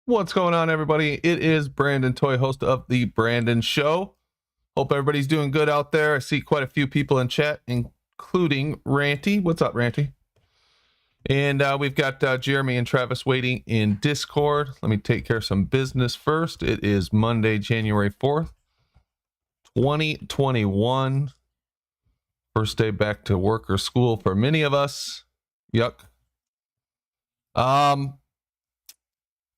What's going on, everybody? It is Brandon Toy, host of The Brandon Show. Hope everybody's doing good out there. I see quite a few people in chat, including Ranty. What's up, Ranty? And we've got Jeremy and Travis waiting in Discord. Let me take care of some business first. It is Monday, January 4th, 2021. First day back to work or school for many of us. Yuck.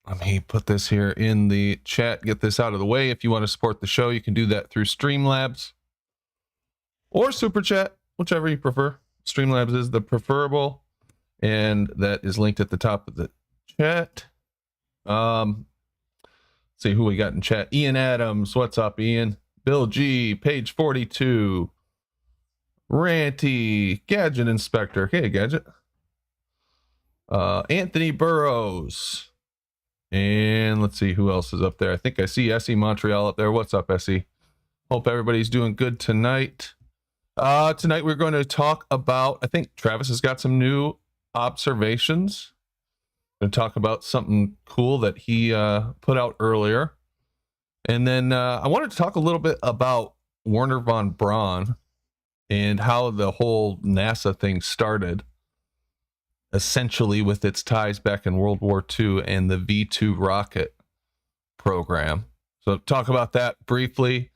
Let me put this here in the chat, get this out of the way. If you want to support the show, you can do that through Streamlabs or Super Chat, whichever you prefer. Streamlabs is the preferable, and that is linked at the top of the chat. See who we got in chat. Ian Adams, what's up, Ian? Bill G, page 42. Ranty, Gadget Inspector. Hey, Gadget. Anthony Burrows. And let's see who else is up there. I think I see Essie Montreal up there. What's up, Essie? Hope everybody's doing good tonight. Tonight we're going to talk about, I think Travis has got some new observations. Going to talk about something cool that he put out earlier. And then I wanted to talk a little bit about Wernher von Braun and how the whole NASA thing started. Essentially with its ties back in World War II and the V2 rocket program. So talk about that briefly.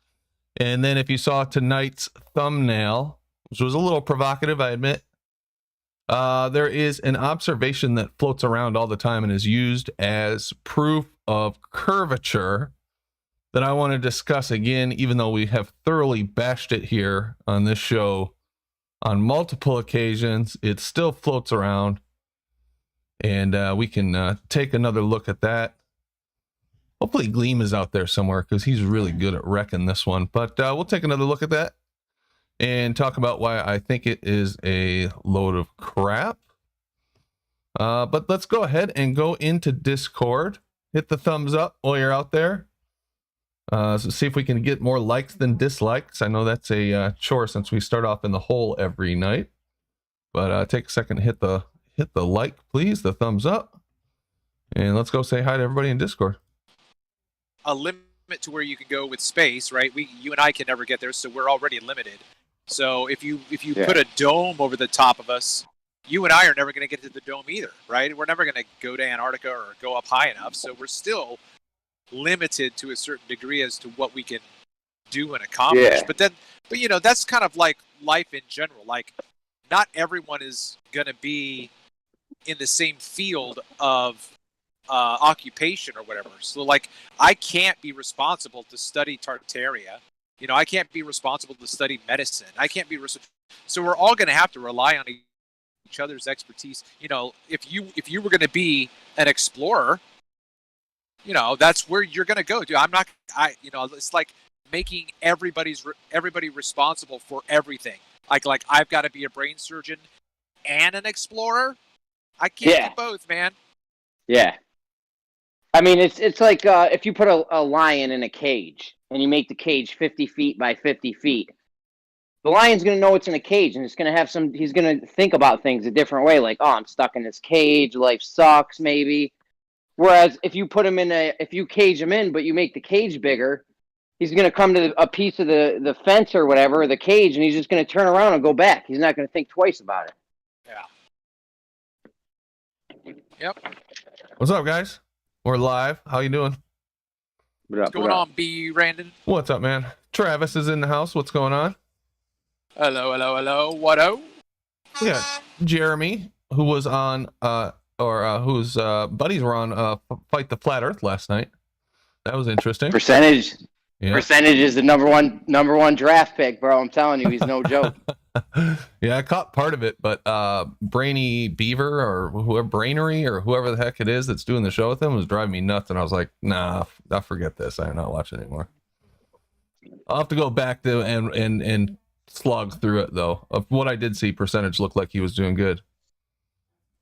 And then if you saw tonight's thumbnail, which was a little provocative, I admit, there is an observation that floats around all the time and is used as proof of curvature that I want to discuss again, even though we have thoroughly bashed it here on this show on multiple occasions. It still floats around, and we can take another look at that. Hopefully Gleam is out there somewhere because he's really good at wrecking this one. But we'll take another look at that and talk about why I think it is a load of crap. But let's go ahead and go into Discord. Hit the thumbs up while you're out there. So see if we can get more likes than dislikes. I know that's a chore since we start off in the hole every night. But take a second to hit the like, please, the thumbs up. And let's go say hi to everybody in Discord. A limit to where you can go with space, right? You and I can never get there, so we're already limited. So if you put a dome over the top of us, you and I are never going to get to the dome either, right? We're never going to go to Antarctica or go up high enough. So we're still limited to a certain degree as to what we can do and accomplish. But you know, that's kind of like life in general. Like, not everyone is going to be in the same field of occupation or whatever. So like, I can't be responsible to study Tartaria. You know, I can't be responsible to study medicine. I can't be so we're all going to have to rely on each other's expertise. You know, if you were going to be an explorer, you know, that's where you're going to go. Dude, you know, it's like making everybody responsible for everything. Like I've got to be a brain surgeon and an explorer. I can't do both, man. Yeah. I mean, it's like if you put a lion in a cage and you make the cage 50 feet by 50 feet, the lion's going to know it's in a cage, and it's going to have he's going to think about things a different way. Like, oh, I'm stuck in this cage. Life sucks, maybe. Whereas if you put him if you cage him in, but you make the cage bigger, he's going to come to a piece of the fence or whatever, the cage, and he's just going to turn around and go back. He's not going to think twice about it. Yeah. Yep. What's up, guys? We're live. How you doing? What's going on, B. Randon? What's up, man? Travis is in the house. What's going on? Hello. What-o? Yeah, Jeremy, who was on, whose buddies were on Fight the Flat Earth last night. That was interesting. Percentage is the number one draft pick, bro. I'm telling you, he's no joke. Yeah, I caught part of it, but Brainy Beaver or whoever Brainery or whoever the heck it is that's doing the show with him was driving me nuts, and I was like, nah, I forget this. I'm not watching anymore. I'll have to go back to and slog through it though. Of what I did see, Percentage looked like he was doing good.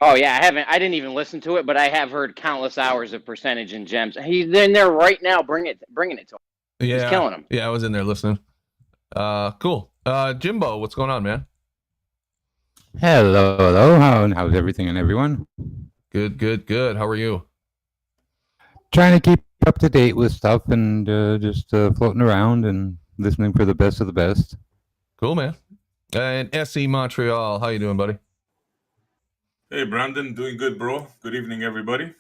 Oh yeah, I didn't even listen to it, but I have heard countless hours of Percentage and Gems. He's in there right now, bringing it to him. Yeah, he's killing him. Yeah, I was in there listening. Cool. Jimbo, what's going on, man? Hello. How's everything and everyone? Good. How are you? Trying to keep up to date with stuff and just floating around and listening for the best of the best. Cool, man. And SE Montreal, how you doing, buddy? Hey, Brandon, doing good, bro. Good evening, everybody.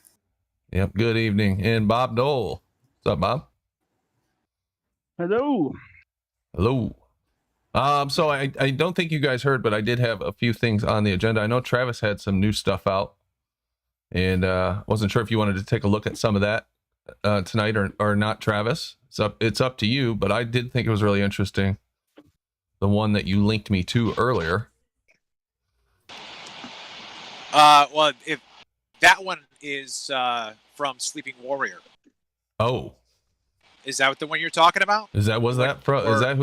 Yep, good evening. And Bob Dole. What's up, Bob? Hello. Hello. So I don't think you guys heard, but I did have a few things on the agenda. I know Travis had some new stuff out, and wasn't sure if you wanted to take a look at some of that tonight or not, Travis. It's up to you, but I did think it was really interesting. The one that you linked me to earlier. Well, if that one is from Sleeping Warrior. Oh. Is that the one you're talking about? Is that who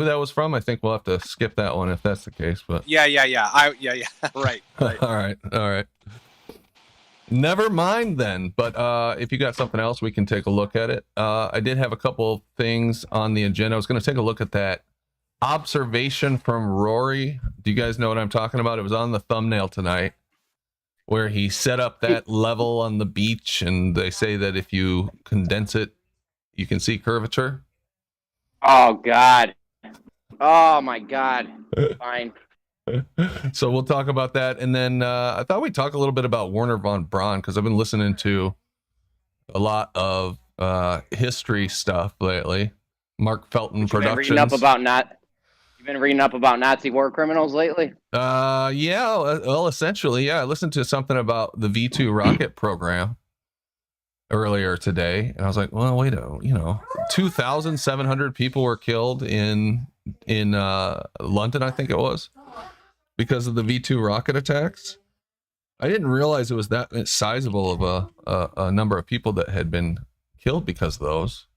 that was from? I think we'll have to skip that one if that's the case. But yeah. Right. all right. Never mind then. But if you got something else, we can take a look at it. I did have a couple of things on the agenda. I was going to take a look at that observation from Rory. Do you guys know what I'm talking about? It was on the thumbnail tonight, where he set up that level on the beach, and they say that if you condense it, you can see curvature. Oh, God. Oh, my God. Fine. So we'll talk about that. And then I thought we'd talk a little bit about Werner von Braun, because I've been listening to a lot of history stuff lately. Mark Felton Productions. You've been reading up about Nazi war criminals lately? Yeah, well, essentially, yeah. I listened to something about the V2 rocket program earlier today, and I was like, well, wait, 2,700 people were killed in London, I think it was, because of the V2 rocket attacks. I didn't realize it was that sizable of a number of people that had been killed because of those.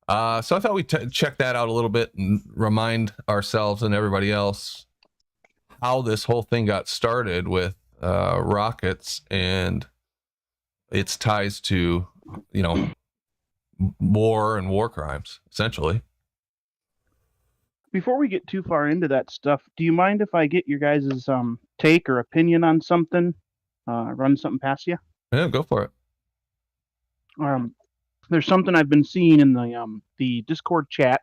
So I thought we'd check that out a little bit and remind ourselves and everybody else how this whole thing got started with rockets and its ties to, war and war crimes, essentially. Before we get too far into that stuff, do you mind if I get your guys' take or opinion on something? Run something past you? Yeah, go for it. There's something I've been seeing in the Discord chat.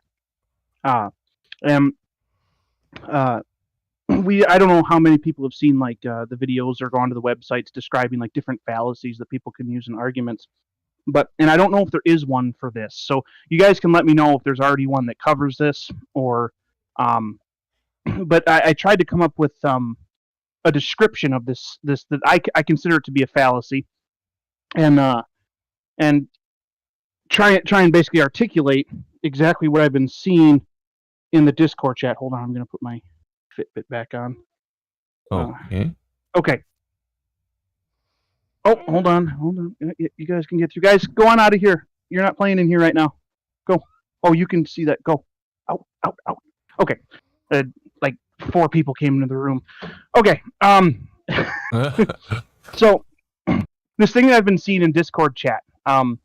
I don't know how many people have seen the videos or gone to the websites describing different fallacies that people can use in arguments. And I don't know if there is one for this. So you guys can let me know if there's already one that covers this or but I tried to come up with a description of this that I consider it to be a fallacy, and try and basically articulate exactly what I've been seeing in the Discord chat. Hold on, I'm going to put my Fitbit back on. Okay. Okay. Oh, hold on. You guys can get through. Guys, go on out of here. You're not playing in here right now. Go. Oh, you can see that. Go. Out. Okay. 4 people came into the room. Okay. So this thing that I've been seeing in Discord chat, and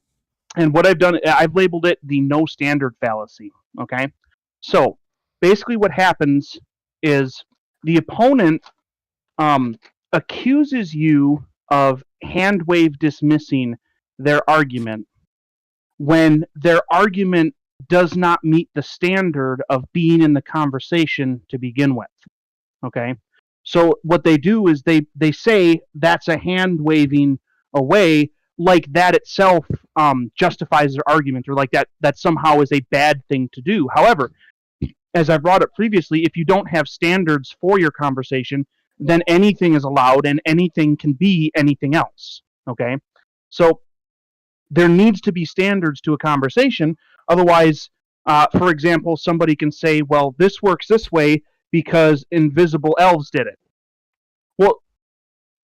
what I've done, I've labeled it the no standard fallacy. Okay. So basically what happens is the opponent accuses you of hand wave dismissing their argument when their argument does not meet the standard of being in the conversation to begin with. Okay. So what they do is they say that's a hand waving away, like that itself justifies their argument, or like that somehow is a bad thing to do. However, as I brought up previously, if you don't have standards for your conversation, then anything is allowed and anything can be anything else. Okay? So there needs to be standards to a conversation. Otherwise, for example, somebody can say, well, this works this way because invisible elves did it. Well,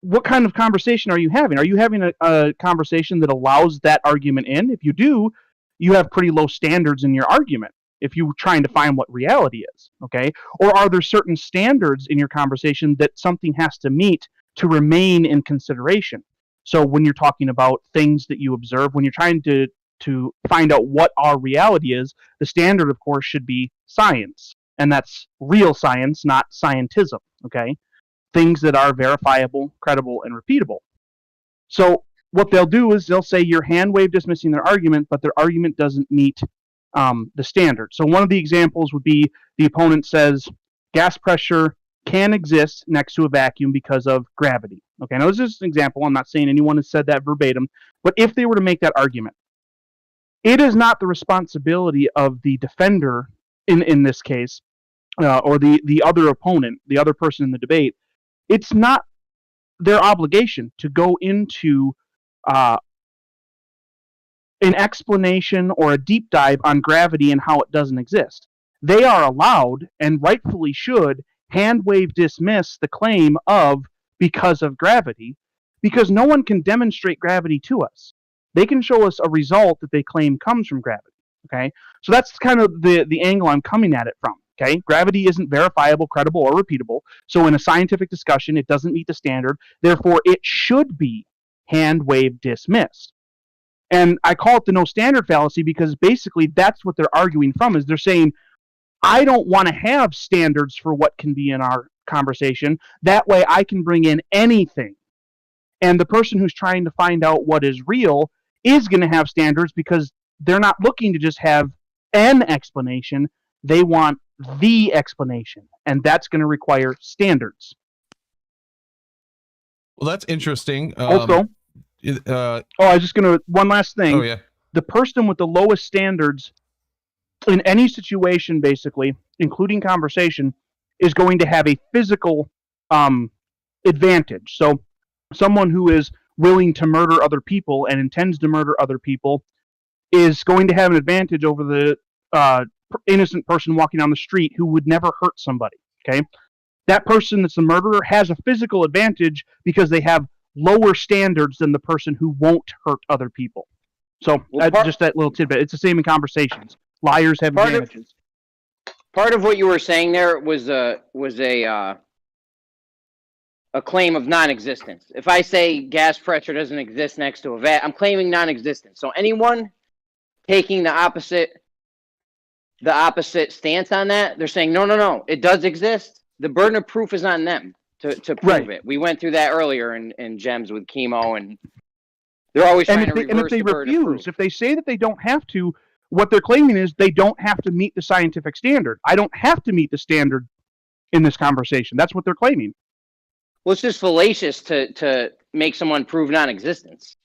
what kind of conversation are you having? Are you having a conversation that allows that argument in? If you do, you have pretty low standards in your argument if you're trying to find what reality is, okay? Or are there certain standards in your conversation that something has to meet to remain in consideration? So when you're talking about things that you observe, when you're trying to find out what our reality is, the standard, of course, should be science. And that's real science, not scientism, okay? Things that are verifiable, credible, and repeatable. So what they'll do is they'll say you're hand wave dismissing their argument, but their argument doesn't meet the standard. So one of the examples would be the opponent says gas pressure can exist next to a vacuum because of gravity. Okay, now this is an example. I'm not saying anyone has said that verbatim, but if they were to make that argument, it is not the responsibility of the defender in this case, or the other opponent, the other person in the debate. It's not their obligation to go into an explanation or a deep dive on gravity and how it doesn't exist. They are allowed, and rightfully should, hand wave dismiss the claim of because of gravity, because no one can demonstrate gravity to us. They can show us a result that they claim comes from gravity. Okay, so that's kind of the angle I'm coming at it from. Okay, gravity isn't verifiable, credible, or repeatable. So in a scientific discussion, it doesn't meet the standard. Therefore, it should be hand wave dismissed. And I call it the no standard fallacy because basically that's what they're arguing from. Is they're saying, I don't want to have standards for what can be in our conversation. That way, I can bring in anything. And the person who's trying to find out what is real is going to have standards because they're not looking to just have an explanation. They want the explanation, and that's going to require standards. Well, that's interesting. Also, I was just going to, one last thing. Oh, yeah. The person with the lowest standards in any situation, basically, including conversation, is going to have a physical advantage. So someone who is willing to murder other people and intends to murder other people is going to have an advantage over the innocent person walking down the street who would never hurt somebody. Okay, that person that's the murderer has a physical advantage because they have lower standards than the person who won't hurt other people. So just that little tidbit. It's the same in conversations. Liars have advantages. Part of what you were saying there was a claim of non-existence. If I say gas pressure doesn't exist next to a vat, I'm claiming non-existence. So anyone taking the opposite stance on that, they're saying no, it does exist. The burden of proof is on them to prove it. We went through that earlier in Gems with chemo, and they're always trying to reverse and if they the burden of proof. if they say that they don't have to, what they're claiming is they don't have to meet the scientific standard. I don't have to meet the standard in this conversation. That's what they're claiming. Well, it's just fallacious to make someone prove non-existence.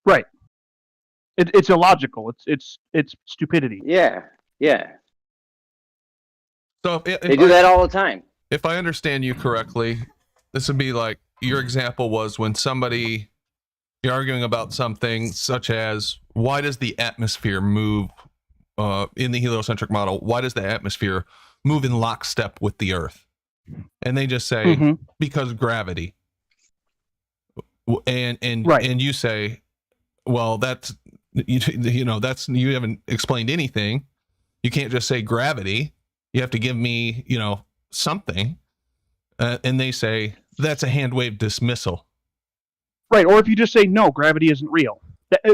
Right. It's illogical. It's stupidity. Yeah. So if They do that all the time. If I understand you correctly, this would be like your example was when you're arguing about something such as why does the atmosphere move in the heliocentric model? Why does the atmosphere move in lockstep with the Earth? And they just say because gravity. And you say, well, that's you haven't explained anything. You can't just say gravity. You have to give me something. And they say that's a hand wave dismissal. Right, or if you just say no, gravity isn't real,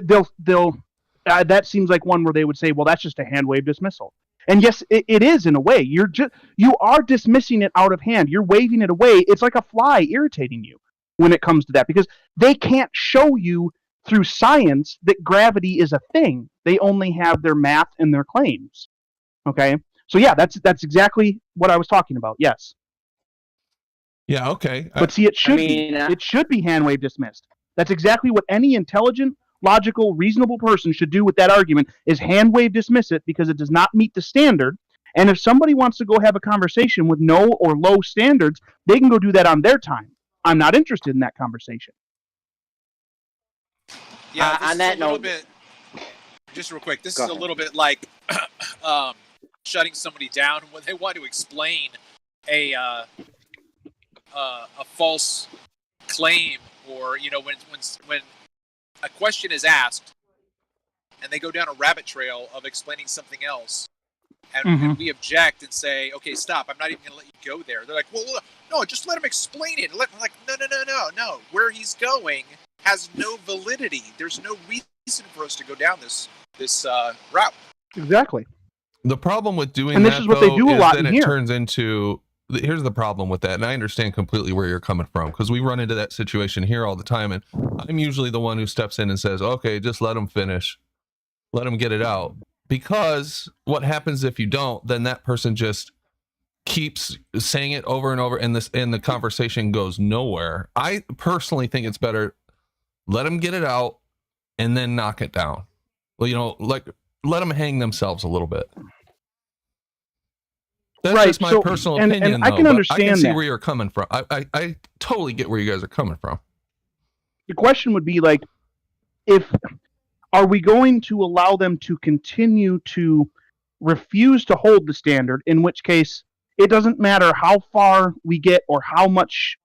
they'll that seems like one where they would say, well, that's just a hand wave dismissal. And yes, it is in a way. You are dismissing it out of hand. You're waving it away. It's like a fly irritating you when it comes to that because they can't show you through science that gravity is a thing. They only have their math and their claims. Okay, so yeah, that's exactly what I was talking about. Yes. Yeah. Okay. But see, it should be hand wave dismissed. That's exactly what any intelligent, logical, reasonable person should do with that argument is hand wave dismiss it because it does not meet the standard. And if somebody wants to go have a conversation with no or low standards, they can go do that on their time. I'm not interested in that conversation. Yeah, on that note, just real quick, this is a little bit like shutting somebody down when they want to explain a false claim, or when a question is asked and they go down a rabbit trail of explaining something else, and we object and say, okay, stop, I'm not even going to let you go there. They're like, well, no, just let him explain it. I'm like, no. Where he's going has no validity. There's no reason for us to go down this route. Exactly. The problem with doing and that, this is what they do a lot in it here. turns into here's the problem with that, and I understand completely where you're coming from, because we run into that situation here all the time, and I'm usually the one who steps in and says, okay, just let them finish, let them get it out, because what happens if you don't, then that person just keeps saying it over and over, and the conversation goes nowhere. I personally think it's better, let them get it out and then knock it down. Well, you know, like, let them hang themselves a little bit. That's Right, just my so- personal and opinion, I though, can but I understand can see that. where you're coming from. I totally get where you guys are coming from. The question would be like, are we going to allow them to continue to refuse to hold the standard, in which case it doesn't matter how far we get or how much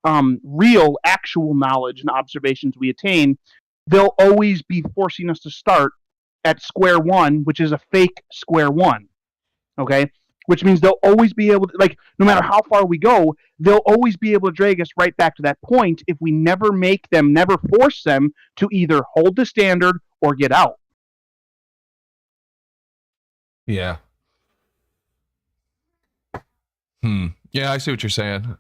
real actual knowledge and observations we attain, they'll always be forcing us to start at square one, which is a fake square one. Okay? Which means they'll always be able to, like, no matter how far we go, they'll always be able to drag us right back to that point if we never force them to either hold the standard or get out. Yeah. Yeah, I see what you're saying.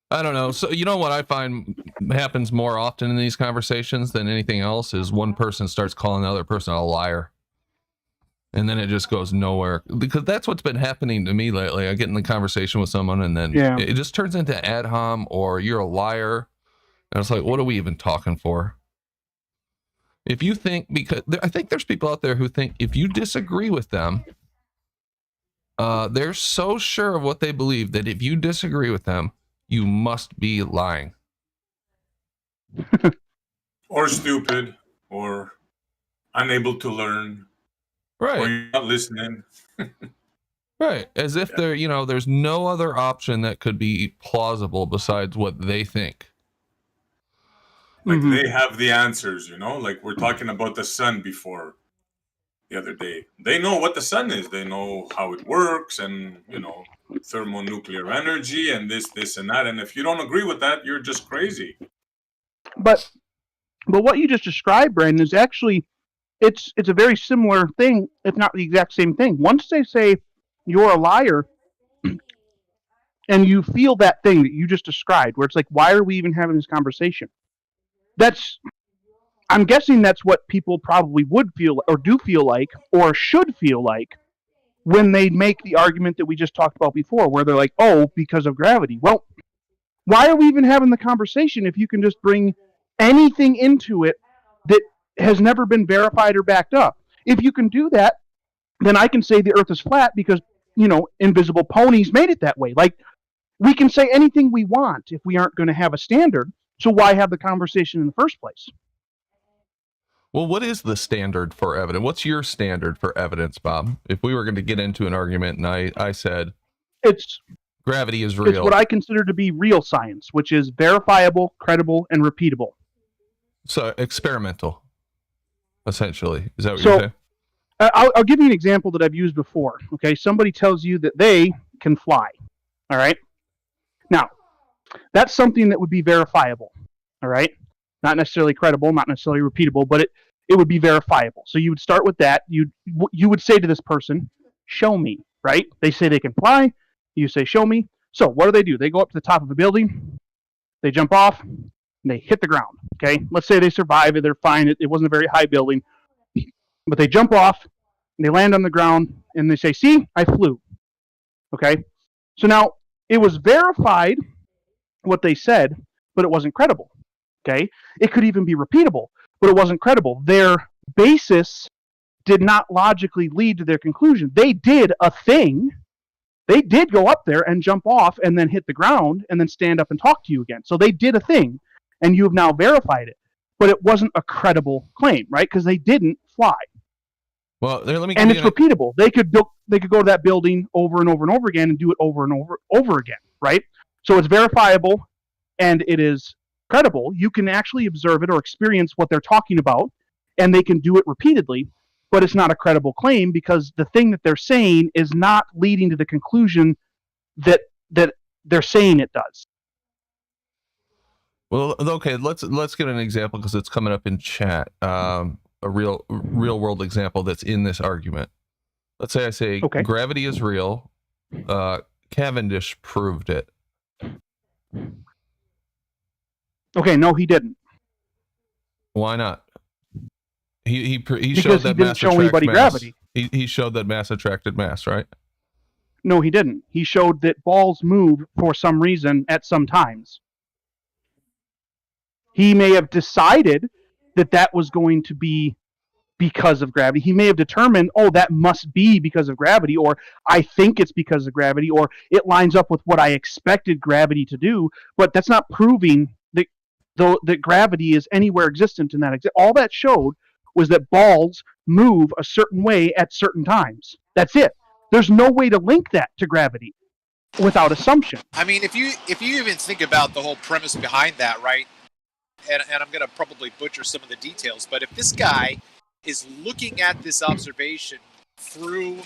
I don't know. So, you know what I find happens more often in these conversations than anything else is one person starts calling the other person a liar. And then it just goes nowhere, because that's what's been happening to me lately. I get in the conversation with someone and then it just turns into ad hom or you're a liar. And it's like, what are we even talking for? If you think, because I think there's people out there who think if you disagree with them, they're so sure of what they believe that if you disagree with them, you must be lying. Or stupid, or unable to learn. Right. Or you're not listening. Right. As if there, you know, there's no other option that could be plausible besides what they think. Like they have the answers, you know, like we're talking about the sun before the other day. They know what the sun is. They know how it works and, you know, thermonuclear energy and this and that. And if you don't agree with that, you're just crazy. But what you just described, Brandon, is actually it's a very similar thing, if not the exact same thing. Once they say you're a liar, and you feel that thing that you just described, where it's like, why are we even having this conversation? I'm guessing that's what people probably would feel, or do feel like, or should feel like, when they make the argument that we just talked about before, where they're like, oh, because of gravity. Well, why are we even having the conversation if you can just bring anything into it that has never been verified or backed up? If you can do that, then I can say the earth is flat because, you know, invisible ponies made it that way. Like, we can say anything we want if we aren't going to have a standard. So why have the conversation in the first place? Well, what is the standard for evidence? What's your standard for evidence, Bob? If we were going to get into an argument and I said It's gravity is real. It's what I consider to be real science, which is verifiable, credible, and repeatable. So experimental, essentially. Is that what So- you're saying? I'll give you an example that I've used before. Okay, somebody tells you that they can fly. All right. Now, that's something that would be verifiable. All right, not necessarily credible, not necessarily repeatable, but it would be verifiable. So you would start with that. You would say to this person, "Show me." Right? They say they can fly. You say, "Show me." So what do? They go up to the top of a building. They jump off. And they hit the ground. Okay. Let's say they survive it. They're fine. It wasn't a very high building. But they jump off, and they land on the ground, and they say, "See, I flew." Okay? So now, it was verified, what they said, but it wasn't credible. Okay? It could even be repeatable, but it wasn't credible. Their basis did not logically lead to their conclusion. They did a thing. They did go up there and jump off and then hit the ground and then stand up and talk to you again. So they did a thing, and you have now verified it. But it wasn't a credible claim, right? Because they didn't fly. Well, let me. And it's repeatable. They could go to that building over and over and over again and do it over and over again, right? So it's verifiable and it is credible. You can actually observe it or experience what they're talking about, and they can do it repeatedly, but it's not a credible claim because the thing that they're saying is not leading to the conclusion that they're saying it does. Well, okay, let's get an example because it's coming up in chat. A real world example that's in this argument. Let's say I say Okay. gravity is real. Cavendish proved it. Okay, no, he didn't. Why not? He Because showed he that didn't mass show attracts anybody mass. gravity. He showed that mass attracted mass, right? No, he didn't. He showed that balls move for some reason at some times. He may have decided that that was going to be because of gravity. He may have determined, oh, that must be because of gravity, or I think it's because of gravity, or it lines up with what I expected gravity to do, but that's not proving that gravity is anywhere existent in that. All that showed was that balls move a certain way at certain times. That's it. There's no way to link that to gravity without assumption. I mean, if you even think about the whole premise behind that, right? And I'm going to probably butcher some of the details, but if this guy is looking at this observation through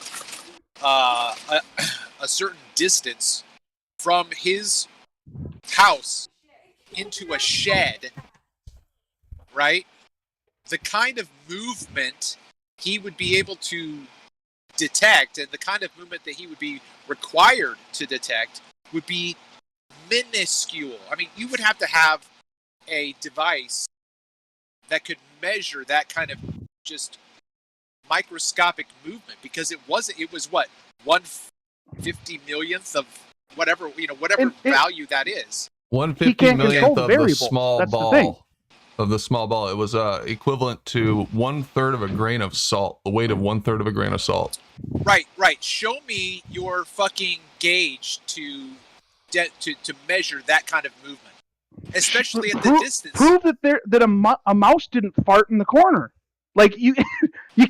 a certain distance from his house into a shed, right? The kind of movement he would be able to detect and the kind of movement that he would be required to detect would be minuscule. I mean, you would have to have a device that could measure that kind of just microscopic movement, because it was what, 1/50 millionth of whatever value that is. 1/50 millionth of the small That's ball. Of the small ball, it was equivalent to 1/3 of a grain of salt. The weight of 1/3 of a grain of salt. Right. Show me your fucking gauge to measure that kind of movement, especially at the distance. Prove that a mouse didn't fart in the corner. Like you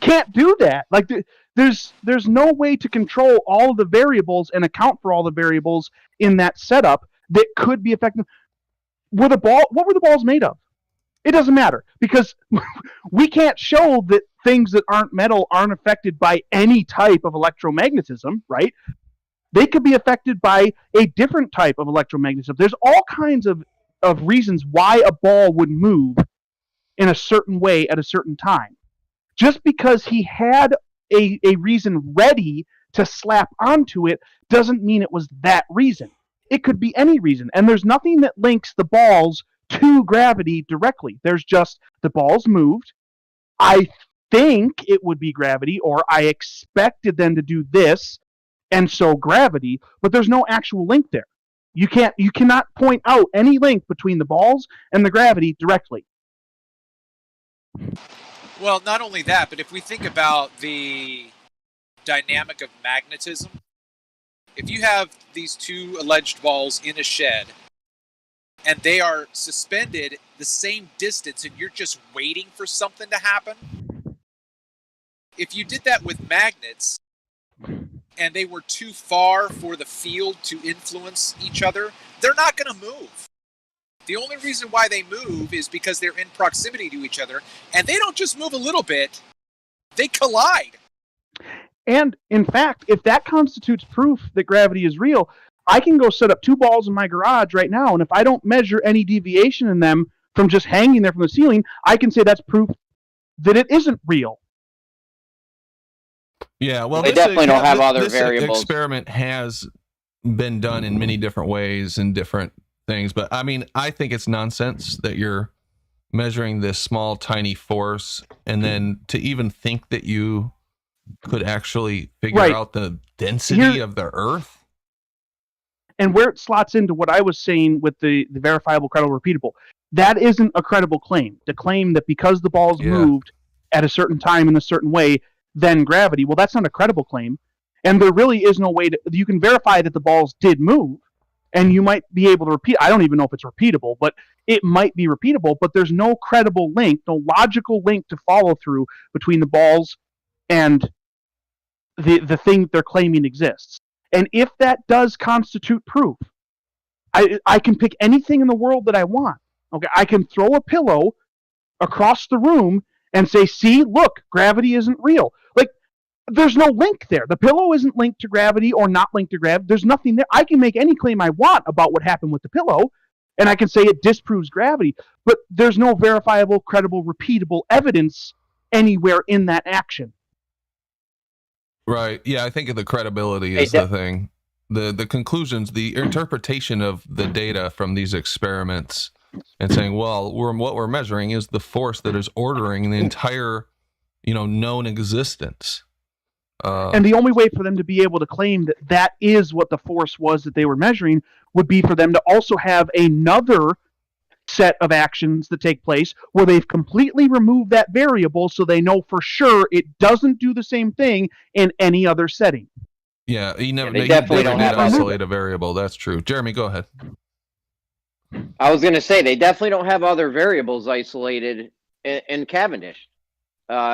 can't do that. Like there's no way to control all of the variables and account for all the variables in that setup that could be affected. What were the balls made of? It doesn't matter, because we can't show that things that aren't metal aren't affected by any type of electromagnetism, right? They could be affected by a different type of electromagnetism. There's all kinds of reasons why a ball would move in a certain way at a certain time. Just because he had a reason ready to slap onto it doesn't mean it was that reason. It could be any reason. And there's nothing that links the balls to gravity directly. There's just the balls moved. I think it would be gravity, or I expected them to do this, and so gravity, but there's no actual link there. You cannot point out any link between the balls and the gravity directly. Well, not only that, but if we think about the dynamic of magnetism, if you have these two alleged balls in a shed and they are suspended the same distance and you're just waiting for something to happen, if you did that with magnets and they were too far for the field to influence each other, they're not going to move. The only reason why they move is because they're in proximity to each other, and they don't just move a little bit, they collide. And in fact, if that constitutes proof that gravity is real, I can go set up two balls in my garage right now, and if I don't measure any deviation in them from just hanging there from the ceiling, I can say that's proof that it isn't real. Yeah, well, they definitely don't have other variables. This experiment has been done in many different ways and different things, but I mean, I think it's nonsense that you're measuring this small, tiny force, and then to even think that you could actually figure out the density of the Earth. And where it slots into what I was saying with the verifiable, credible, repeatable, that isn't a credible claim. To claim that because the balls moved at a certain time in a certain way, then gravity, well, that's not a credible claim. And there really is no way you can verify that the balls did move, and you might be able to repeat. I don't even know if it's repeatable, but it might be repeatable, but there's no credible link, no logical link to follow through between the balls and the thing they're claiming exists. And if that does constitute proof, I can pick anything in the world that I want. Okay, I can throw a pillow across the room and say, see, look, gravity isn't real. Like, there's no link there. The pillow isn't linked to gravity or not linked to gravity. There's nothing there. I can make any claim I want about what happened with the pillow, and I can say it disproves gravity, but there's no verifiable, credible, repeatable evidence anywhere in that action. Right. Yeah, I think the credibility is the thing the conclusions, the interpretation of the data from these experiments, and saying, well, what we're measuring is the force that is ordering the entire, known existence. And the only way for them to be able to claim that that is what the force was that they were measuring would be for them to also have another set of actions that take place where they've completely removed that variable, so they know for sure it doesn't do the same thing in any other setting. Yeah, they definitely definitely don't need have to isolate a variable. That's true. Jeremy, go ahead. I was going to say they definitely don't have other variables isolated in Cavendish.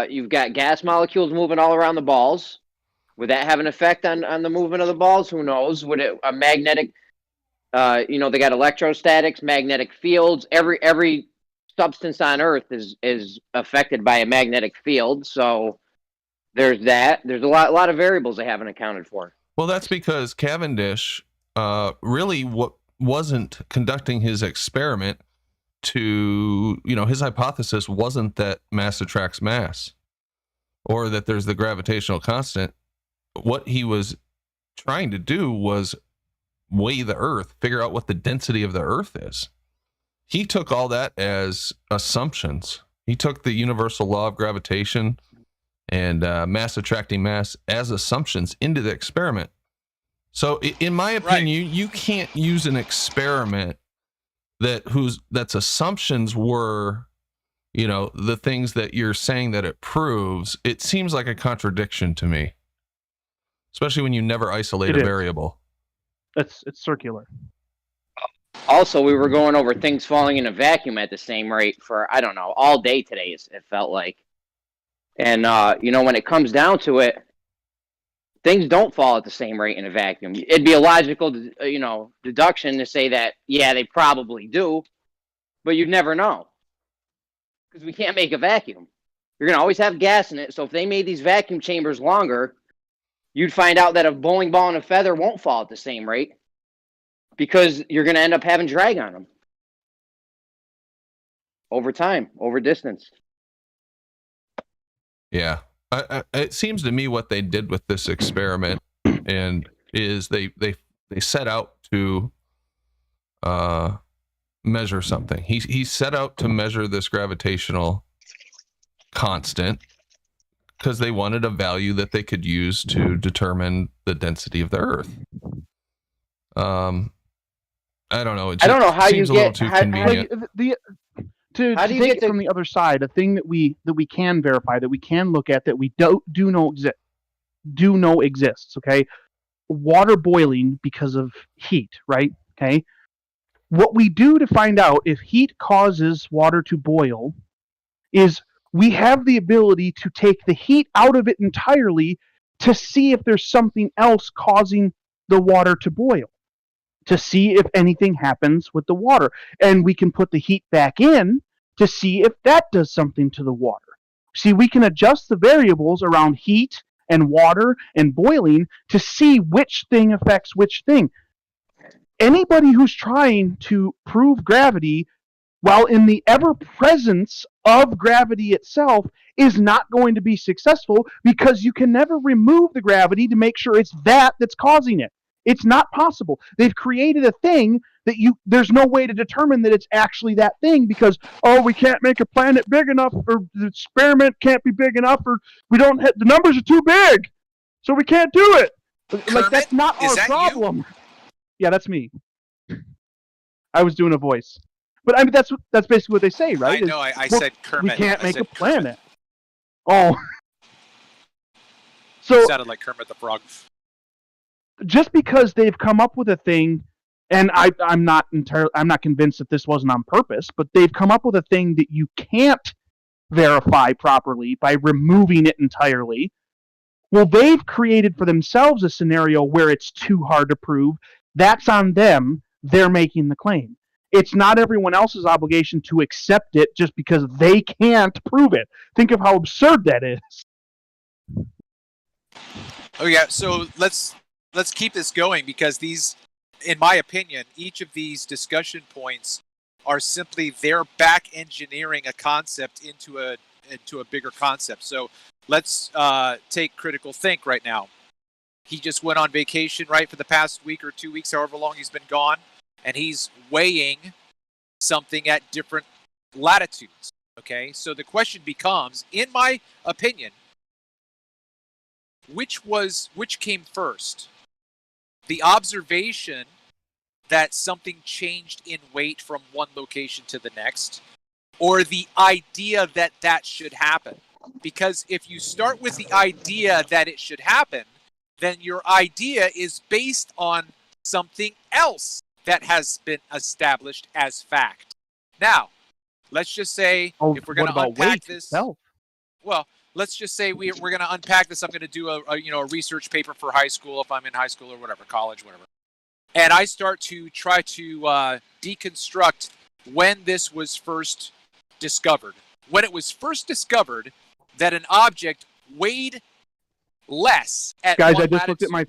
You've got gas molecules moving all around the balls. Would that have an effect on the movement of the balls? Who knows? Would it a magnetic? They got electrostatics, magnetic fields. Every substance on Earth is affected by a magnetic field. So there's that. There's a lot of variables they haven't accounted for. Well, that's because Cavendish really wasn't conducting his experiment to, his hypothesis wasn't that mass attracts mass or that there's the gravitational constant. What he was trying to do was weigh the Earth, figure out what the density of the Earth is. He took all that as assumptions. He took the universal law of gravitation and mass attracting mass as assumptions into the experiment. So in my opinion, you can't use an experiment that's assumptions were, the things that you're saying that it proves. It seems like a contradiction to me, especially when you never isolate a variable. It's circular. Also, we were going over things falling in a vacuum at the same rate for, I don't know, all day today, it felt like. And, when it comes down to it, things don't fall at the same rate in a vacuum. It'd be a logical, deduction to say that, yeah, they probably do, but you'd never know. Because we can't make a vacuum. You're going to always have gas in it, so if they made these vacuum chambers longer, you'd find out that a bowling ball and a feather won't fall at the same rate because you're going to end up having drag on them over time, over distance. Yeah. It seems to me what they did with this experiment and is they set out to measure something. He set out to measure this gravitational constant because they wanted a value that they could use to determine the density of the Earth. I don't know. I don't know how seems you a little get too convenient. To take it from the other side, a thing that we can verify, that we can look at, that we do know exists. Okay, water boiling because of heat, right? Okay, what we do to find out if heat causes water to boil is we have the ability to take the heat out of it entirely to see if there's something else causing the water to boil, to see if anything happens with the water. And we can put the heat back in to see if that does something to the water. See, we can adjust the variables around heat and water and boiling to see which thing affects which thing. Anybody who's trying to prove gravity while in the ever-presence of gravity itself is not going to be successful because you can never remove the gravity to make sure it's that's causing it. It's not possible. They've created a thing that there's no way to determine that it's actually that thing because, we can't make a planet big enough, or the experiment can't be big enough, or we don't have, the numbers are too big, so we can't do it. Kermit, that's not our problem. Yeah, that's me. I was doing a voice. But I mean, that's basically what they say, right? I know, I said Kermit. We can't make a planet. Kermit. Oh. So it sounded like Kermit the Frog. Just because they've come up with a thing, and I'm not convinced that this wasn't on purpose, but they've come up with a thing that you can't verify properly by removing it entirely. Well, they've created for themselves a scenario where it's too hard to prove. That's on them. They're making the claim. It's not everyone else's obligation to accept it just because they can't prove it. Think of how absurd that is. Oh yeah, so let's keep this going because these, in my opinion, each of these discussion points are simply they're back engineering a concept into a bigger concept. So let's take critical think right now. he just went on vacation, right, for the past week or 2 weeks, however long he's been gone, and he's weighing something at different latitudes. Okay, so the question becomes, in my opinion, which came first? The observation that something changed in weight from one location to the next, or the idea that that should happen? Because if you start with the idea that it should happen, then your idea is based on something else that has been established as fact. Now, let's just say if we're going to unpack this, itself? well, let's just say we're going to unpack this. I'm going to do a research paper for high school, if I'm in high school or whatever, college, whatever. And I start to try to deconstruct when this was first discovered. When it was first discovered that an object weighed less at Guys, one I just looked at my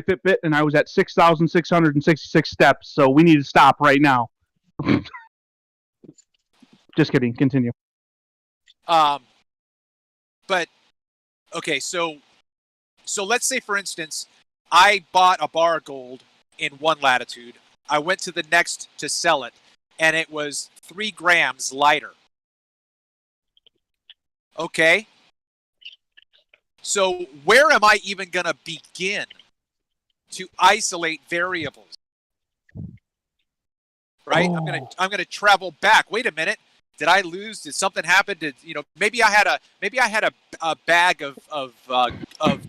Fitbit. And I was at 6,666 steps. So we need to stop right now. Just kidding. Continue. But okay, so let's say, for instance, I bought a bar of gold in one latitude. I went to the next to sell it, and it was 3 grams lighter. Okay. So where am I even going to begin to isolate variables? Right? Oh. I'm going to travel back. Wait a minute. Did I lose? Did something happen? Maybe I had a bag of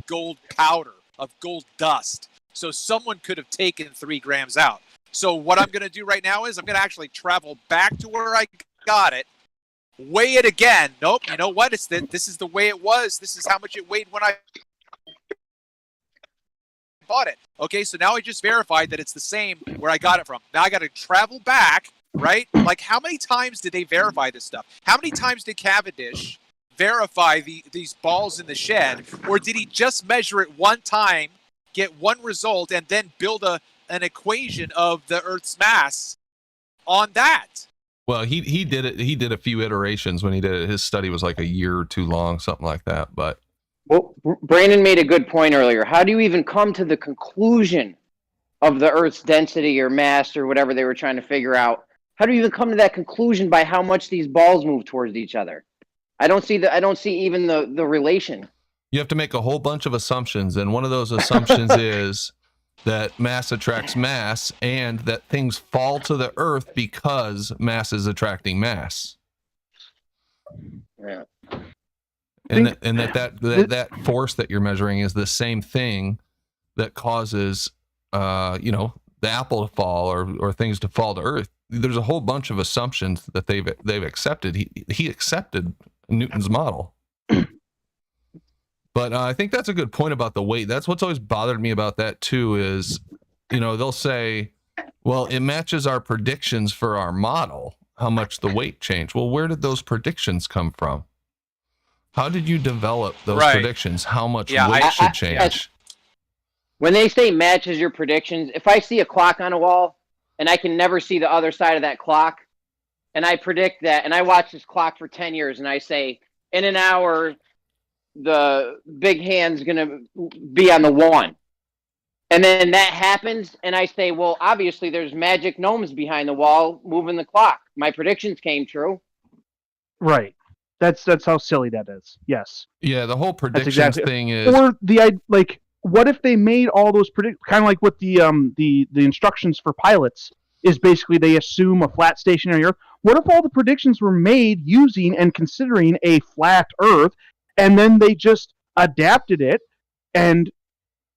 gold powder, of gold dust. So someone could have taken 3 grams out. So what I'm going to do right now is I'm going to actually travel back to where I got it, weigh it again. Nope. You know what? This is the way it was. This is how much it weighed when I bought it. Okay, so now I just verified that it's the same where I got it from. Now I got to travel back, right? Like, how many times did they verify this stuff? How many times did Cavendish verify these balls in the shed? Or did he just measure it one time, get one result, and then build an equation of the Earth's mass on that? Well, he did it. He did a few iterations when he did it. His study was like a year or two long, something like that. But Well, Brandon made a good point earlier. How do you even come to the conclusion of the Earth's density or mass or whatever they were trying to figure out? How do you even come to that conclusion by how much these balls move towards each other? I don't see even the relation. you have to make a whole bunch of assumptions, and one of those assumptions is that mass attracts mass, and that things fall to the Earth because mass is attracting mass. Yeah. And that force that you're measuring is the same thing that causes, the apple to fall or things to fall to Earth. There's a whole bunch of assumptions that they've accepted. He accepted Newton's model. But I think that's a good point about the weight. That's what's always bothered me about that too is, they'll say, well, it matches our predictions for our model, how much the weight changed. Well, where did those predictions come from? How did you develop those predictions? How much weight should change? When they say matches your predictions, if I see a clock on a wall and I can never see the other side of that clock, and I predict that, and I watch this clock for 10 years, and I say, in an hour, the big hand's going to be on the 1. And then that happens, and I say, well, obviously there's magic gnomes behind the wall moving the clock. My predictions came true. Right. That's how silly that is. Yes. Yeah, the whole predictions thing is... Or what if they made all those kind of like what the instructions for pilots is basically they assume a flat stationary Earth. What if all the predictions were made using and considering a flat Earth, and then they just adapted it and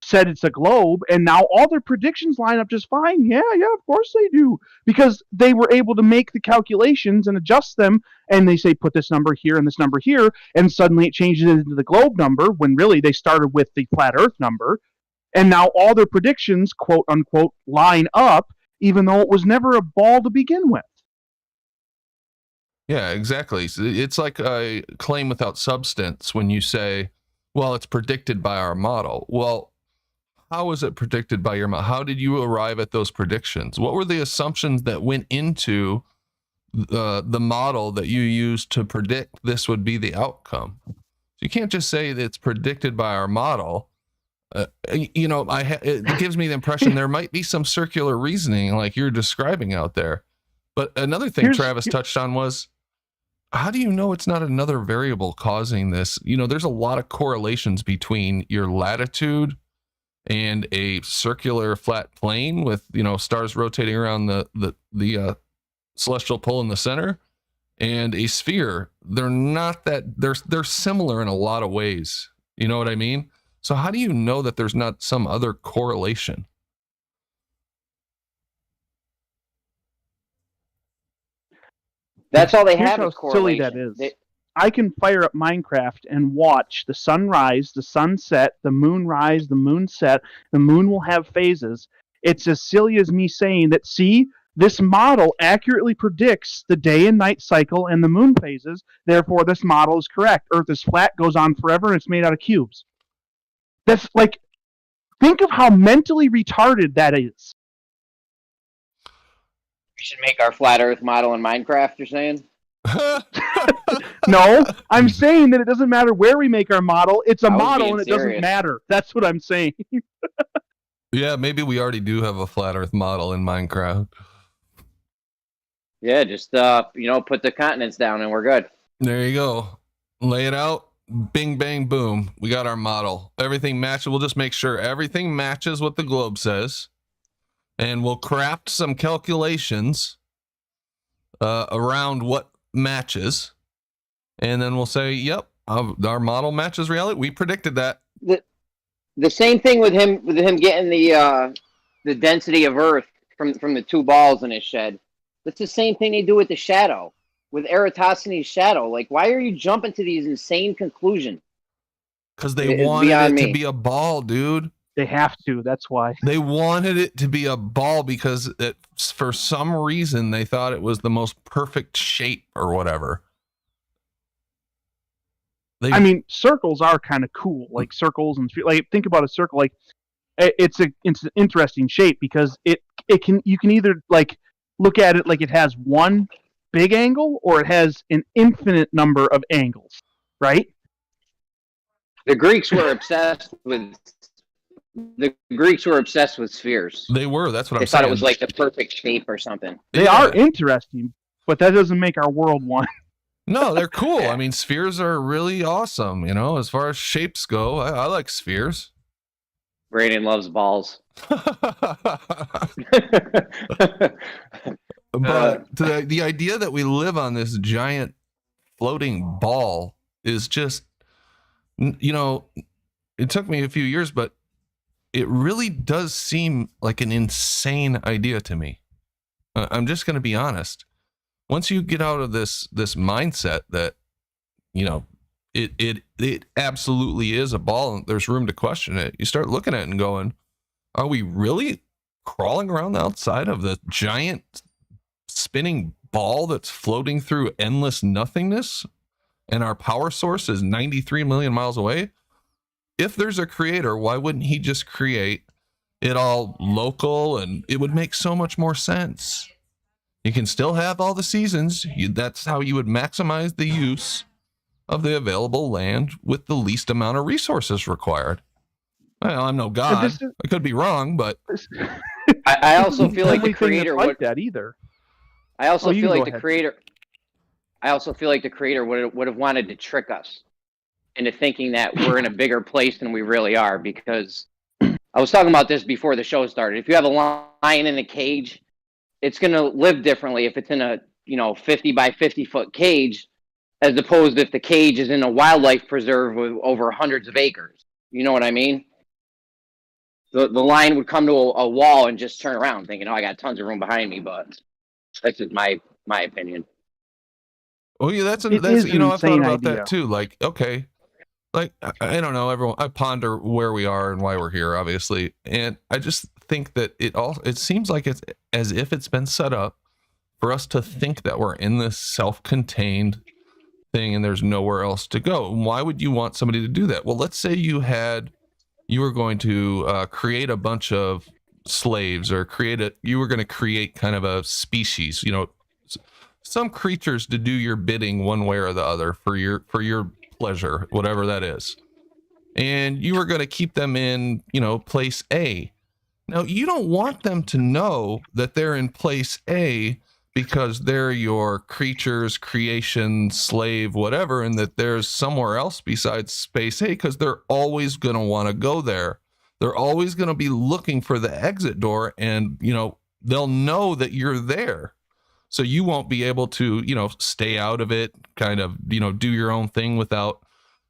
said it's a globe, and now all their predictions line up just fine? Yeah, of course they do. Because they were able to make the calculations and adjust them, and they say put this number here and this number here, and suddenly it changes into the globe number when really they started with the flat Earth number, and now all their predictions, quote unquote, line up, even though it was never a ball to begin with. Yeah, exactly. It's like a claim without substance when you say, well, it's predicted by our model. Well, how is it predicted by your model? How did you arrive at those predictions? What were the assumptions that went into the model that you used to predict this would be the outcome? So you can't just say that it's predicted by our model. You know, it gives me the impression there might be some circular reasoning like you're describing out there. But another thing Travis touched on was, how do you know it's not another variable causing this? You know, there's a lot of correlations between your latitude and a circular flat plane with, you know, stars rotating around the celestial pole in the center, and a sphere. They're not that, they're similar in a lot of ways. You know what I mean? So how do you know that there's not some other correlation? That's all they Here's have how is correlation. silly that is. I can fire up Minecraft and watch the sun rise, the sun set, the moon rise, the moon set. The moon will have phases. It's as silly as me saying that, see, this model accurately predicts the day and night cycle and the moon phases. Therefore, this model is correct. Earth is flat, goes on forever, and it's made out of cubes. That's like, think of how mentally retarded that is. We should make our flat Earth model in Minecraft, you're saying? No, I'm saying that it doesn't matter where we make our model. It's a I was model being and it doesn't serious. matter. That's what I'm saying. Yeah, maybe we already do have a flat Earth model in Minecraft. Yeah, just you know, put the continents down and we're good. There you go. Lay it out. Bing, bang, boom. We got our model. Everything matches. We'll just make sure everything matches what the globe says. And we'll craft some calculations around what matches. And then we'll say, yep, our model matches reality. We predicted that. The same thing with him getting the density of Earth from the two balls in his shed. That's the same thing they do with the shadow, with Eratosthenes' shadow. Like, why are you jumping to these insane conclusions? Because they wanted it to be a ball, dude. They have to. That's why. They wanted it to be a ball because for some reason they thought it was the most perfect shape or whatever. I mean, circles are kind of cool. Like circles and like, think about a circle. Like it's an interesting shape because you can either like look at it like it has one big angle or it has an infinite number of angles, right? The Greeks were obsessed with spheres. They were. That's what They I'm saying. thought it was like the perfect shape or something. They are interesting, but that doesn't make our world one. No, they're cool. I mean, spheres are really awesome. You know, as far as shapes go, I like spheres. Brayden loves balls. But the idea that we live on this giant floating ball is just, you know, it took me a few years, but it really does seem like an insane idea to me. I'm just going to be honest. Once you get out of this mindset that, you know, it absolutely is a ball and there's room to question it, you start looking at it and going, are we really crawling around the outside of the giant spinning ball that's floating through endless nothingness, and our power source is 93 million miles away? If there's a creator, why wouldn't he just create it all local, and it would make so much more sense? You can still have all the seasons. That's how you would maximize the use of the available land with the least amount of resources required. Well, I'm no god. I could be wrong, but I also feel like the creator would that either. I also feel like the creator. I also feel like the creator would have wanted to trick us into thinking that we're in a bigger place than we really are. Because I was talking about this before the show started. If you have a lion in a cage, it's going to live differently if it's in a 50 by 50 foot cage, as opposed to if the cage is in a wildlife preserve with over hundreds of acres. You know what I mean? The lion would come to a wall and just turn around thinking, oh, I got tons of room behind me, but that's just my opinion. Oh yeah, that's I've thought about that too. Like, okay, like I don't know, I ponder where we are and why we're here, obviously, and I just think that it seems like it's as if it's been set up for us to think that we're in this self-contained thing and there's nowhere else to go. Why would you want somebody to do that? Well, let's say you were going to create a bunch of slaves, or you were going to create kind of a species, some creatures to do your bidding one way or the other for your pleasure, whatever that is. and you were going to keep them in, place A. Now, you don't want them to know that they're in place A because they're your creatures, creation, slave, whatever, and that there's somewhere else besides space A, because they're always going to want to go there. They're always going to be looking for the exit door, and, they'll know that you're there. So you won't be able to, stay out of it, kind of, do your own thing without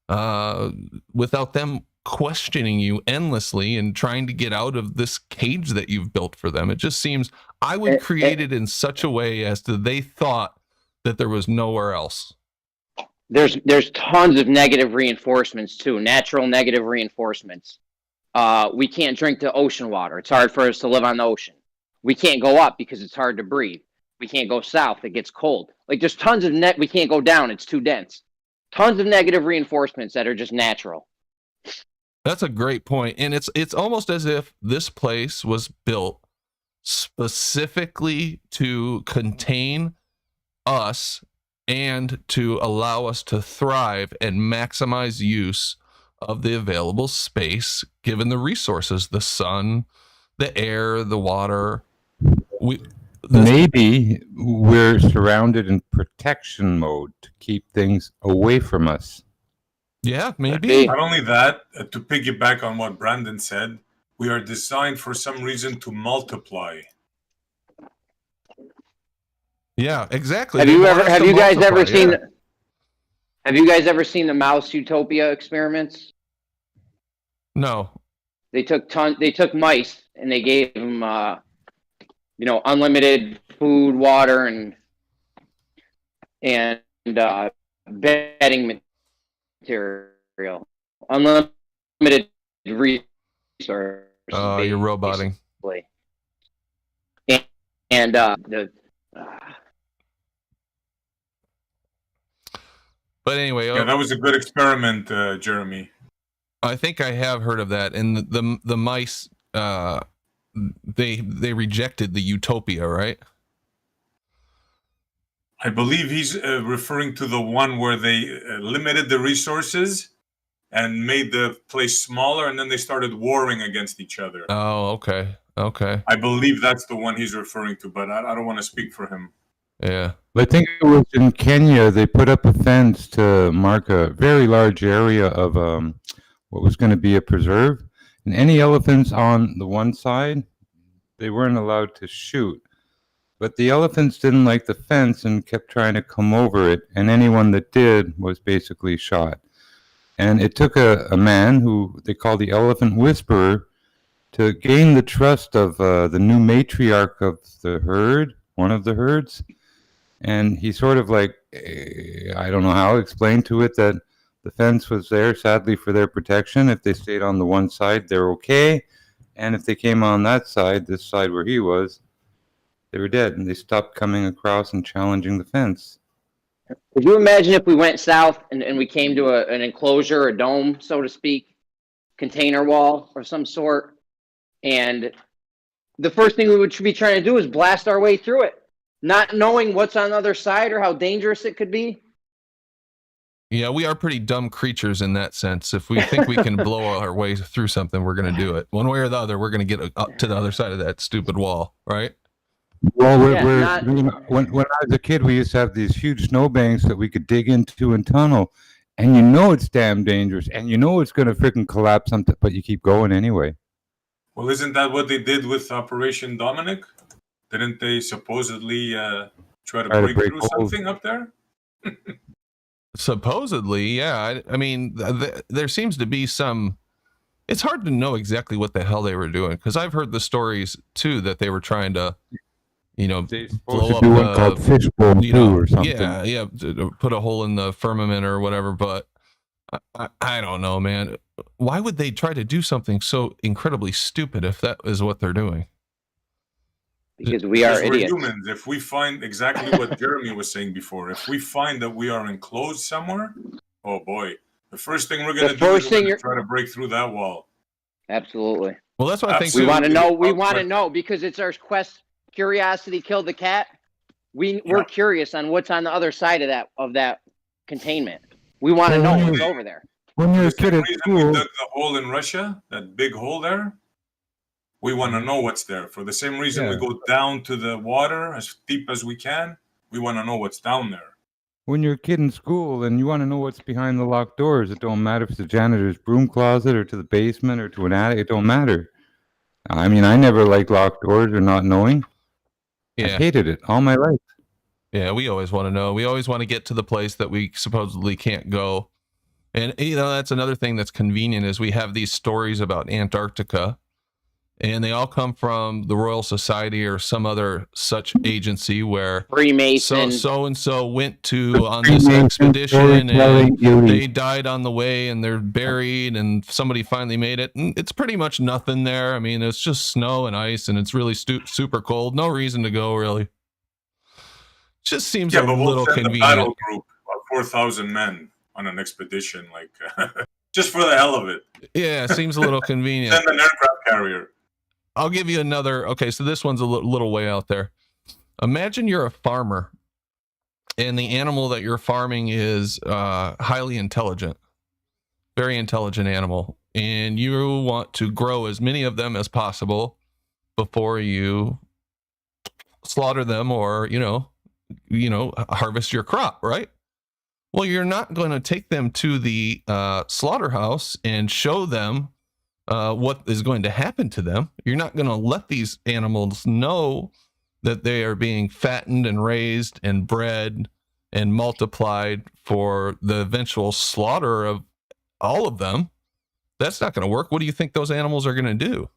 them questioning you endlessly and trying to get out of this cage that you've built for them. It just seems I would create it in such a way as to they thought that there was nowhere else. There's tons of negative reinforcements too, natural negative reinforcements. We can't drink the ocean water. It's hard for us to live on the ocean. We can't go up because it's hard to breathe. We can't go south. It gets cold. Like there's tons of we can't go down. It's too dense. Tons of negative reinforcements that are just natural. That's a great point. And it's almost as if this place was built specifically to contain us and to allow us to thrive and maximize use of the available space, given the resources, the sun, the air, the water. Maybe we're surrounded in protection mode to keep things away from us. Yeah, maybe. Not only that, to piggyback on what Brandon said, we are designed for some reason to multiply. Yeah, exactly. Have you guys ever seen the mouse utopia experiments? No. They took mice and they gave them unlimited food, water, and bedding material, unlimited resources. Oh, you're roboting. But anyway, yeah, that was a good experiment, Jeremy. I think I have heard of that, and the mice, they rejected the utopia, right? I believe he's referring to the one where they limited the resources and made the place smaller, and then they started warring against each other. Oh, okay. I believe that's the one he's referring to, but I don't want to speak for him. Yeah. I think it was in Kenya. They put up a fence to mark a very large area of what was going to be a preserve. And any elephants on the one side, they weren't allowed to shoot. But the elephants didn't like the fence and kept trying to come over it. And anyone that did was basically shot. And it took a man who they call the elephant whisperer to gain the trust of the new matriarch of the herd, one of the herds. And he sort of I don't know how, explained to it that the fence was there, sadly, for their protection. If they stayed on the one side, they're okay. And if they came on that side, this side where he was, they were dead. And they stopped coming across and challenging the fence. Could you imagine if we went south and we came to an enclosure, a dome, so to speak, container wall or some sort, and the first thing we would be trying to do is blast our way through it, not knowing what's on the other side or how dangerous it could be? Yeah, we are pretty dumb creatures in that sense. If we think we can blow our way through something, we're going to do it. One way or the other, we're going to get up to the other side of that stupid wall, right? Well, when I was a kid, we used to have these huge snowbanks that we could dig into and tunnel. And it's damn dangerous. And it's going to freaking collapse, but you keep going anyway. Well, isn't that what they did with Operation Dominic? Didn't they supposedly try to break through something up there? Supposedly, yeah. I mean, there seems to be some... It's hard to know exactly what the hell they were doing, because I've heard the stories, too, that they were trying to, blow up one called Fishbone 2 or something. Yeah, put a hole in the firmament or whatever, but I don't know, man. Why would they try to do something so incredibly stupid if that is what they're doing? Because we're idiots. Humans. If we find exactly what Jeremy was saying before, if we find that we are enclosed somewhere, oh boy, the first thing we're going to do is try to break through that wall. Absolutely. Well, that's what I think. We want to know. We want to know because it's our quest. Curiosity killed the cat. We're curious on what's on the other side of that containment. We want to know what's over there. When you're a The same kid at reason we school, dug the hole in Russia, that big hole there, we want to know what's there. For the same reason we Yeah. go down to the water as deep as we can, we want to know what's down there. when you're a kid in school and you want to know what's behind the locked doors, it don't matter if it's the janitor's broom closet or to the basement or to an attic. It don't matter. I mean, I never liked locked doors or not knowing. I Yeah. hated it all my life. Yeah, we always want to know. We always want to get to the place that we supposedly can't go. And, you know, that's another thing that's convenient is we have these stories about Antarctica, and they all come from the Royal Society or some other such agency where Freemason. so and so went to on this expedition and they died on the way and they're buried and somebody finally made it. And it's pretty much nothing there. I mean, it's just snow and ice and it's really super cold. No reason to go, really. Just seems a little convenient. A battle group of 4,000 men on an expedition, like just for the hell of it. Yeah, seems a little convenient. Send an aircraft carrier. I'll give you another. Okay, so this one's a little way out there. Imagine you're a farmer and the animal that you're farming is highly intelligent, very intelligent animal, and you want to grow as many of them as possible before you slaughter them or, you know, harvest your crop, right? Well, you're not going to take them to the slaughterhouse and show them what is going to happen to them. You're not going to let these animals know that they are being fattened and raised and bred and multiplied for the eventual slaughter of all of them. That's not going to work. What do you think those animals are going to do?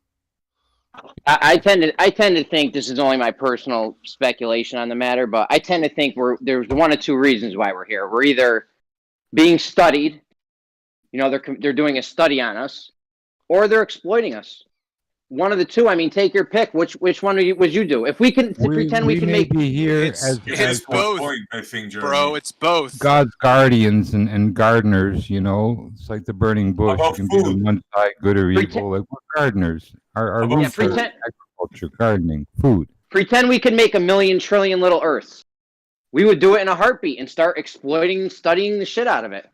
I tend to think, this is only my personal speculation on the matter, but I tend to think there's one of two reasons why we're here. We're either being studied, you know, they're doing a study on us, or they're exploiting us. One of the two. I mean, take your pick. Which one would you do? If we can pretend we can make be here it's both, point, I think, Jeremy. bro. It's both. God's guardians and gardeners, you know, it's like the burning bush. You can be on one side, good or evil. Like we're gardeners. Our roots are agriculture, gardening, food. Pretend we could make 1,000,000 trillion little Earths. We would do it in a heartbeat and start exploiting, studying the shit out of it.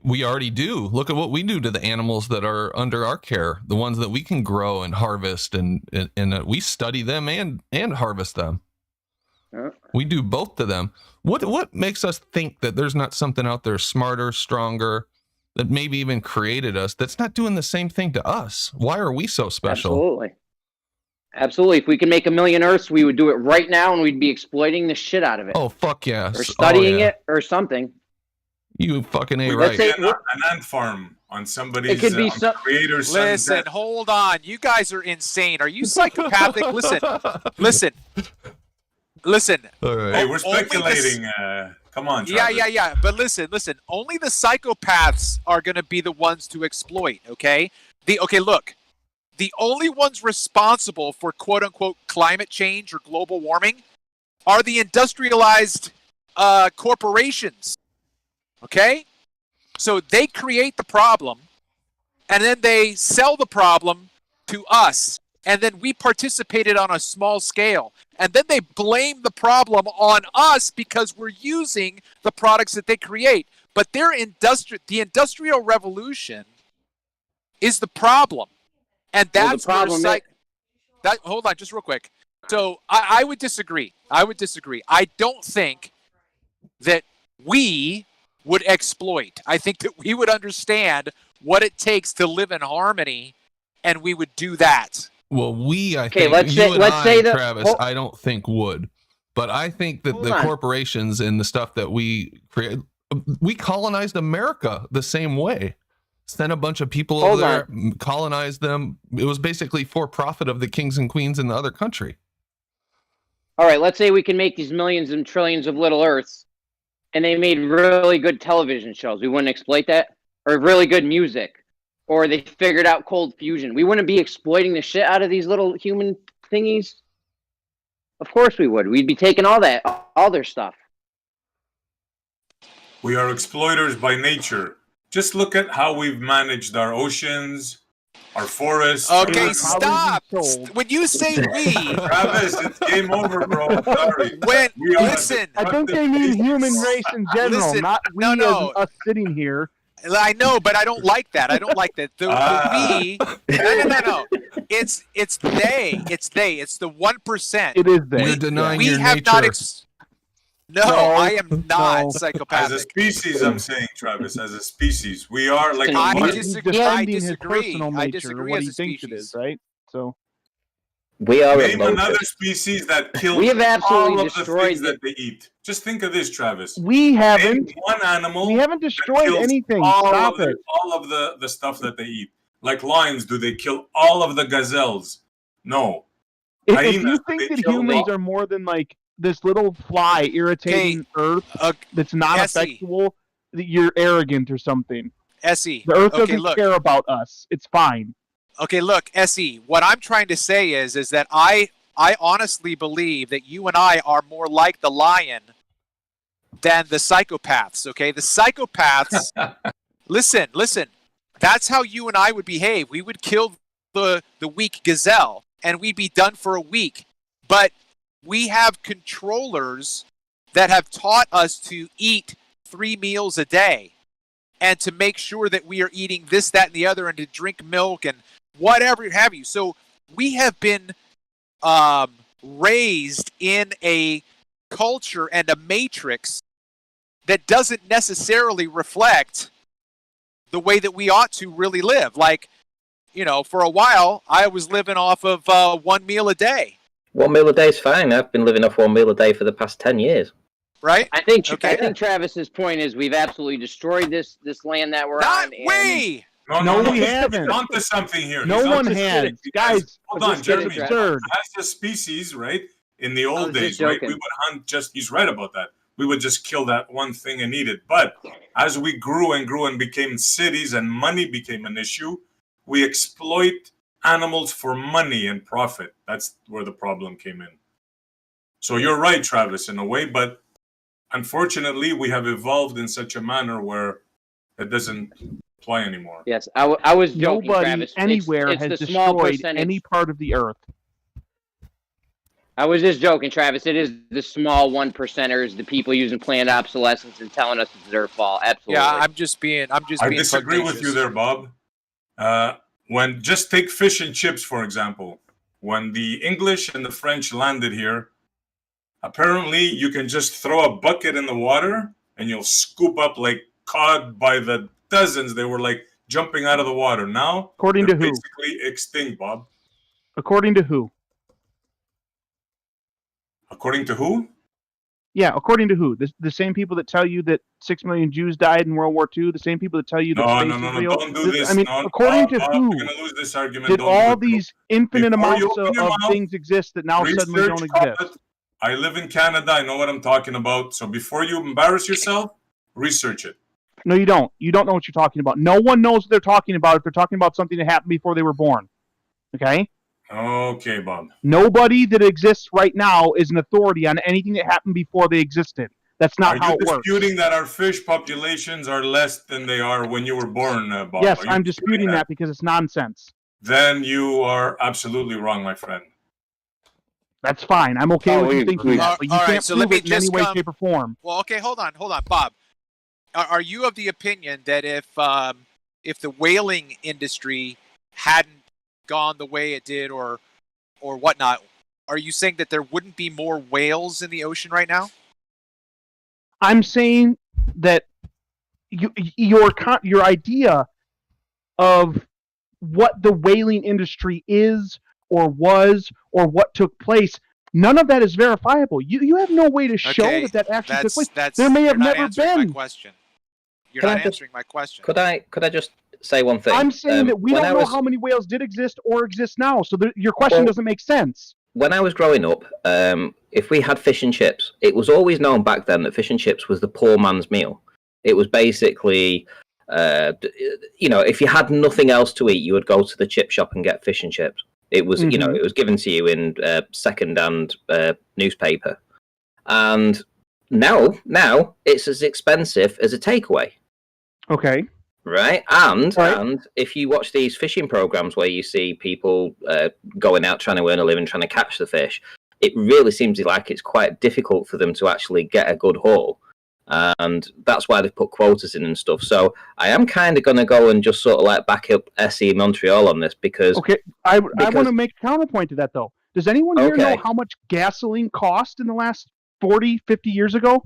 We already do. Look at what we do to the animals that are under our care, the ones that we can grow and harvest, and we study them and harvest them. We do both to them. What makes us think that there's not something out there smarter, stronger, that maybe even created us, that's not doing the same thing to us? Why are we so special? Absolutely. If we could make 1,000,000 Earths, we would do it right now, and we'd be exploiting the shit out of it. Oh, fuck yes. Or studying it or something. You fucking ain't right. An ant farm on somebody's it could be creator's. Listen, hold on. You guys are insane. Are you psychopathic? Listen. All right. Hey, we're speculating. Come on, Travis. Yeah. But listen. Only the psychopaths are going to be the ones to exploit, okay? Look. The only ones responsible for quote-unquote climate change or global warming are the industrialized corporations, okay? So they create the problem, and then they sell the problem to us, and then we participated on a small scale. And then they blame the problem on us because we're using the products that they create. But the Industrial Revolution is the problem. And that's the problem. Hold on, just real quick. So I would disagree. I don't think that we would exploit. I think that we would understand what it takes to live in harmony, and we would do that. Well, Travis, I don't think would. But I think that the corporations and the stuff that we create, we colonized America the same way. Sent a bunch of people over there, colonized them. It was basically for profit of the kings and queens in the other country. All right, let's say we can make these millions and trillions of little Earths, and they made really good television shows. We wouldn't exploit that? Or really good music. Or they figured out cold fusion. We wouldn't be exploiting the shit out of these little human thingies? Of course we would. We'd be taking all their stuff. We are exploiters by nature. Just look at how we've managed our oceans, our forests. Okay, It'll probably be stop. sold. When you say we, Travis, it's game over, bro. I'm sorry. when We are listen, I think they mean human race in general, Listen, not we no, as no. in us sitting here. I know, but I don't like that. I don't like that. The we. No. It's they. It's they. It's the 1%. It is they. You're denying We your have nature. not. No, I am not no. As a psychopathic. species, I'm saying, Travis, as a species, we are like I a bunch- He's disagree. defending his disagree. personal I nature, disagree what as he a thinks it species. is, right? So We are a Name another locust. species that kills We have absolutely all of the destroyed things that they eat. Just think of this, Travis. we haven't. Name one animal We haven't that destroyed kills anything. all Stop of it. all of the stuff that they eat. Like lions, do they kill all of the gazelles? No. If Hyenas, you they think that kill humans all- are more than like this little fly irritating Earth that's not Essie. effectual, that you're arrogant or something. Essie. The Earth Okay, doesn't look. care about us. It's fine. Okay, look, Essie. What I'm trying to say is that I honestly believe that you and I are more like the lion than the psychopaths. Okay, the psychopaths. listen. That's how you and I would behave. We would kill the weak gazelle, and we'd be done for a week. But we have controllers that have taught us to eat 3 meals a day, and to make sure that we are eating this, that, and the other, and to drink milk and whatever have you. So we have been raised in a culture and a matrix that doesn't necessarily reflect the way that we ought to really live. Like, for a while, I was living off of 1 meal a day. 1 meal a day is fine. I've been living off 1 meal a day for the past 10 years. Right? I think Okay. I think Travis's point is we've absolutely destroyed this land that we're Not on. and- we! No, we he's haven't. onto something here. No He's one onto has. something. Guys, Hold on, just kidding, Jeremy. Travis. absurd. As a species, right? In the I old was just days, right? We joking. would hunt he's right about that. We would just kill that one thing and eat it. But as we grew and became cities and money became an issue, we exploit animals for money and profit. That's where the problem came in. So you're right, Travis, in a way, but unfortunately, we have evolved in such a manner where it doesn't apply anymore. Yes, I was joking, Nobody Travis. anywhere it's has the small destroyed percentage. any part of the Earth. I was just joking, Travis. It is the small 1%ers, the people using planned obsolescence and telling us it's their fault. Absolutely. Yeah, I'm just being I being disagree with you pugnacious. there, Bob. When just take fish and chips, for example. When the English and the French landed here, apparently you can just throw a bucket in the water and you'll scoop up like cod by the dozens. They were like jumping out of the water. Now, According they're to who? basically extinct, Bob. According to who? According to who? Yeah, according to who? The same people that tell you that 6 million Jews died in World War II. The same people that tell you that No, space no, is no, no, real. don't do this. I mean, No, according Bob, to Bob, who we're gonna lose this argument. did Don't do all it. these infinite Before you amounts open your of mouth, things exist that now suddenly Research don't it. exist? I live in Canada. I know what I'm talking about. So before you embarrass yourself, research it. No, you don't. You don't know what you're talking about. No one knows what they're talking about if they're talking about something that happened before they were born. Okay? Okay, Bob. Nobody that exists right now is an authority on anything that happened before they existed. That's not Are how you it works. disputing that our fish populations are less than they are when you were born, Bob? Yes, Are you I'm disputing that because it's nonsense. Then you are absolutely wrong, my friend. That's fine. I'm okay Oh, with we you thinking agree. that, but you All right, can't so let prove me it in any just way, come- shape, or form. Well, okay, hold on, Bob. Are you of the opinion that if the whaling industry hadn't gone the way it did, or whatnot, are you saying that there wouldn't be more whales in the ocean right now? I'm saying that your idea of what the whaling industry is or was or what took place, none of that is verifiable. You have no way to show Okay, that actually took place. That's There may have you're not never answering been. my question. You're Can not I just- answering my question. Could I just say one thing? I'm saying that we when don't I know was- how many whales did exist or exist now, so your question Well- doesn't make sense. When I was growing up, if we had fish and chips, it was always known back then that fish and chips was the poor man's meal. It was basically, if you had nothing else to eat, you would go to the chip shop and get fish and chips. It was, Mhm. it was given to you in second-hand newspaper. And now it's as expensive as a takeaway. Okay. right? And if you watch these fishing programs where you see people going out trying to earn a living, trying to catch the fish, it really seems like it's quite difficult for them to actually get a good haul. And that's why they've put quotas in and stuff. So I am kind of going to go and just sort of like back up SE Montreal on this because... Okay, I want to make a counterpoint to that, though. Does anyone here know how much gasoline cost in the last 40, 50 years ago?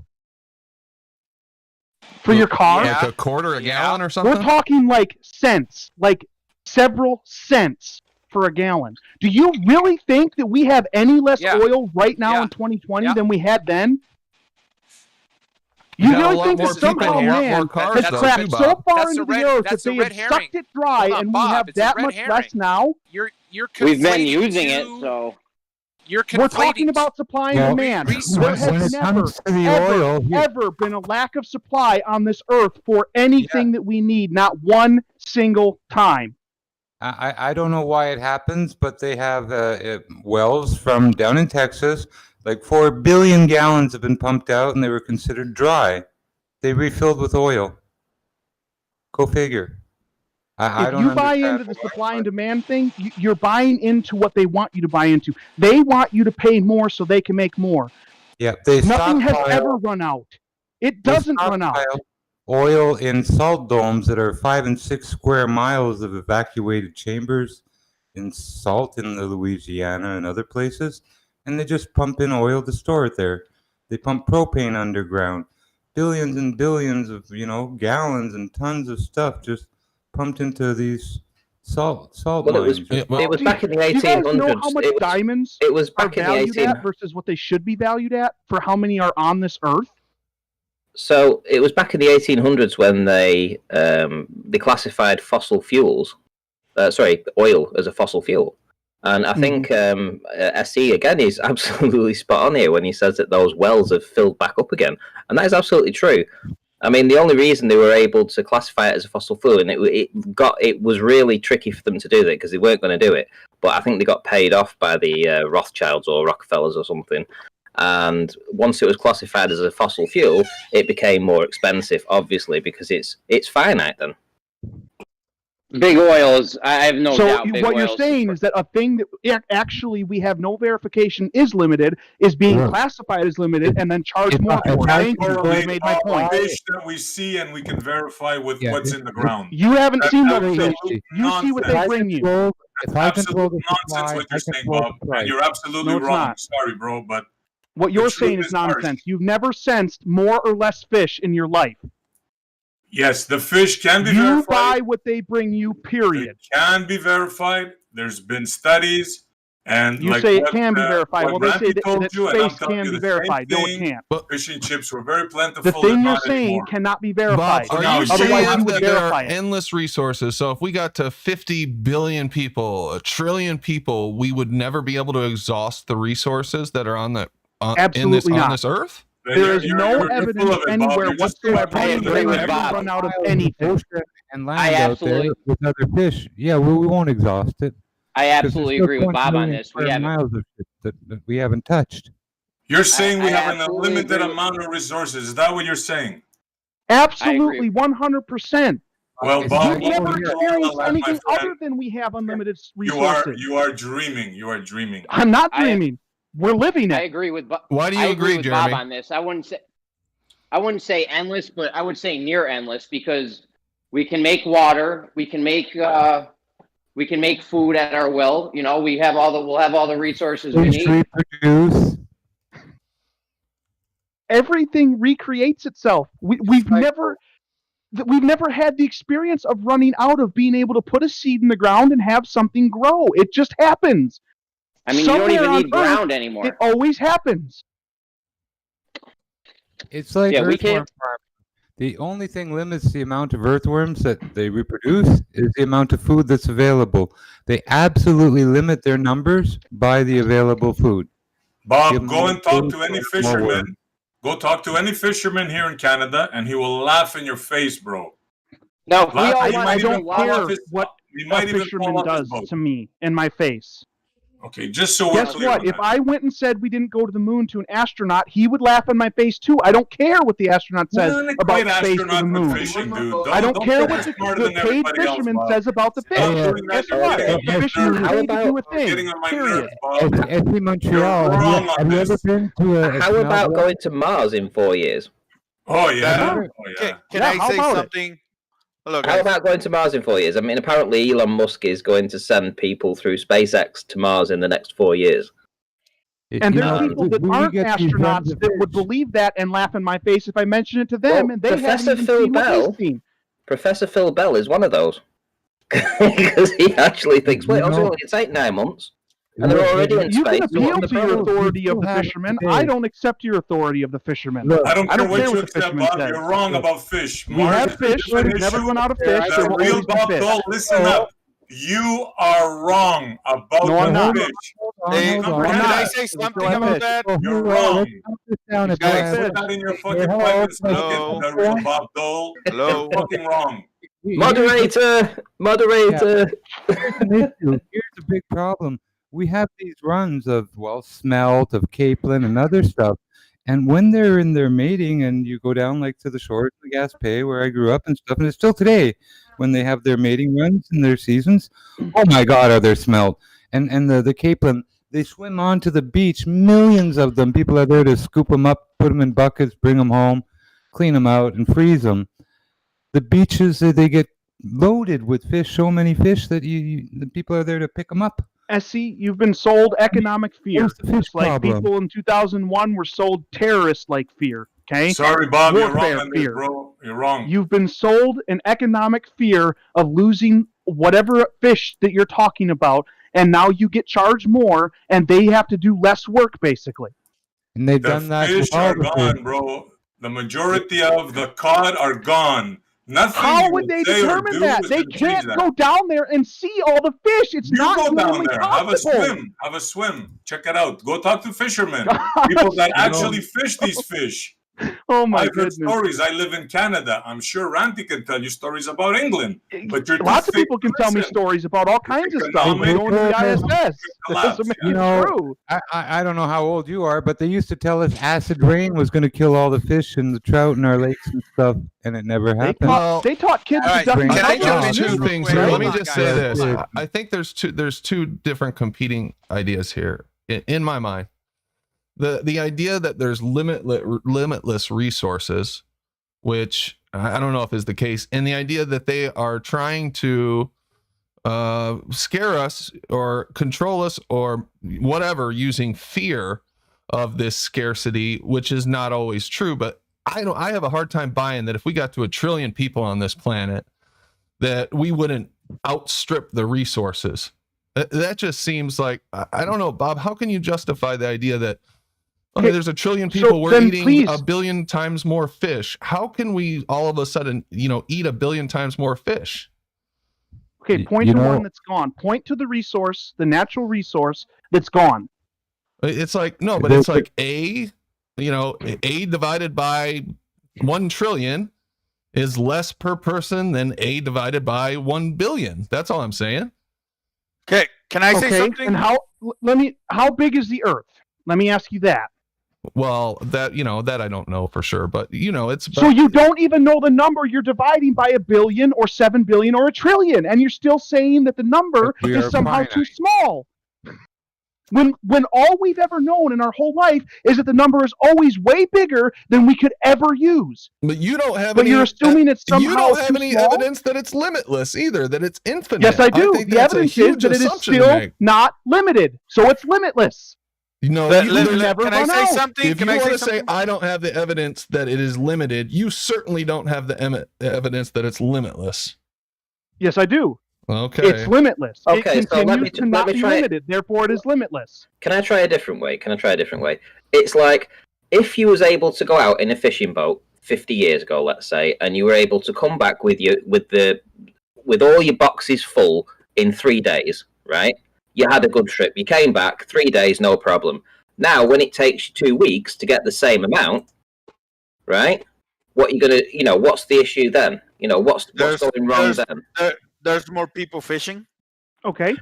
For your car? Like a quarter a gallon or something? We're talking like cents, like several cents for a gallon. Do you really think that we have any less oil right now in 2020 than we had then? You really think that somehow man has cracked so far into the earth that they have sucked it dry and we have that much less now? We've been using it, so... We're talking about supply and demand. There has ever been a lack of supply on this earth for anything that we need, not one single time. I don't know why it happens, but they have wells from down in Texas, like 4 billion gallons have been pumped out, and they were considered dry. They refilled with oil. Go figure. If you buy into the supply and demand thing, you're buying into what they want you to buy into. They want you to pay more so they can make more. Yeah, nothing has ever run out. It doesn't run out. Oil in salt domes that are 5 and 6 square miles of evacuated chambers in salt in the Louisiana and other places, and they just pump in oil to store it there. They pump propane underground, billions and billions of gallons and tons of stuff just pumped into these salt mines. It was back in the 1800s. Do you guys know how much diamonds are valued at versus what they should be valued at for how many are on this earth? So it was back in the 1800s when they classified fossil fuels, oil as a fossil fuel. And I think SE, again, is absolutely spot on here when he says that those wells have filled back up again. And that is absolutely true. I mean, the only reason they were able to classify it as a fossil fuel, and it was really tricky for them to do that because they weren't going to do it. But I think they got paid off by the Rothschilds or Rockefellers or something. And once it was classified as a fossil fuel, it became more expensive, obviously, because it's finite then. Big oil is, I have no doubt. So what you're saying is that a thing that actually we have no verification is limited, is being classified as limited, and then charged more for it. Thank you. You made my point. Fish that we see and we can verify with what's in the ground. You haven't seen those fish. You see what they bring you. It's absolute nonsense what you're saying, Bob. And you're absolutely wrong. Sorry, bro, but what you're saying is nonsense. You've never sensed more or less fish in your life. Yes, the fish can be verified. You buy what they bring you, period. It can be verified. There's been studies. And you say it can be verified. Well, they say that space can be verified. No, it can't. Fish and chips were very plentiful. The thing you're saying cannot be verified. Bob, are you saying that there are endless resources? So if we got to 50 billion people, 1 trillion people, we would never be able to exhaust the resources that are on this earth? There is no evidence anywhere whatsoever that they would ever run out of anything. And land out there with other fish. Yeah, we won't exhaust it. I absolutely agree with Bob on this. We haven't touched. You're saying we have an unlimited amount of resources. Is that what you're saying? Absolutely, 100%. Well, Bob, you've never experienced anything other than we have unlimited resources. You are dreaming. You are dreaming. I'm not dreaming. We're living it. I agree with Bob. Why do you agree, Jeremy? Bob on this. I wouldn't say endless, but I would say near endless because we can make water, we can make food at our will. We'll have all the resources we need. Reproduce. Everything recreates itself. We've never had the experience of running out of being able to put a seed in the ground and have something grow. It just happens. I mean, you don't even need ground anymore. It always happens. It's like earthworm farming. The only thing limits the amount of earthworms that they reproduce is the amount of food that's available. They absolutely limit their numbers by the available food. Bob, go and talk to any fisherman. Go talk to any fisherman here in Canada, and he will laugh in your face, bro. No, I don't care what a fisherman does to me in my face. Okay, just so we're Guess clear what? on If that. I went and said we didn't go to the moon to an astronaut, he would laugh in my face too. I don't care what the astronaut says You're an about great space or astronaut the with moon. fishing, dude. I don't care think what you're the smarter than paid everybody else, fisherman Bob. says about the fish. Stop Yeah. doing that. Guess You're what? getting on my Fishermen nerves. are paid to do a You're getting thing. on my Period. nerves, Bob. SC Montreal, You're wrong on have you ever this. been to a How smelt about wet- going to Mars in 4 years? Oh yeah. Yeah. Oh yeah. Can Yeah, I how say about it? something? Hello, How guys. about going to Mars in 4 years? I mean, apparently Elon Musk is going to send people through SpaceX to Mars in the next 4 years. And You there's know, people that we aren't get these astronauts runs of that would fish. believe that and laugh in my face if I mention it to them, Well, and they Professor haven't even Phil seen what Bell- we've seen. Professor Phil Bell is one of those. Because he actually thinks, wait, You it's know- only take 9 months. And they're already in You space. can so what's appeal the to your problem? authority of the still have it fisherman. today. I don't accept your authority of the fisherman. Look, I don't care what care you what the accept, fisherman Bob. says. You're wrong about fish. We Mars have is a fish. different We've never issue. run out of fish. There The will real always be Bob fish. Dole, listen up. You are wrong about No, I'm the not. fish. Hey, hold come on. on. can I Yeah. say still something have about fish. that? Oh, You're hold on, wrong. let's calm this down if Guys, I Put have- that in your fucking Hello? comments. Look Hello? at the real Bob Dole. Hello? You're fucking wrong. Moderator! Moderator! Here's an issue. Here's a big problem. We have these runs of, well, smelt, of capelin, and other stuff. And when they're in their mating, and you go down like to the shores of the Gaspé, where I grew up and stuff, and it's still today, when they have their mating runs in their seasons, oh my God, are they smelt? And the capelin, they swim onto the beach, millions of them. People are there to scoop them up, put them in buckets, bring them home, clean them out, and freeze them. The beaches, they get loaded with fish, so many fish that the people are there to pick them up. SC, you've been sold economic fear. Where's the fish Just like problem? people in 2001 were sold terrorist-like fear. Okay? Sorry, Bob. You're Warfare wrong on this, fear. bro. You're wrong. You've been sold an economic fear of losing whatever fish that you're talking about, and now you get charged more, and they have to do less work, basically. And they've The done that fish with all are the gone, fish. bro. The majority of the cod are gone. Nothing How you would they say or determine do that? is They gonna change can't that. go down there and see all the fish. It's You not go down humanly there. Have a possible. swim. Have a swim. Check it out. Go talk to fishermen. People that actually fish these fish. Oh my I've heard goodness. stories. I live in Canada. I'm sure Ranty can tell you stories about England. But you're too Lots of thick people can to tell me listen. stories about all kinds of stuff. economic Going to the ISS. That collapse, doesn't make yeah. it You know, true. I don't know how old you are, but they used to tell us acid rain was going to kill all the fish and the trout in our lakes and stuff, and it never They happened. taught, they taught kids All to right, duck can and I cover jump on in this. here Two real things quick? here. Let Hold me on, just guys. say this. Hold on. I think there's two different competing ideas here in my mind. The idea that there's limitless resources, which I don't know if is the case, and the idea that they are trying to scare us or control us or whatever using fear of this scarcity, which is not always true. But I have a hard time buying that if we got to 1 trillion people on this planet, that we wouldn't outstrip the resources. That just seems like, I don't know, Bob, how can you justify the idea that, okay, there's 1 trillion people, so we're then eating please- 1 billion times more fish. How can we all of a sudden, eat 1 billion times more fish? Okay, point You to know- one that's gone. Point to the resource, the natural resource that's gone. It's like, no, but it's like A divided by 1 trillion is less per person than A divided by 1 billion. That's all I'm saying. Okay, can I say Okay, something? and how big is the Earth? Let me ask you that. Well, that I don't know for sure, but it's So you don't even know the number you're dividing by 1 billion or 7 billion or 1 trillion, and you're still saying that the number We is are somehow too finite. small. When all we've ever known in our whole life is that the number is always way bigger than we could ever use. But you don't have But any. you're assuming it's somehow you don't have too any small? evidence that it's limitless either. That it's infinite. Yes, I do. think The that's a evidence is huge that it is assumption to still make. not limited, so it's limitless. never Can I run say out. something? If Can you I want say to say something? I don't have the evidence that it is limited, you certainly don't have the evidence that it's limitless. Yes, I do. Okay. It's limitless. Okay, it so let continues me- to let not me be try it. limited. Therefore, it is limitless. Can I try a different way? It's like if you was able to go out in a fishing boat 50 years ago, let's say, and you were able to come back with all your boxes full in 3 days, right? You had a good trip. You came back 3 days, no problem. Now, when it takes you 2 weeks to get the same amount, right? What you gonna, what's the issue then? What's There's- going wrong there's- then? There's more people fishing. Okay.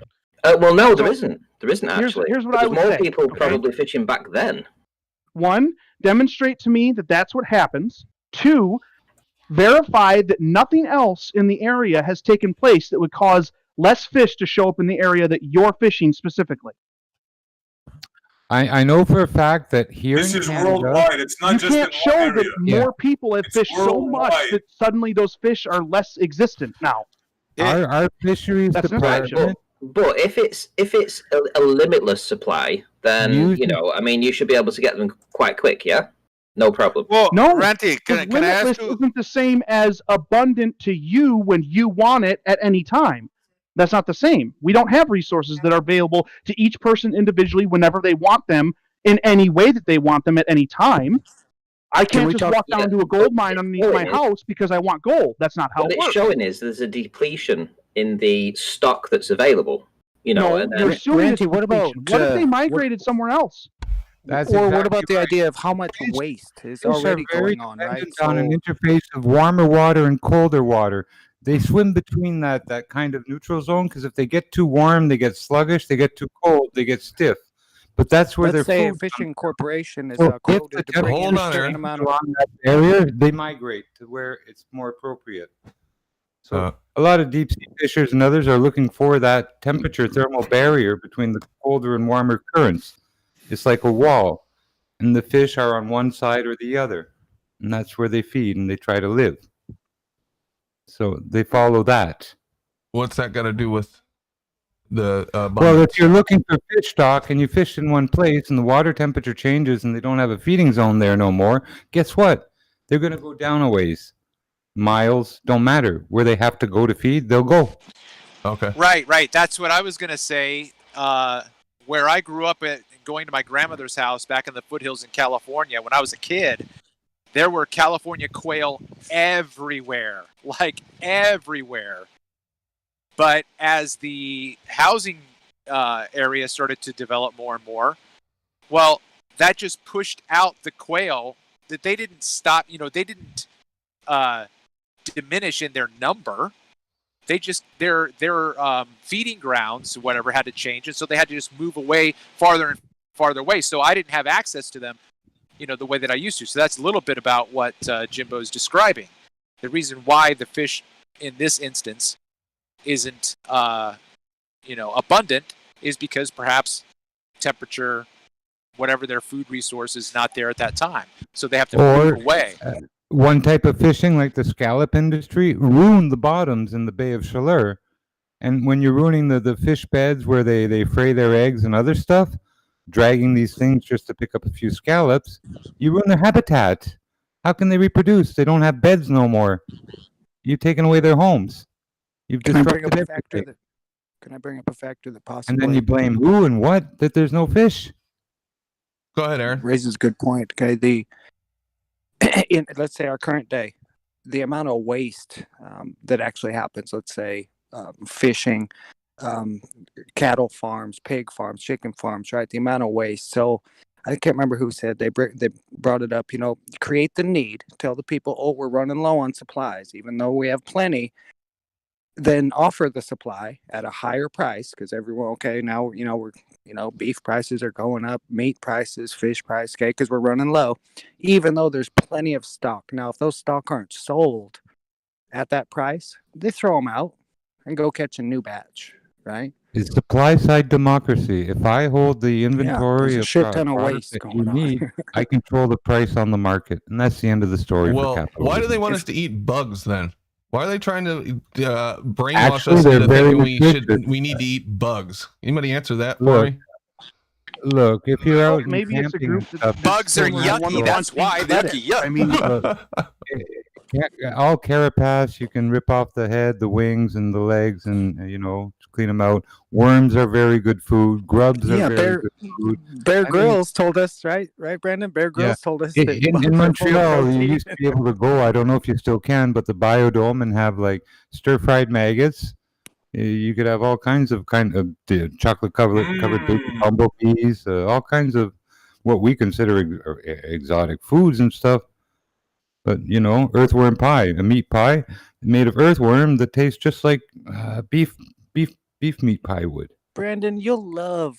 Well, no, there isn't. There isn't actually. Here's what But I there's would more say, people okay? probably fishing back then. One, demonstrate to me that that's what happens. Two, verify that nothing else in the area has taken place that would cause less fish to show up in the area that you're fishing specifically. I know for a fact that here This in is Canada, worldwide. It's not You just in can't one show area. that more people have It's fished so much worldwide. that suddenly those fish are less existent now. our fisheries That's an Right, department, but if it's a limitless supply, then Usually- I mean, you should be able to get them quite quick. Yeah, no problem. Well, No, Ranty, Because can I ask limitless you? isn't the same as abundant to you when you want it at any time. That's not the same. We don't have resources that are available to each person individually whenever they want them in any way that they want them at any time. I can't we just talk- walk down to a gold mine underneath my house because I want gold. That's not how What it it's works. showing is there's a depletion in the stock that's available. No, and you're then, assuming Ranty, it's what about, depletion. What if they what- migrated somewhere else? that's or what exactly about the right. idea of how much waste is Fish are already very going on, right? dependent on an interface of warmer water and colder water. They swim between that kind of neutral zone because if they get too warm, they get sluggish. They get too cold, they get stiff. But that's where Let's say their a food fishing corporation is So if quoted the to bring in Hold a on, certain Aaron. amount comes of. along that area, they migrate to where it's more appropriate. So Uh, a lot of deep sea fishers and others are looking for that temperature thermal barrier between the colder and warmer currents. It's like a wall, and the fish are on one side or the other, and that's where they feed and they try to live. So they follow that. what's that got to do with the Well, abundance? if you're looking for fish stock and you fish in one place and the water temperature changes and they don't have a feeding zone there no more, guess what? They're going to go down a ways. Miles don't matter. Where they have to go to feed, they'll go. Okay. Right. That's what I was gonna say. Where I grew up at going to my grandmother's house back in the foothills in California when I was a kid, there were California quail everywhere, like everywhere. But as the housing area started to develop more and more, well, that just pushed out the quail. That they didn't stop. They didn't diminish in their number. They just their feeding grounds, whatever, had to change, and so they had to just move away farther and farther away. So I didn't have access to them, the way that I used to. So that's a little bit about what Jimbo's describing. The reason why the fish in this instance isn't abundant is because perhaps temperature, whatever their food resource, is not there at that time. So they have to move away. One type of fishing, like the scallop industry, ruined the bottoms in the Bay of Chaleur. And when you're ruining the fish beds where they fray their eggs and other stuff, dragging these things just to pick up a few scallops, you ruin their habitat. How can they reproduce? They don't have beds no more. You've taken away their homes. You've Can I bring disrupted up a factor everything. Can I bring up a factor that possibly And then you blame who and what that there's no fish. Go ahead, Aaron. raises a good point? Okay, in let's say our current day, the amount of waste that actually happens. Let's say fishing, cattle farms, pig farms, chicken farms. Right, the amount of waste. So I can't remember who said they brought it up. Create the need. Tell the people, oh, we're running low on supplies, even though we have plenty. Then offer the supply at a higher price because everyone, okay, now we're beef prices are going up, meat prices, fish price, okay, because we're running low, even though there's plenty of stock. Now, if those stock aren't sold at that price, they throw them out and go catch a new batch, right? It's supply side democracy. If I hold the inventory there's a of shit ton of products waste that going you on. need, I control the price on the market, and that's the end of the story. Well, for capitalism. why do they want us to eat bugs then? Why are they trying to brainwash Actually, us they're into very thinking we need restricted. to eat bugs? Anybody answer that for Look, me? Look, if you're out and Maybe it's a camping group and that stuff, Bugs are Someone who yucky. wants That's to why they're let it. yucky. I mean, all carapace, you can rip off the head, the wings, and the legs, and clean them out. Worms are very good food. Grubs are very good food. Bear I Grylls told us, right, Brandon? Bear Grylls told us that bugs are In full of Montreal, you protein. used to be able to go. I don't know if you still can, but the Biodome and have like stir-fried maggots. You could have all kinds of chocolate covered baby bumblebees, all kinds of what we consider exotic foods and stuff. But earthworm pie, a meat pie made of earthworm that tastes just like beef meat pie would. Brandon, you'll love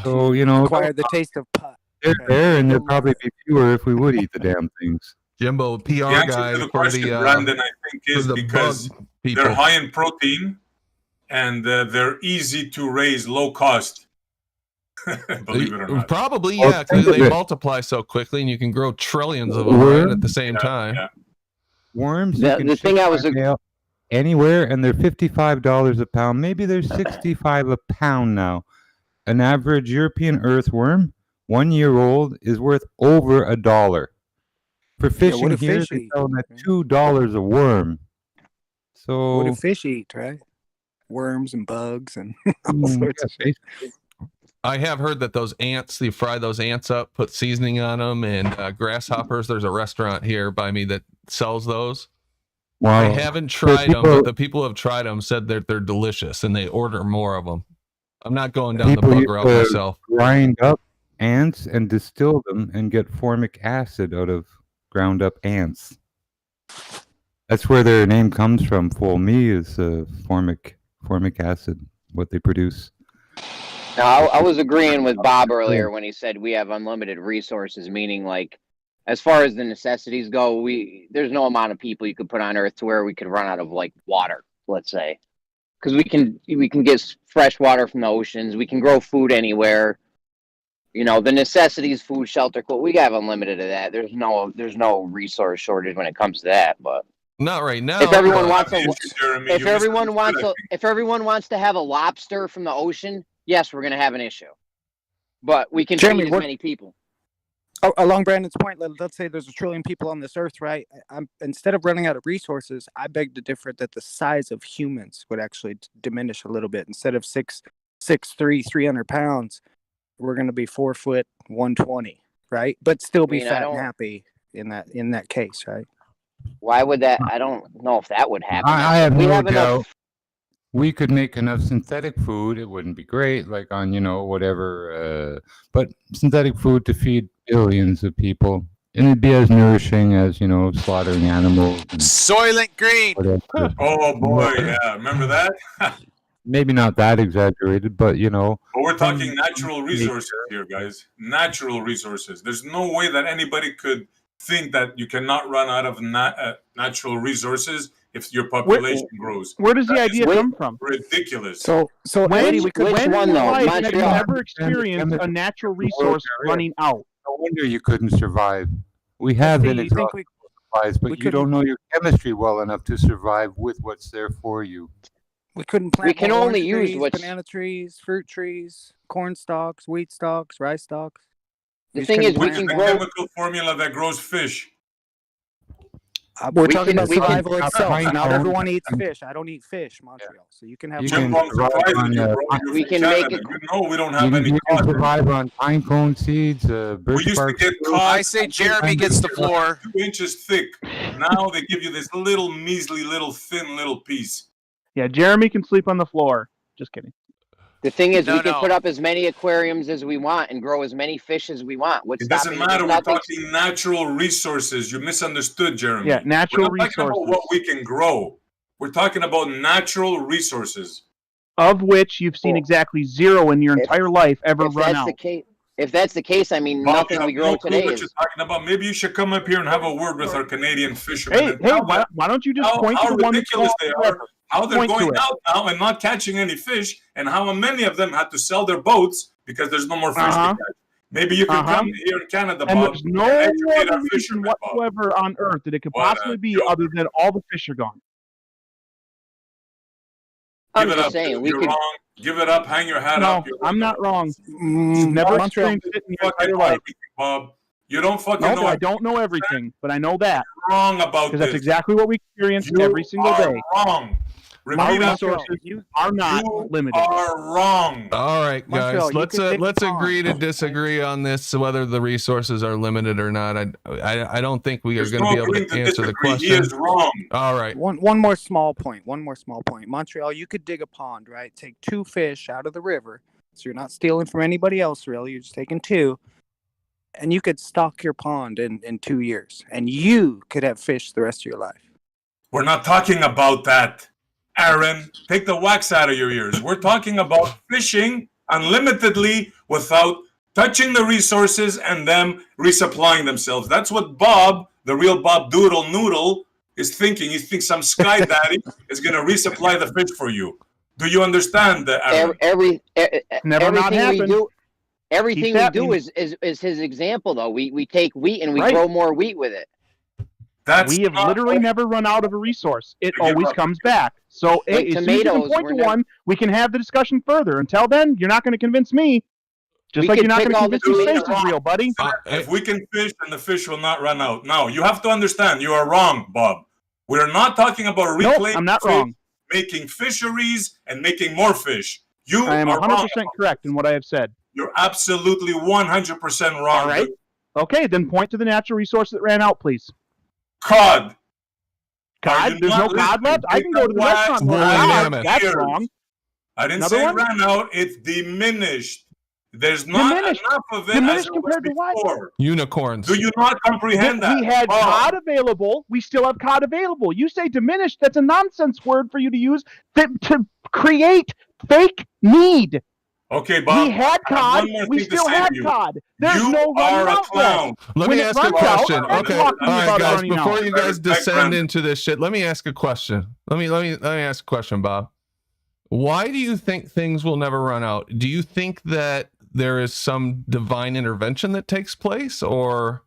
So, acquire the taste of pot. they're Okay, there, and you'll there'd love probably it. be fewer if we would eat the damn things. Jimbo, The PR answer guy to the for question, the Brandon, I think, for is the because bug people. they're high in protein and they're easy to raise, low cost. Believe it or not. Probably, Well, yeah, because think of they it. multiply so quickly, and you can grow trillions of them right at the same Yeah, time. yeah. Worms, The- you can the thing ship I was- by mail anywhere, and they're $55 a pound. Maybe they're 65 a pound now. An average European earthworm, 1 year old, is worth over $1. For fishing what do here, fish they eat? sell them at $2 a worm. What So, do fish eat, right? Worms and bugs and all mm, sorts of yeah, shit. I have heard that those ants, you fry those ants up, put seasoning on them, and grasshoppers. There's a restaurant here by me that sells those. wow. I haven't tried them, people- but the people who have tried them said that they're delicious, and they order more of them. I'm not going down the People bug used route to myself. grind up ants and distill them and get formic acid out of ground up ants. That's where their name comes from. Fulmi is formic acid, what they produce. Now, I was agreeing with Bob earlier when he said we have unlimited resources, meaning like, as far as the necessities go, there's no amount of people you could put on Earth to where we could run out of like water, let's say, because we can get fresh water from the oceans. We can grow food anywhere. The necessities, food, shelter, we have unlimited of that. There's no resource shortage when it comes to that. But Not right now. if everyone but- wants Jeremy, if you everyone misunderstood, wants I if everyone wants to have a lobster from the ocean, yes, we're gonna have an issue. But we can Jeremy, feed as what- many people. Along Brandon's point, let's say there's 1 trillion people on this earth, right? Instead of running out of resources, I beg to differ that the size of humans would actually diminish a little bit. Instead of 6'3", 300 pounds, we're going to be 4 foot 120, right? But still be I mean, I fat and don't- happy in that case, right? Why would that? I don't know if that would happen. I have we no have doubt enough. we could make enough synthetic food. It wouldn't be great, like on, whatever, but synthetic food to feed billions of people. And it'd be as nourishing as, slaughtering animals and Soylent Green. whatever. Oh boy, yeah. Remember that? Maybe not that exaggerated, but, But we're talking natural resources here, guys. Natural resources. There's no way that anybody could think that you cannot run out of natural resources if your population grows. Where does the That idea is come from? ridiculous. So When, Eddie, we could which when one, in your though? life have you Montreal? ever experienced a natural resource running out? no wonder you couldn't survive. We have see, been you think exhausted supplies, but we you couldn't- don't know your chemistry well enough to survive with what's there for you. we couldn't plant We can more only orange use trees, what's- banana trees, fruit trees, corn stalks, wheat stalks, rice stalks. The We thing just is, we Which is can the grow. chemical formula that grows fish? We're We talking can- about we can- survival itself. Pine Not cone- everyone eats fish. I don't eat fish, Montreal. So you can have. You one. can Jimbo, I'm survive surprised on, at you, bro. pine- You're we from can make Canada. it- You know we don't have any you can cotton. survive on pine cone seeds, birch We used to bark get fruit. caught. I say Jeremy gets the floor. 2 inches thick. Now they give you this little measly, little thin, little piece. Yeah, Jeremy can sleep on the floor. Just kidding. The thing is, No, we can no. put up as many aquariums as we want and grow as many fish as we want. What's It doesn't stopping? matter. there's We're nothing- talking natural resources. You misunderstood, Jeremy. Yeah, natural We're not talking about resources. what we can grow. We're talking about natural resources. Of which you've seen Well, exactly zero in your if- entire life ever If run that's out. the case, if that's the case, I mean, Bob, you nothing have we grow no clue today what is. you're talking about. Maybe you should come up here and have a word with our Canadian fishermen. Hey, and hey, tell why, them why don't you just how point to the one that's ridiculous going they off the are, river? how they're Point to going it. out now and not catching any fish, and how many of them had to sell their boats because there's no more fish Uh-huh. to catch. Maybe you can Uh-huh. come here in Canada, And Bob, there's no educate other our reason fishermen, Bob. whatsoever on earth that it could What a possibly be joke. other than all the fish are gone. I'm Give it just up. saying, we You're could. wrong. Give it up. Hang your hat No, up. You're I'm not wrong. Mm, You've never Montreal. experienced it in your fucking entire know life. everything, Bob. You don't fucking No, know. but I don't know everything, but I know that Wrong about because this. that's exactly what we experience You every single are day. wrong. Our Repeat after me. resources are not You limited. are wrong. All right, Montreal, guys. you Let's could take let's on. agree to disagree on this, whether the resources are limited or not. I don't think we There's are going to no be able agreeing to answer the disagree. He question. is wrong. All right. One more small point. Montreal, you could dig a pond, right? Take 2 fish out of the river. So you're not stealing from anybody else, really. You're just taking 2. And you could stock your pond in 2 years. And you could have fish the rest of your life. We're not talking about that. Aaron, take the wax out of your ears. We're talking about fishing unlimitedly without touching the resources and them resupplying themselves. That's what Bob, the real Bob Doodle Noodle, is thinking. He thinks some sky daddy is going to resupply the fish for you. Do you understand, Aaron? Never not happened. Everything we do is his example, though. We take wheat and we grow more wheat with it. We have literally never run out of a resource. It always comes back. So Like as soon as you can point to one, we can have the discussion further. Until then, you're not going to convince me. Just We like could you're not pick going to all the convince me space tomatoes. is real, buddy. If we can fish, then the fish will not run out. Now, you have to understand, you are wrong, Bob. We're not talking about reclaiming Nope, I'm not fish, wrong. making fisheries, and making more fish. You I am are 100% wrong. correct in what I have said. You're absolutely 100% wrong. All right. dude. Okay, then point to the natural resource that ran out, please. Cod. Are Cod? you There's no not cod listening? left? I can go to the Take restaurant. the and wax order William cod. Mammoth. That's Ears. wrong. I didn't Another say one? ran out. It's diminished. There's not Diminished. enough of it Diminished as it was compared to what? before. Unicorns. Do you not comprehend that? We had Bob, cod available. We still have cod available. You say diminished. That's a nonsense word for you to use to create fake need. Okay, Bob. We had I have cod. one more We thing to still say to had you. cod. There's You no are running a out clown. left. Let When me it ask a runs out, question. I'm Okay, talking all right, about guys. running Before out. you guys descend Brandon. into this shit, let me ask a question. Let me ask a question, Bob. Why do you think things will never run out? Do you think that there is some divine intervention that takes place, or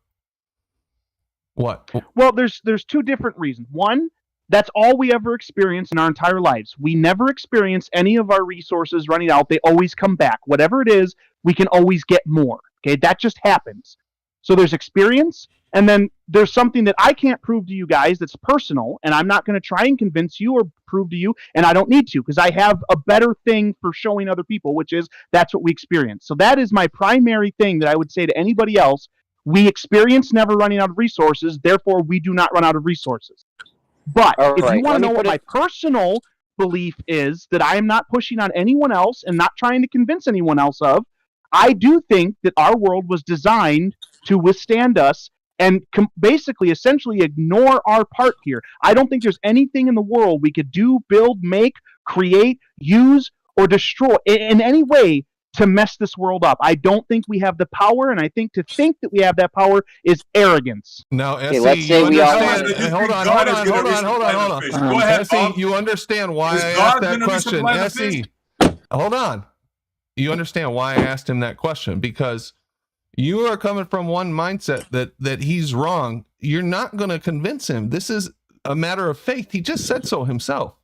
what? Well, there's two different reasons. One, that's all we ever experience in our entire lives. We never experience any of our resources running out. They always come back. Whatever it is, we can always get more. Okay, that just happens. So there's experience, and then there's something that I can't prove to you guys that's personal, and I'm not going to try and convince you or prove to you, and I don't need to, because I have a better thing for showing other people, which is that's what we experience. So that is my primary thing that I would say to anybody else. We experience never running out of resources, therefore we do not run out of resources. But All if you right, want let to me know what put my personal belief is that I am not pushing on anyone else and not trying to convince anyone else of, I do think that our world was designed to withstand us and basically essentially ignore our part here. I don't think there's anything in the world we could do, build, make, create, use, or destroy in any way to mess this world up. I don't think we have the power, and I think to think that we have that power is arrogance. Now, Okay, SE, let's say you we all understand. wanted- Hold on. God is gonna resupply Hold the on. fish. Go ahead, SE, Bob. you understand why Is I God asked that gonna question. resupply the SE, fish? hold on. You understand why I asked him that question? Because you are coming from one mindset that he's wrong. You're not going to convince him. This is a matter of faith. He just said so himself.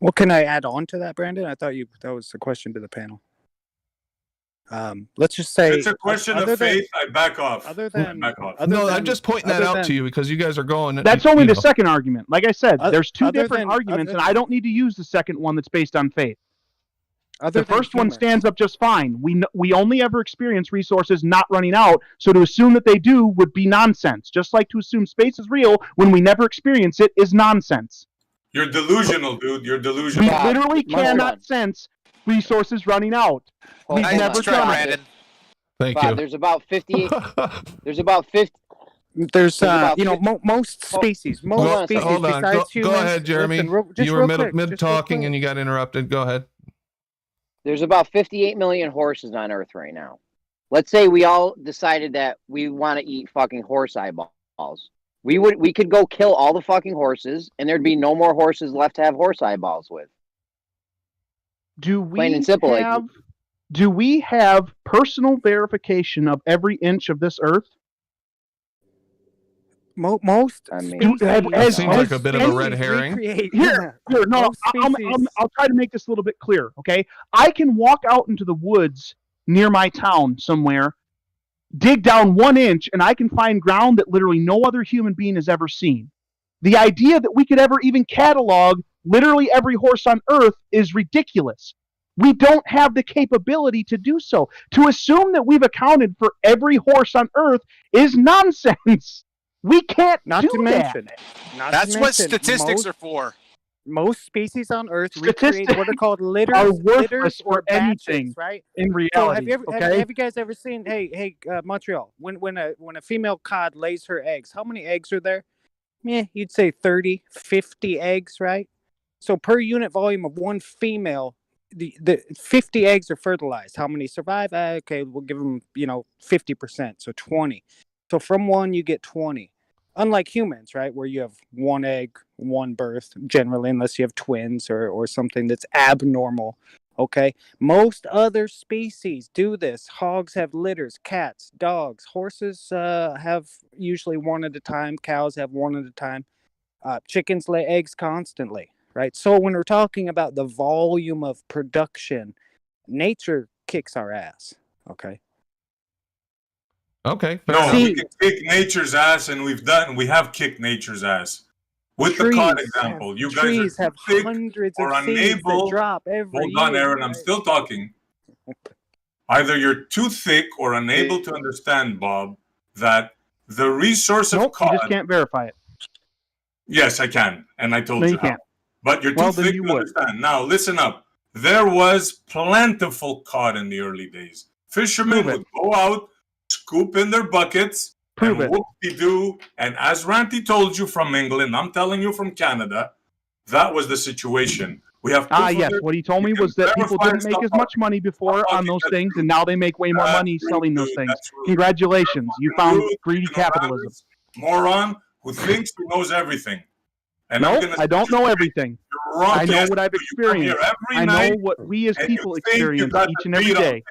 Well, can I add on to that, Brandon? I thought that was a question to the panel. Let's just say It's a question of faith. I back off. Other than I back off. I'm just pointing that out to you because you guys are going. That's only you the know. second argument. Like I said, there's two other different than- arguments, other and I don't need to use the second one that's based on faith. Other The than first one humor. stands up just fine. We only ever experience resources not running out, so to assume that they do would be nonsense. Just like to assume space is real when we never experience it is nonsense. You're delusional, dude. You're We delusional. Bob, literally hold cannot on. sense resources running out. Hold We've on. never Nice try, done it. Brandon. Thank Bob, you. there's about 58. There's about 50. There's about most species, most on a species second. Hold on. besides Go humans. ahead, Jeremy. Listen, You were mid just talking real and you got interrupted. Go ahead. There's about 58 million horses on Earth right now. Let's say we all decided that we want to eat fucking horse eyeballs. We could go kill all the fucking horses, and there'd be no more horses left to have horse eyeballs with. Do Plain we and simple, like- have do we have personal verification of every inch of this earth? Most I mean- species. That seems like a bit of a red species herring. recreate- Here, no, Most I'll try to make this a little bit clear, okay? I can walk out into the woods near my town somewhere, dig down 1 inch, and I can find ground that literally no other human being has ever seen. The idea that we could ever even catalog literally every horse on Earth is ridiculous. We don't have the capability to do so. To assume that we've accounted for every horse on Earth is nonsense. We can't Not do to that. mention, not That's to what mention, statistics are for. most species on Earth Statistics recreate what are called litters, are worthless litters for or batches, anything. right? In So reality, have you ever okay? have you guys ever seen Montreal when a female cod lays her eggs, how many eggs are there? You'd say 30, 50 eggs, right? So per unit volume of one female, the 50 eggs are fertilized. How many survive? Okay, we'll give them 50%, so 20. So from one you get 20. Unlike humans, right, where you have one egg, one birth, generally, unless you have twins or something that's abnormal. Okay, most other species do this. Hogs have litters, cats, dogs, horses have usually one at a time. Cows have one at a time. Chickens lay eggs constantly, right? So when we're talking about the volume of production, nature kicks our ass. Okay. Okay. No, enough. we can kick nature's ass, and we have kicked nature's ass. With the cod example, you guys trees are have too thick hundreds or of seeds that unable. drop every Hold year. on, Aaron, I'm right? still talking. Either you're too thick or unable to understand, Bob, that the resource of Nope, you cod. just can't verify it. Yes, I can, and I told No, you you how. can't. But you're too Well, then thick you to would. understand. Now, listen up. There was plentiful cod in the early days. Fishermen Prove it. would go out, scoop in their buckets, Prove and it. whoop-de-doo. And as Ranty told you from England, I'm telling you from Canada, that was the situation. We have proof of Yes. it. What he told We me can was that people verify didn't make stuff as up. much money before Okay, on those that's things, rude. and now they make way more That's money rude, selling those dude. things. That's rude. Congratulations, you You're found rude, greedy capitalism. ignoramus, moron who thinks he knows everything. And No, I'm gonna I don't say know everything. you're wrong. I know Yes, what I've you come here experienced. every I know night what we as and you people think you experience got each the and every beat on day. things,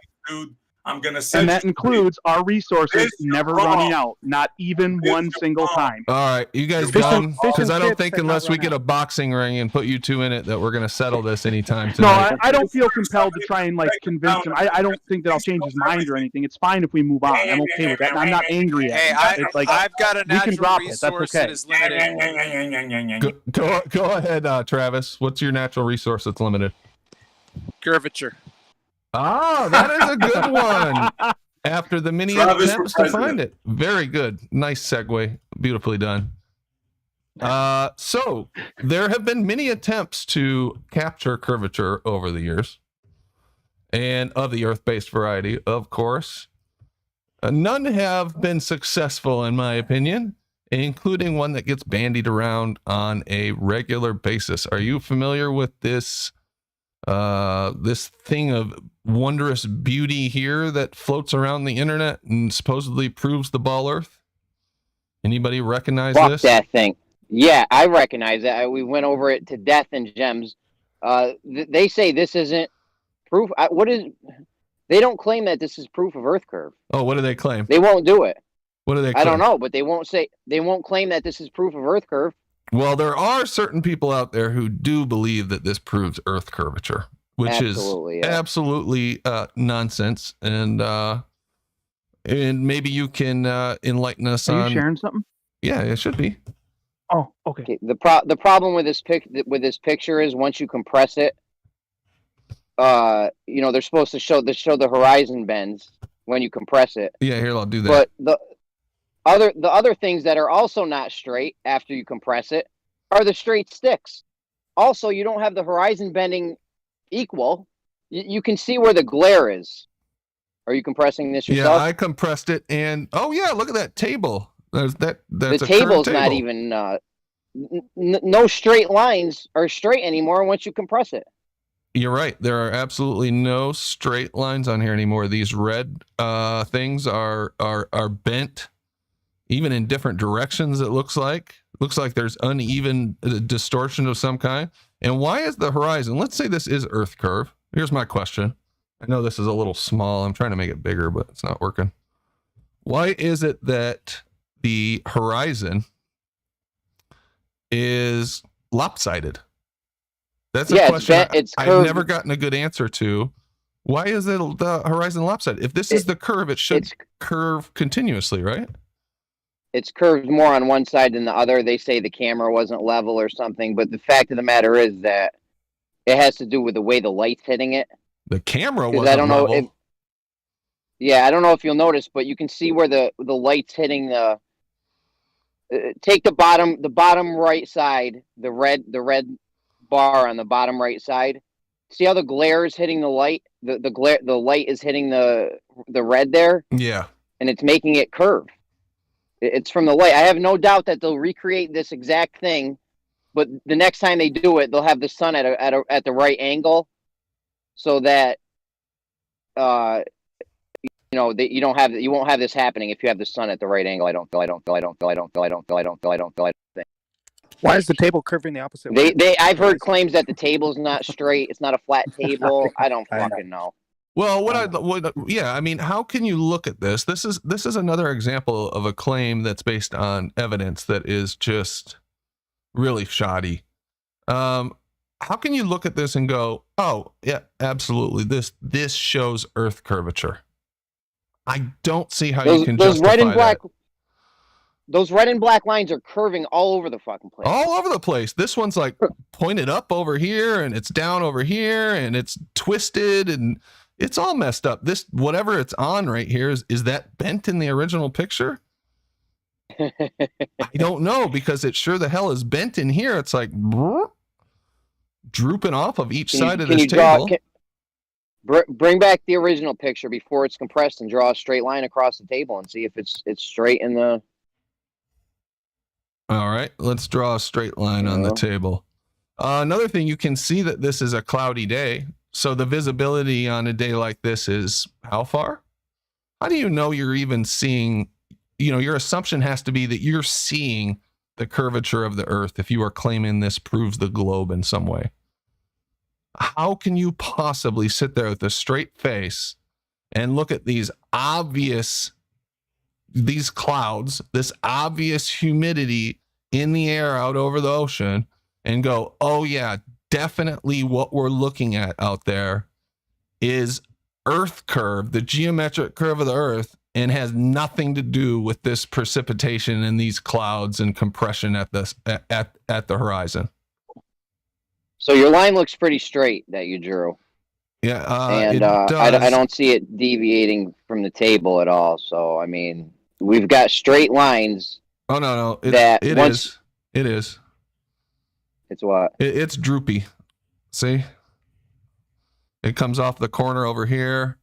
dude. I'm gonna set And you that straight. includes our resources This is never wrong. running out, not even This one is single wrong. time. All right, you guys Fish done? and Because I don't chips think have not unless we run get a out. boxing ring and put you two in it that we're going to settle this anytime No, tonight. I don't feel compelled to try and convince him. I don't think that I'll change his mind or anything. It's fine if we move on. I'm okay with that. I'm not angry at Hey, him. It's like I've got a we can natural drop it. That's resource okay. that is limited. Go ahead, Travis. What's your natural resource that's limited? Curvature. Oh, that is a good one. After the many Travis attempts for to find president. it. Very good. Nice segue. Beautifully done. So there have been many attempts to capture curvature over the years, and of the Earth-based variety, of course. None have been successful, in my opinion, including one that gets bandied around on a regular basis. Are you familiar with this this thing of wondrous beauty here that floats around the internet and supposedly proves the ball Earth? Anybody recognize Fuck this? that thing. Yeah, I recognize that. We went over it to death in gems. They say this isn't proof. What is? They don't claim that this is proof of Earth curve. Oh, what do they claim? They won't do it. What do they claim? I don't know, but they won't say. They won't claim that this is proof of Earth curve. Well, there are certain people out there who do believe that this proves Earth curvature, which Absolutely, is yeah. absolutely nonsense. And maybe you can enlighten us Are on. you sharing something? Yeah, it should be. Oh, okay. Okay, the problem with this picture is once you compress it, they're supposed to show the horizon bends when you compress it. Yeah, here, I'll do that. But the other things that are also not straight after you compress it are the straight sticks. Also, you don't have the horizon bending equal. You can see where the glare is. Are you compressing this yourself? Yeah, I compressed it, and oh yeah, look at that table. That's the a table's curved not table. even. No straight lines are straight anymore once you compress it. You're right. There are absolutely no straight lines on here anymore. These red things are bent, even in different directions. It looks like there's uneven distortion of some kind. And why is the horizon? Let's say this is Earth curve. Here's my question. I know this is a little small. I'm trying to make it bigger, but it's not working. Why is it that the horizon is lopsided? That's a question I've never gotten a good answer to. Why is it the horizon lopsided? If this is the curve, it should curve continuously, right? It's curved more on one side than the other. They say the camera wasn't level or something, but the fact of the matter is that it has to do with the way the light's hitting it. The camera wasn't I don't know level. I don't know if you'll notice, but you can see where the light's hitting the. Take the bottom right side, the red bar on the bottom right side. See how the glare is hitting the light? The light is hitting the red there. Yeah. And it's making it curve. It's from the light. I have no doubt that they'll recreate this exact thing but the next time they do it, they'll have the sun at the right angle, so that you know that you won't have this happening if you have the sun at the right angle. I don't think. Why is the table curving the opposite way? I've heard claims that the table's not straight. It's not a flat table. I don't fucking know. Well, I mean, how can you look at this? This is another example of a claim that's based on evidence that is just really shoddy. How can you look at this and go, oh yeah, absolutely, this shows Earth curvature? I don't see how you can justify red and black. that. Those red and black lines are curving all over the fucking place. All over the place. This one's like pointed up over here, and it's down over here, and it's twisted, and it's all messed up. This, whatever it's on right here, is that bent in the original picture? I don't know, because it sure the hell is bent in here. It's like drooping off of each side of this table. Bring back the original picture before it's compressed and draw a straight line across the table and see if it's straight in the... All right, let's draw a straight line on the table. Another thing, you can see that this is a cloudy day. So the visibility on a day like this is how far? How do you know you're even seeing, your assumption has to be that you're seeing the curvature of the Earth if you are claiming this proves the globe in some way. How can you possibly sit there with a straight face and look at these clouds, this obvious humidity in the air out over the ocean, and go, oh yeah, definitely what we're looking at out there is Earth curve, the geometric curve of the Earth, and has nothing to do with this precipitation and these clouds and compression at the horizon. So your line looks pretty straight that you drew. Yeah, and I don't see it deviating from the table at all. So I mean, we've got straight lines. Oh no, it is. It's what? It's droopy. See? It comes off the corner over here.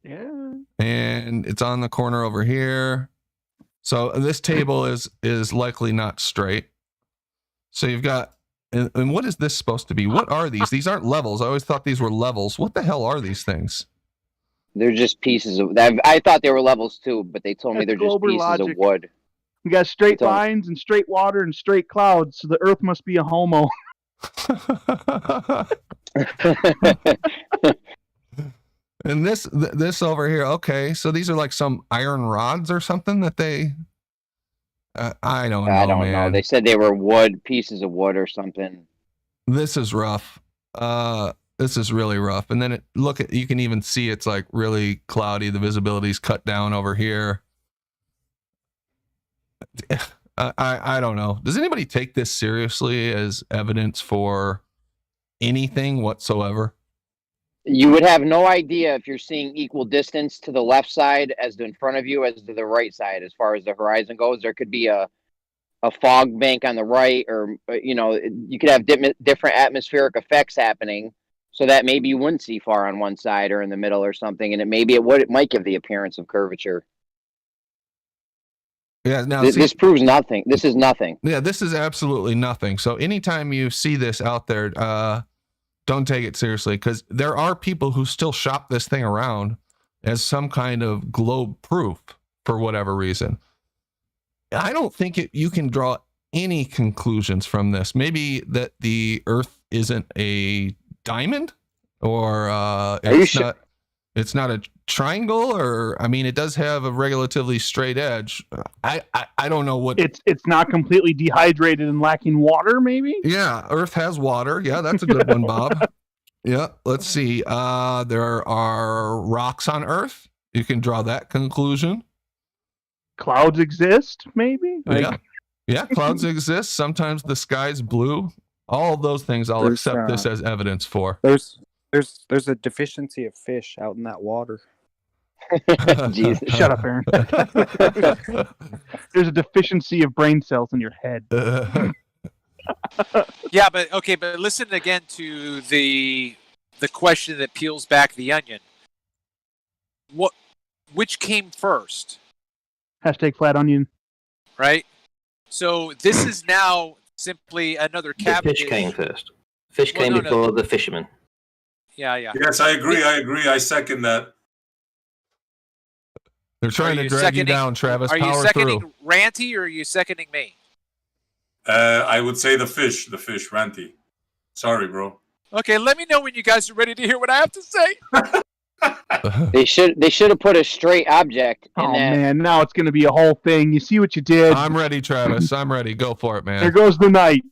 Yeah. And it's on the corner over here. So this table is likely not straight. So you've got, and what is this supposed to be? What are these? These aren't levels. I always thought these were levels. What the hell are these things? They're just pieces of... I thought they were levels too, but they told me they're just pieces of wood. We got straight lines and straight water and straight clouds, so the Earth must be a homo. And this over here, okay, so these are like some iron rods or something that they... I don't know. They said they were pieces of wood or something. This is rough. This is really rough. And then you can even see it's like really cloudy. The visibility's cut down over here. I don't know. Does anybody take this seriously as evidence for anything whatsoever? You would have no idea if you're seeing equal distance to the left side as in front of you as to the right side as far as the horizon goes. There could be a fog bank on the right, or you could have different atmospheric effects happening, so that maybe you wouldn't see far on one side or in the middle or something, and it might give the appearance of curvature. Yeah, now this proves nothing. This is nothing. Yeah, this is absolutely nothing. So anytime you see this out there, don't take it seriously, because there are people who still shop this thing around as some kind of globe proof for whatever reason. I don't think you can draw any conclusions from this. Maybe that the Earth isn't a diamond, or it's not a triangle, or I mean, it does have a relatively straight edge. I don't know what it's not completely dehydrated and lacking water, maybe. Yeah, Earth has water. Yeah, that's a good one, Bob. Yeah, let's see. There are rocks on Earth. You can draw that conclusion. Clouds exist, maybe. Yeah, clouds exist. Sometimes the sky's blue. All of those things I'll accept this as evidence for. There's a deficiency of fish out in that water. Jesus. Shut up, Aaron. There's a deficiency of brain cells in your head. Yeah, but listen again to the question that peels back the onion. Which came first? # flat onion. Right? So this is now simply another The Cavendish. fish came first. Fish Well, came no. before the fisherman. Yeah, yeah. Yes, I agree. I second that. They're trying to drag you down, Travis. Are you Power seconding through. Ranty or are you seconding me? I would say the fish, Ranty. Sorry, bro. Okay, let me know when you guys are ready to hear what I have to say. They should have put a straight object in Oh that. man, now it's going to be a whole thing. You see what you did? I'm ready, Travis. I'm ready. Go for it, There man. goes the night.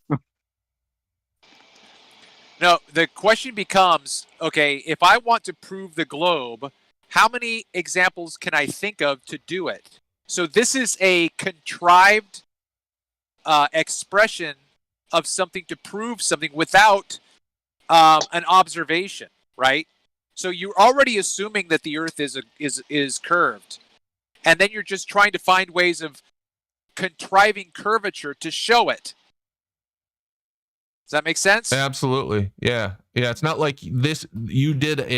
No, the question becomes, okay, if I want to prove the globe, how many examples can I think of to do it? So this is a contrived expression of something to prove something without an observation, right? So you're already assuming that the Earth is curved, and then you're just trying to find ways of contriving curvature to show it. Does that make sense? Absolutely. Yeah. Yeah. It's not like this. You did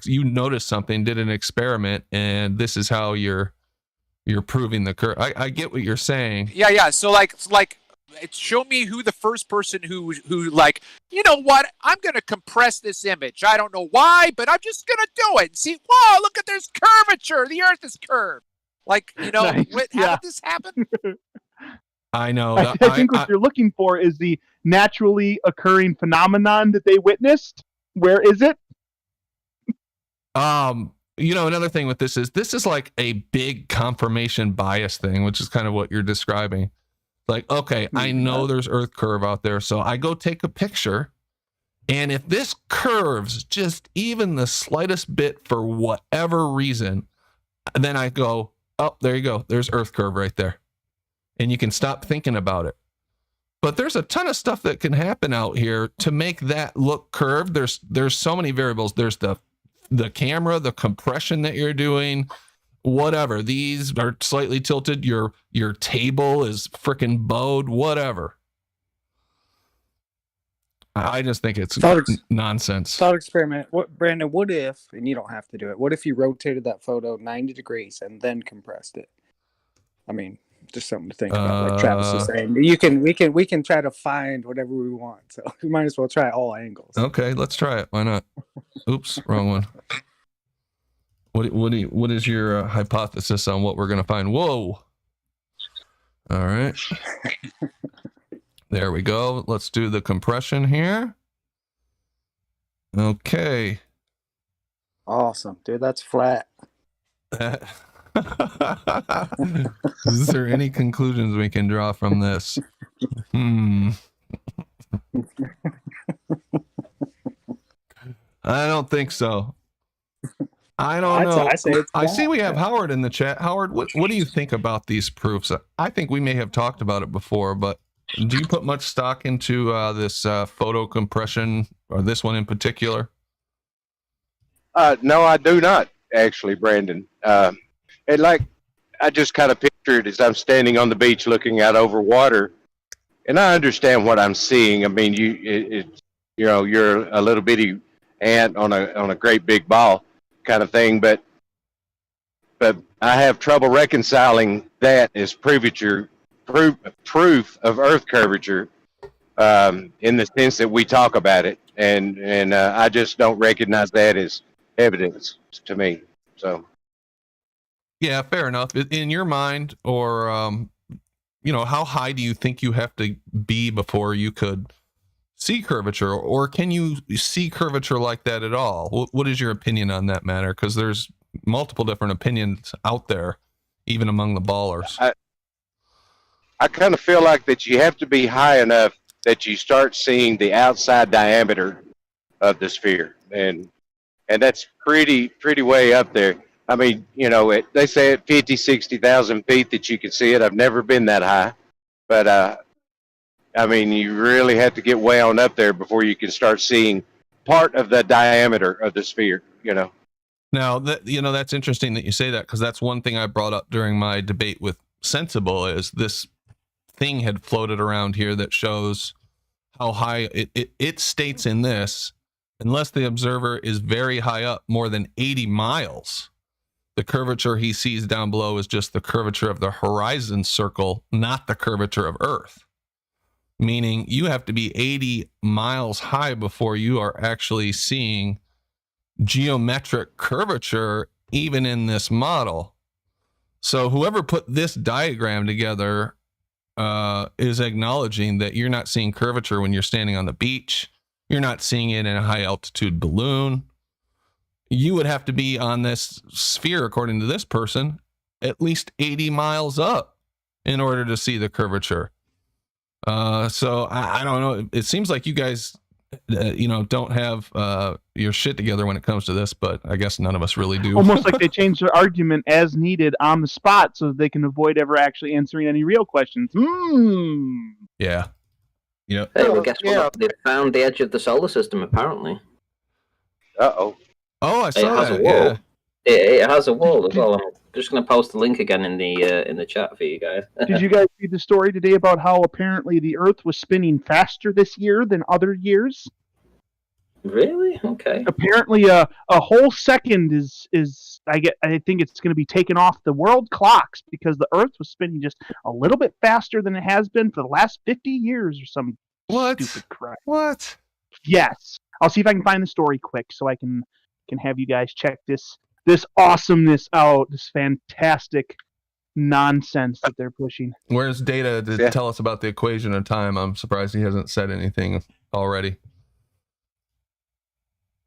you noticed something, did an experiment, and this is how you're proving the curve. I get what you're saying. Yeah, yeah. So like show me who the first person who like, you know what? I'm gonna compress this image. I don't know why, but I'm just gonna do it. And see, whoa, look at there's curvature. The Earth is curved. Like, you know, Nice. how did this happen? I know. I think what you're looking for is the naturally occurring phenomenon that they witnessed. Where is it? You know, another thing with this is like a big confirmation bias thing, which is kind of what you're describing. Like, okay, I know there's Earth curve out there, so I go take a picture, and if this curves just even the slightest bit for whatever reason, then I go, oh, there you go. There's Earth curve right there. And you can stop thinking about it. But there's a ton of stuff that can happen out here to make that look curved. There's so many variables. There's the camera, the compression that you're doing, whatever. These are slightly tilted. Your table is freaking bowed, whatever. I just think it's nonsense. Thought experiment. What, Brandon? What if, and you don't have to do it. What if you rotated that photo 90 degrees and then compressed it? I mean, just something to think about. Like Travis was saying, we can try to find whatever we want. So we might as well try all angles. Okay, let's try it. Why not? Oops, wrong one. What is your hypothesis on what we're gonna find? Whoa! All right, there we go. Let's do the compression here. Okay. Awesome, dude. That's flat. Is there any conclusions we can draw from this? I don't think so. I don't know. I see we have Howard in the chat. Howard, what do you think about these proofs? I think we may have talked about it before, but do you put much stock into this photo compression, or this one in particular? No, I do not, actually, Brandon. And like, I just kind of picture it as I'm standing on the beach looking out over water, and I understand what I'm seeing. I mean, you know, you're a little bitty ant on a great big ball kind of thing, but I have trouble reconciling that as proof of Earth curvature in the sense that we talk about it, and I just don't recognize that as evidence to me. So. Yeah, fair enough. In your mind, or you know, how high do you think you have to be before you could see curvature, or can you see curvature like that at all? What is your opinion on that matter? Because there's multiple different opinions out there, even among the ballers. I kind of feel like that you have to be high enough that you start seeing the outside diameter of the sphere, and that's pretty way up there. I mean, you know, they say at 50, 60,000 feet that you can see it. I've never been that high, but I mean, you really have to get way on up there before you can start seeing part of the diameter of the sphere, you know. Now, that's interesting that you say that, because that's one thing I brought up during my debate with Sensible, is this thing had floated around here that shows how high it states in this, unless the observer is very high up, more than 80 miles. The curvature he sees down below is just the curvature of the horizon circle, not the curvature of Earth. meaning you have to be 80 miles high before you are actually seeing geometric curvature even in this model. So whoever put this diagram together is acknowledging that you're not seeing curvature when you're standing on the beach. You're not seeing it in a high altitude balloon. You would have to be on this sphere, according to this person, at least 80 miles up in order to see the curvature. So I don't know. It seems like you guys, don't have your shit together when it comes to this, but I guess none of us really do. Almost like they changed their argument as needed on the spot so that they can avoid ever actually answering any real questions. Yeah. Yeah. Hey, well, guess what? They found the edge of the solar system, apparently. Uh-oh. Oh, I saw has that. a wall. Yeah. It has a wall as well. I'm just going to post the link again in the chat for you guys. Did you guys read the story today about how apparently the Earth was spinning faster this year than other years? Really? Okay. Apparently, a whole second is I think it's going to be taken off the world clocks because the Earth was spinning just a little bit faster than it has been for the last 50 years or some stupid crap. What? Yes, I'll see if I can find the story quick so I can have you guys check this awesomeness out. This fantastic nonsense that they're pushing. Where's Data to tell us about the equation of time? I'm surprised he hasn't said anything already.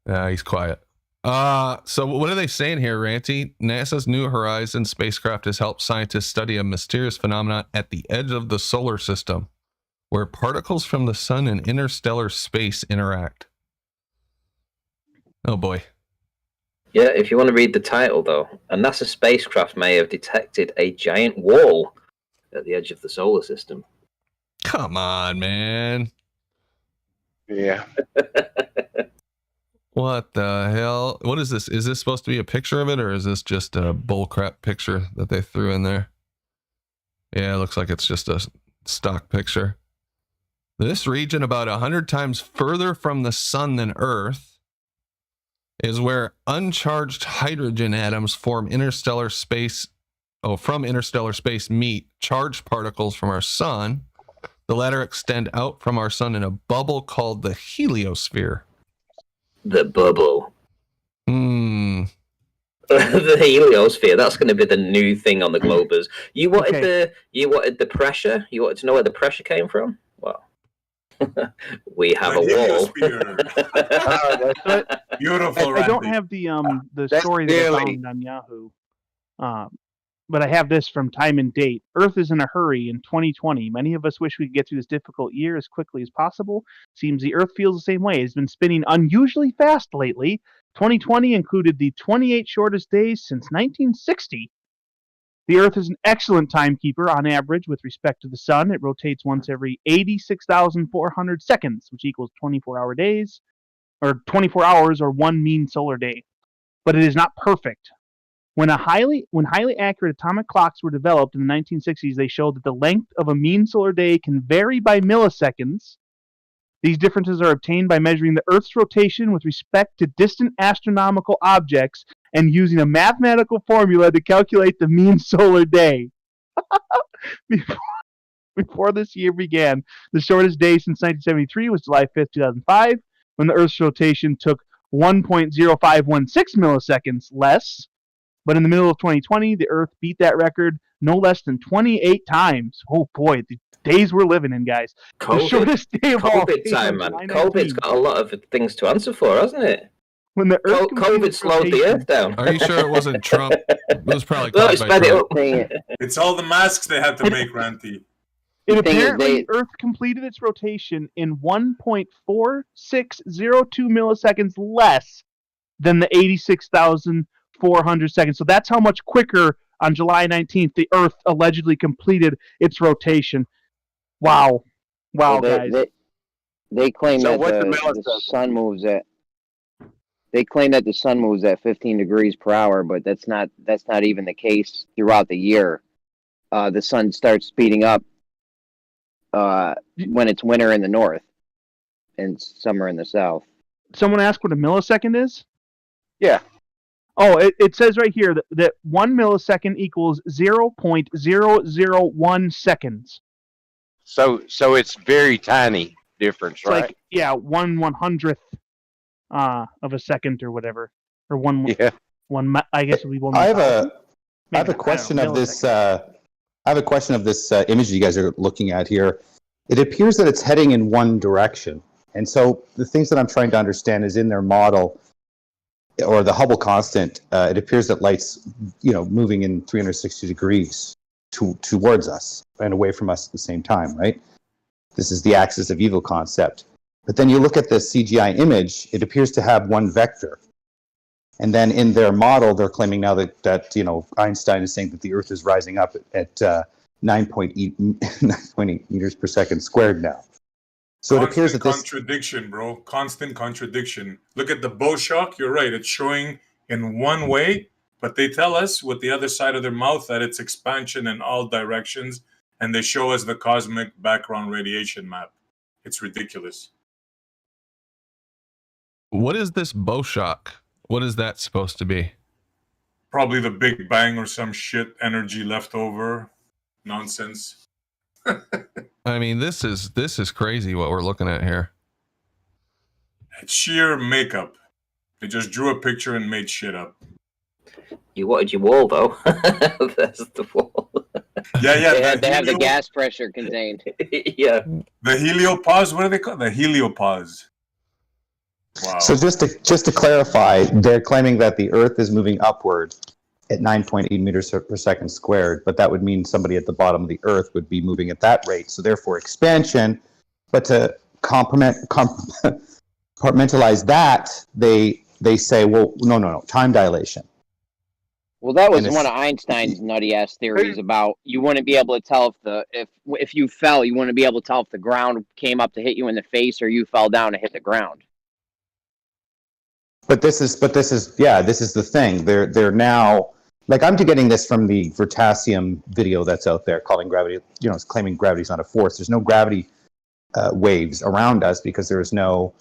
He's quiet. So what are they saying here, Ranty? NASA's New Horizons spacecraft has helped scientists study a mysterious phenomenon at the edge of the solar system, where particles from the sun and interstellar space interact. Oh boy. Yeah, if you want to read the title, though, a NASA spacecraft may have detected a giant wall at the edge of the solar system. Come on, man. Yeah. What the hell? What is this? Is this supposed to be a picture of it, or is this just a bullcrap picture that they threw in there? Yeah, it looks like it's just a stock picture. This region, about 100 times further from the sun than Earth, is where uncharged hydrogen atoms from interstellar space meet charged particles from our sun. The latter extend out from our sun in a bubble called the heliosphere. The bubble. The heliosphere. That's going to be the new thing on the Globers. You wanted the pressure. You wanted to know where the pressure came from. Well, we have a wall. Beautiful. I don't have the story that I found on Yahoo, but I have this from Time and Date. Earth is in a hurry in 2020. Many of us wish we could get through this difficult year as quickly as possible. Seems the Earth feels the same way. It's been spinning unusually fast lately. 2020 included the 28 shortest days since 1960. The Earth is an excellent timekeeper on average with respect to the Sun. It rotates once every 86,400 seconds, which equals 24-hour days, or 24 hours, or one mean solar day. But it is not perfect. When highly accurate atomic clocks were developed in the 1960s, they showed that the length of a mean solar day can vary by milliseconds. These differences are obtained by measuring the Earth's rotation with respect to distant astronomical objects and using a mathematical formula to calculate the mean solar day. Before this year began, the shortest day since 1973 was July 5th, 2005, when the Earth's rotation took 1.0516 milliseconds less. But in the middle of 2020, the Earth beat that record no less than 28 times. Oh boy, the days we're living in, guys. COVID, the shortest day of all time, man. COVID's got a lot of things to answer for, hasn't it? When the Earth COVID slowed the Earth down. Are you sure it wasn't Trump? It was probably caused by Trump. It's all the masks they had to make, Ranty. Apparently, Earth completed its rotation in 1.4602 milliseconds less than the 86,400 seconds. So that's how much quicker on July 19th the Earth allegedly completed its rotation. Wow. Wow, guys. They claim that the sun moves at... They claim that the sun moves at 15 degrees per hour, but that's not even the case throughout the year. The sun starts speeding up when it's winter in the north and summer in the south. Someone asked what a millisecond is? Yeah. Oh, it says right here that 1 millisecond equals 0.001 seconds. So it's very tiny difference, It's right? like, yeah, 1/100th of a second or whatever, or Yeah. I guess it would be one. I have thousand? I have Maybe a not, I question don't know, of this. millisecond. I have a question of this image you guys are looking at here. It appears that it's heading in one direction, and so the things that I'm trying to understand is in their model, or the Hubble constant. It appears that light's, moving in 360 degrees towards us and away from us at the same time, right? This is the axis of evil concept. But then you look at the CGI image; it appears to have one vector. And then in their model, they're claiming now that Einstein is saying that the Earth is rising up at 9.8 meters per second squared now. So it appears that this contradiction, bro. Constant contradiction. Look at the bow shock. You're right. It's showing in one way, but they tell us with the other side of their mouth that it's expansion in all directions, and they show us the cosmic background radiation map. It's ridiculous. What is this bow shock? What is that supposed to be? Probably the Big Bang or some shit, energy left over. Nonsense. I mean, this is crazy what we're looking at here. It's sheer makeup. They just drew a picture and made shit up. You wanted your wall, though. There's the wall. Yeah. They have the gas pressure contained. Yeah. The heliopause. What do they call it? The heliopause. Wow. So just to clarify, they're claiming that the Earth is moving upward at 9.8 meters per second squared, but that would mean somebody at the bottom of the Earth would be moving at that rate. So therefore expansion. But to compartmentalize that, they say, well, no, time dilation. Well, that was one of Einstein's nutty ass theories about you wouldn't be able to tell if you fell, you wouldn't be able to tell if the ground came up to hit you in the face or you fell down to hit the ground. But this is the thing. They're now, like, I'm getting this from the Vertasium video that's out there calling gravity, it's claiming gravity's not a force. There's no gravity waves around us because there is no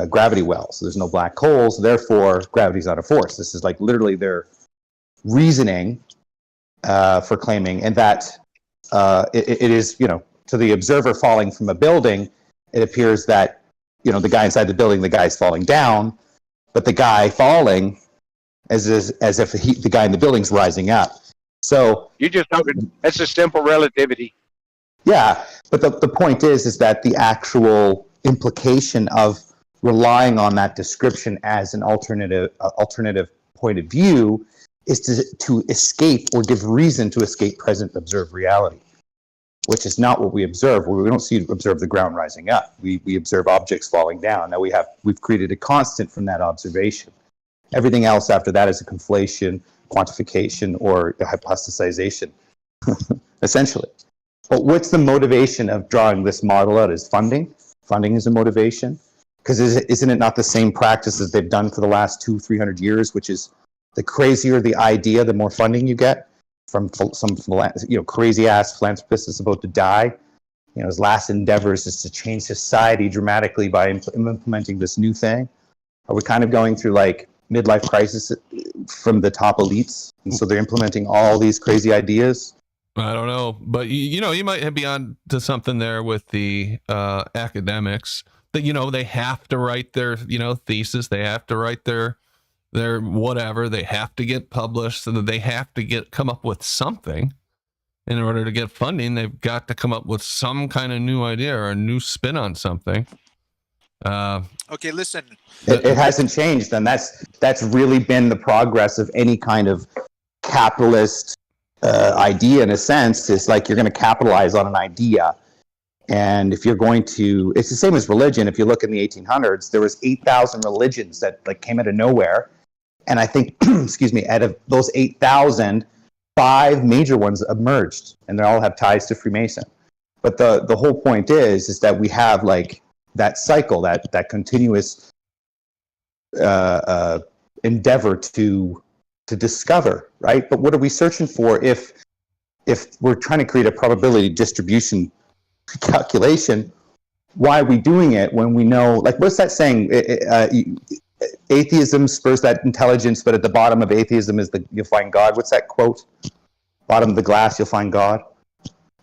gravity well. So there's no black holes. Therefore, gravity's not a force. This is like literally their reasoning for claiming, and that it is, to the observer falling from a building, it appears that, the guy inside the building, the guy's falling down, but the guy falling as if the guy in the building's rising up. So You just talking. That's a simple relativity. yeah, but the point is that the actual implication of relying on that description as an alternative point of view is to escape or give reason to escape present observed reality, which is not what we observe. We don't observe the ground rising up. We observe objects falling down. Now we've created a constant from that observation. Everything else after that is a conflation, quantification, or a hypothesization, essentially. But what's the motivation of drawing this model out? Is funding? Funding is a motivation? Because isn't it not the same practices they've done for the last 200-300 years, which is the crazier the idea, the more funding you get from some crazy ass philanthropist that's about to die. His last endeavors is to change society dramatically by implementing this new thing. Are we kind of going through like midlife crisis from the top elites, and so they're implementing all these crazy ideas? I don't know, but you might be on to something there with the academics that they have to write their thesis, they have to write their whatever, they have to get published, so that they have to come up with something. In order to get funding, they've got to come up with some kind of new idea or a new spin on something. Okay, listen. It hasn't changed, and that's really been the progress of any kind of capitalist idea. In a sense, it's like you're going to capitalize on an idea, and if you're going to, it's the same as religion. If you look in the 1800s, there was 8,000 religions that came out of nowhere, and I think, excuse me, out of those 8,000, 5 major ones emerged, and they all have ties to Freemason. But the whole point is that we have like that cycle, that continuous endeavor to discover, right? But what are we searching for if we're trying to create a probability distribution calculation? Why are we doing it when we know, like, what's that saying? Atheism spurs that intelligence, but at the bottom of atheism is you'll find God. What's that quote? Bottom of the glass, you'll find God.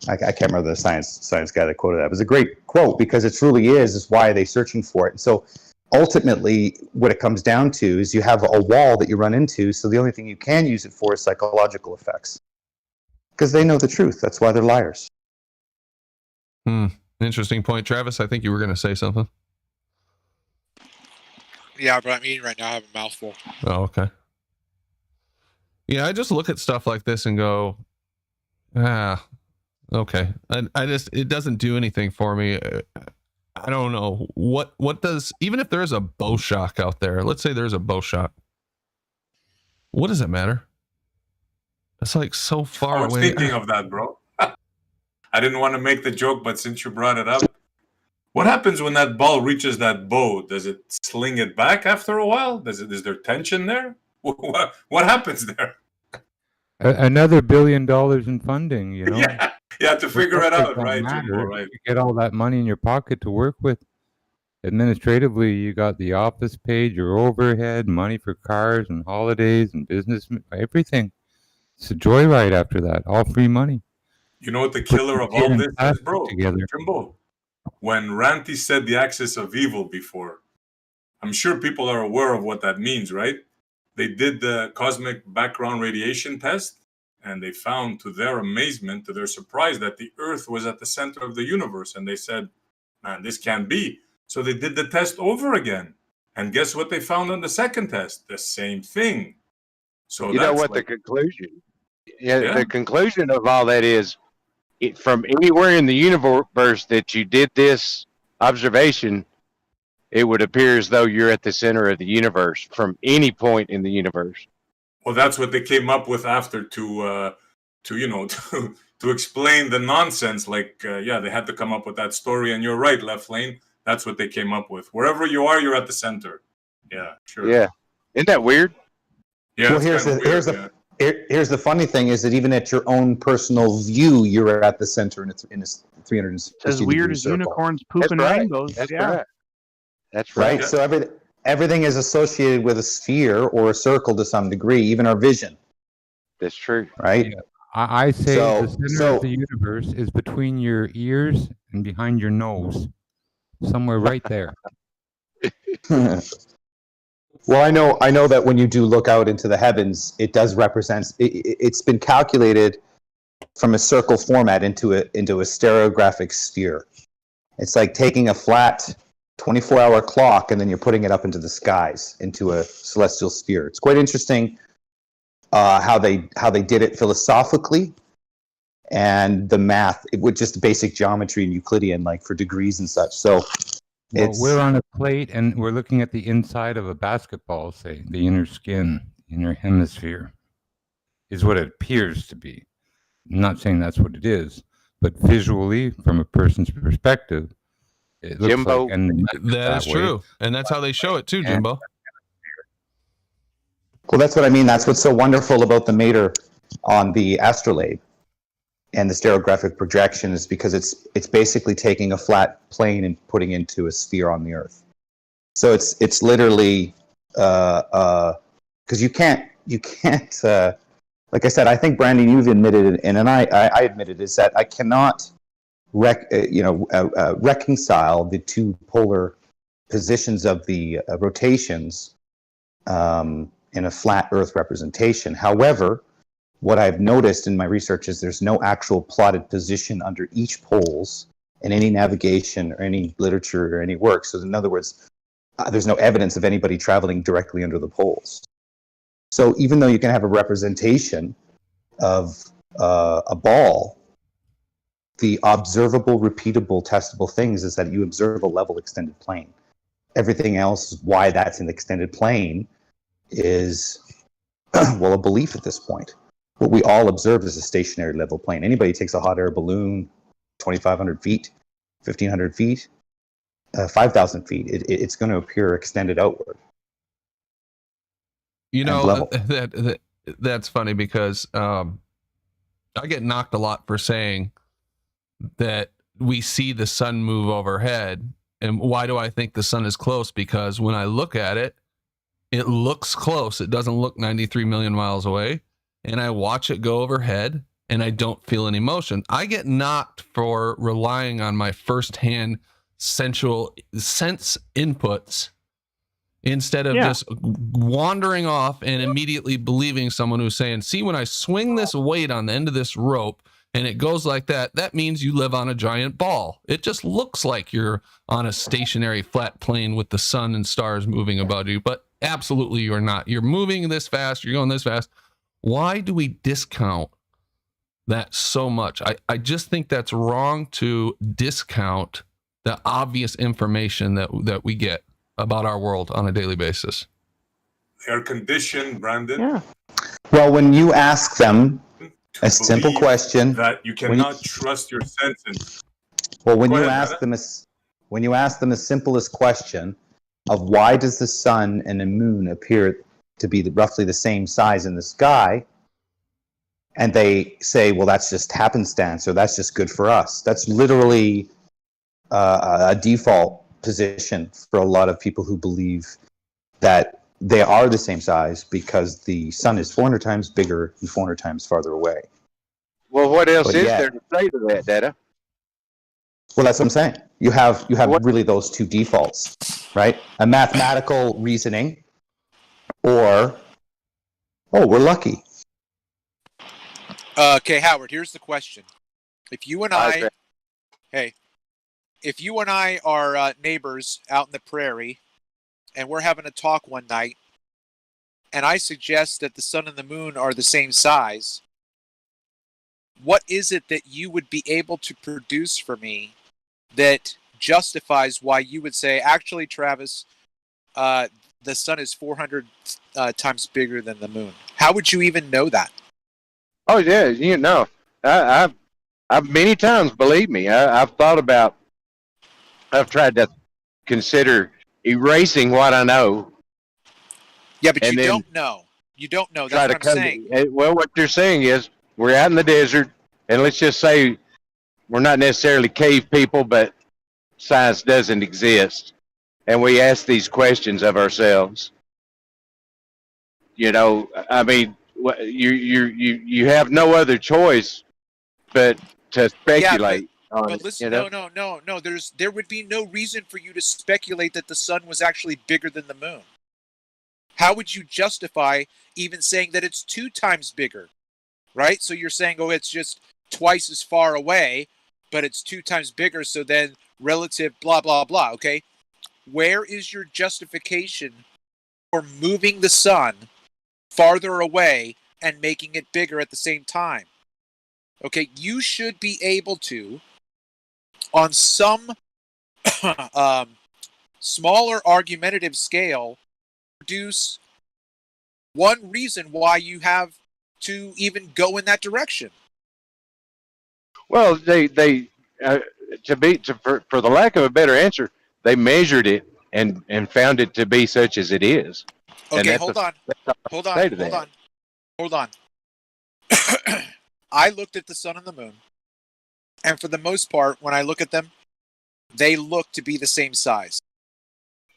I can't remember the science guy that quoted that. It was a great quote because it truly is why are they searching for it? And so ultimately what it comes down to is you have a wall that you run into, so the only thing you can use it for is psychological effects. Because they know the truth. That's why they're liars. Interesting point. Travis, I think you were going to say something. Yeah, but I'm eating right now. I have a mouthful. Oh, okay. Yeah, I just look at stuff like this and go, okay. I just, it doesn't do anything for me. I don't know what does, even if there's a bow shock out there, let's say there's a bow shock, what does it matter? It's like so far I was away. thinking of that, bro. I didn't want to make the joke, but since you brought it up, what happens when that ball reaches that bow? Does it sling it back after a while? Is there tension there? What happens there? Another $1 billion in funding, you know. Yeah, you have to figure it out, right? Matter. Right. You get all that money in your pocket to work with. Administratively, you got the office page, your overhead, money for cars and holidays and business, everything. It's a joyride after that, all free money. You know what the killer of all this is, bro? Together. Jimbo, when Ranty said the axis of evil before, I'm sure people are aware of what that means, right? They did the cosmic background radiation test, and they found, to their amazement, to their surprise, that the Earth was at the center of the universe. And they said, man, this can't be. So they did the test over again. And guess what they found on the second test? The same thing. So You know what the conclusion? Yeah, the conclusion of all that is, from anywhere in the universe that you did this observation, it would appear as though you're at the center of the universe from any point in the universe. Well, that's what they came up with after to explain the nonsense. Like, they had to come up with that story. And you're right, Left Lane. That's what they came up with. Wherever you are, you're at the center. Yeah, sure. Yeah, isn't that weird? Yeah. Well, here's the funny thing is that even at your own personal view, you're at the center in a 360 As weird as circle. unicorns pooping rainbows. That's yeah. right. That's right. Right. So everything is associated with a sphere or a circle to some degree, even our vision. That's true. Right. Yeah. I say the center of the universe is between your ears and behind your nose, somewhere right there. Well, I know that when you do look out into the heavens, it does represent. It's been calculated from a circle format into a stereographic sphere. It's like taking a flat 24-hour clock and then you're putting it up into the skies, into a celestial sphere. It's quite interesting how they did it philosophically, and the math, with just basic geometry and Euclidean, like for degrees and such. So we're on a plate and we're looking at the inside of a basketball, say, the inner skin, inner hemisphere, is what it appears to be. I'm not saying that's what it is, but visually, from a person's perspective, it looks Jimbo, like, and That's true. And that's how they show it too, Jimbo. Well, that's what I mean. That's what's so wonderful about the mater on the astrolabe and the stereographic projection, is because it's basically taking a flat plane and putting into a sphere on the Earth. So it's literally because you can't like I said, I think Brandon, you've admitted it, and I admitted, is that I cannot reconcile the two polar positions of the rotations in a flat Earth representation. However, what I've noticed in my research is there's no actual plotted position under each poles in any navigation or any literature or any work. So in other words, there's no evidence of anybody traveling directly under the poles. So even though you can have a representation of a ball, the observable, repeatable, testable things is that you observe a level extended plane. Everything else, why that's an extended plane, is a belief at this point. What we all observe is a stationary level plane. Anybody takes a hot air balloon 2,500 feet, 1,500 feet, 5,000 feet, it's going to appear extended outward. You know, that's funny because I get knocked a lot for saying that we see the sun move overhead. And why do I think the sun is close? Because when I look at it, it looks close. It doesn't look 93 million miles away. And I watch it go overhead and I don't feel any motion. I get knocked for relying on my firsthand sense inputs instead of just wandering off and immediately believing someone who's saying, see, when I swing this weight on the end of this rope and it goes like that, that means you live on a giant ball. It just looks like you're on a stationary flat plane with the sun and stars moving above you, but absolutely you're not. You're moving this fast, you're going this fast. Why do we discount that so much? I just think that's wrong to discount the obvious information that we get about our world on a daily basis. They are conditioned, Brandon. Yeah. Well, when you ask them a simple believe question, that you cannot trust your senses. well, when Go you ahead, ask Nana. them when you ask them the simplest question of why does the sun and the moon appear to be roughly the same size in the sky, and they say, well, that's just happenstance, or that's just good for us. That's literally a default position for a lot of people who believe that they are the same size because the sun is 400 times bigger and 400 times farther away. Well, what else But is yet- there to say to that, Data? Well, that's what I'm saying. You have really those two defaults, right? A mathematical reasoning, or, oh, we're lucky. Okay, Howard, here's the question. If you and Okay. if you and I are neighbors out in the prairie and we're having a talk one night and I suggest that the sun and the moon are the same size, what is it that you would be able to produce for me that justifies why you would say, actually, Travis, the sun is 400 times bigger than the moon? How would you even know that? Oh yeah, you know, I've many times, believe me, I've thought about. I've tried to consider erasing what I know. Yeah, but And you then don't know. You don't know. Try That's to what I'm saying. well, what you're saying is we're out in the desert, and let's just say we're not necessarily cave people, but science doesn't exist, and we ask these questions of ourselves. You know, I mean, you have no other choice but to speculate on But it. listen, You know? no. There would be no reason for you to speculate that the sun was actually bigger than the moon. How would you justify even saying that it's 2 times bigger? Right? So you're saying, oh, it's just twice as far away, but it's 2 times bigger, so then relative blah blah blah. Okay? Where is your justification for moving the sun farther away and making it bigger at the same time? Okay, you should be able to, on some smaller argumentative scale, produce one reason why you have to even go in that direction. Well, they for the lack of a better answer, they measured it and found it to be such as it is. And Okay, that's hold a- on. that's Hold say on. to Hold that. on. Hold on. I looked at the sun and the moon, and for the most part, when I look at them, they look to be the same size.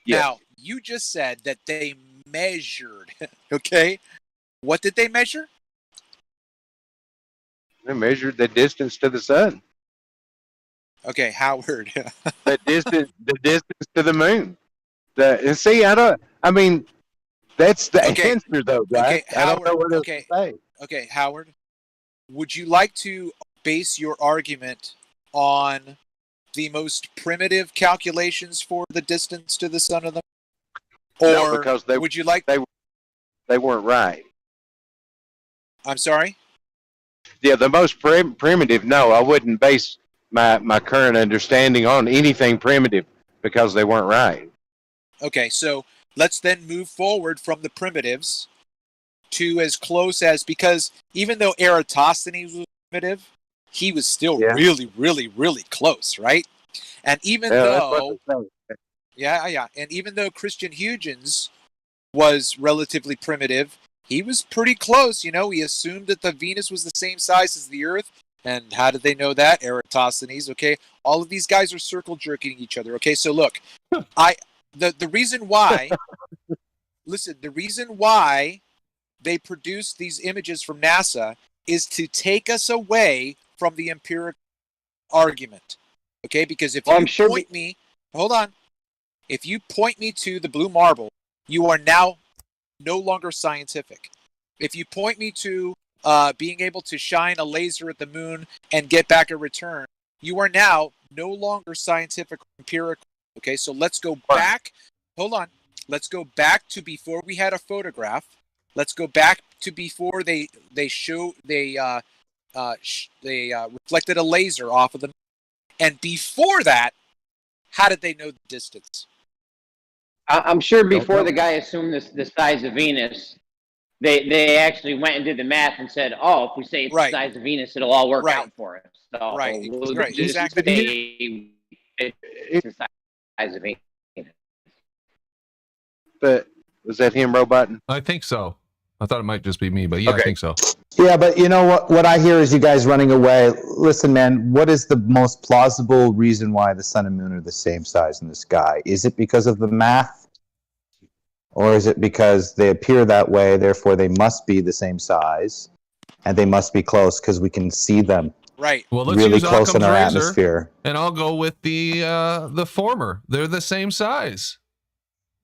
Yes. Now, you just said that they measured, okay? What did they measure? They measured the distance to the sun, Okay, Howard. the distance to the moon. And see, I mean, that's the Okay. answer, though, guys. Okay, I don't know Howard, what else okay. to say. Okay, Howard, would you like to base your argument on the most primitive calculations for the distance to the sun or the moon? No, Or because they would you like... they weren't right. I'm sorry? Yeah, the most primitive. No, I wouldn't base my current understanding on anything primitive because they weren't right. Okay, so let's then move forward from the primitives to as close as... Because even though Eratosthenes was primitive, he was still really, really, really close, right? And even though... Yeah. And even though Christian Huygens was relatively primitive, he was pretty close. You know, he assumed that the Venus was the same size as the Earth. And how did they know that? Eratosthenes, okay? All of these guys are circle jerking each other, okay? So look, the reason why... Listen, the reason why they produced these images from NASA is to take us away from the empirical argument. Okay, because if you point me, hold on, if you point me to the blue marble, you are now no longer scientific. If you point me to being able to shine a laser at the moon and get back a return, you are now no longer scientific or empirical. Okay, so let's go back. Hold on. Let's go back to before we had a photograph. Let's go back to before they reflected a laser off of the moon. And before that, how did they know the distance? I'm sure before the guy assumed the size of Venus, they actually went and did the math and said, "Oh, if we say it's the size of Venus, it'll all work out for us." So we'll just say it's the size of Venus. But was that him roboting? I think so. I thought it might just be me, but yeah, I think so. Yeah, but you know what I hear is you guys running away. Listen, man, what is the most plausible reason why the sun and moon are the same size in the sky? Is it because of the math? Or is it because they appear that way, therefore they must be the same size, and they must be close because we can see them right. Well, let's really use close in Occam's our razor, atmosphere. and I'll go with the former. They're the same size.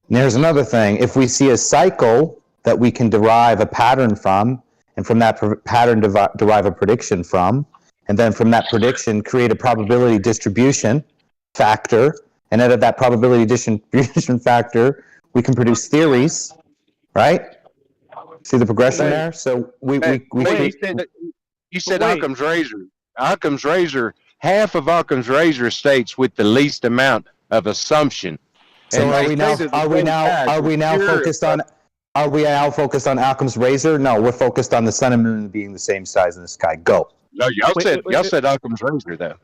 And there's another thing. If we see a cycle that we can derive a pattern from, and from that pattern derive a prediction from, and then from that prediction create a probability distribution factor, and out of that probability distribution factor, we can produce theories, right? See the progression there? So we you said Occam's razor. Occam's razor, half of Occam's razor states with the least amount of assumption. So are we now focused on Occam's razor? No, we're focused on the sun and moon being the same size in the sky. Go. No, y'all said Occam's razor though.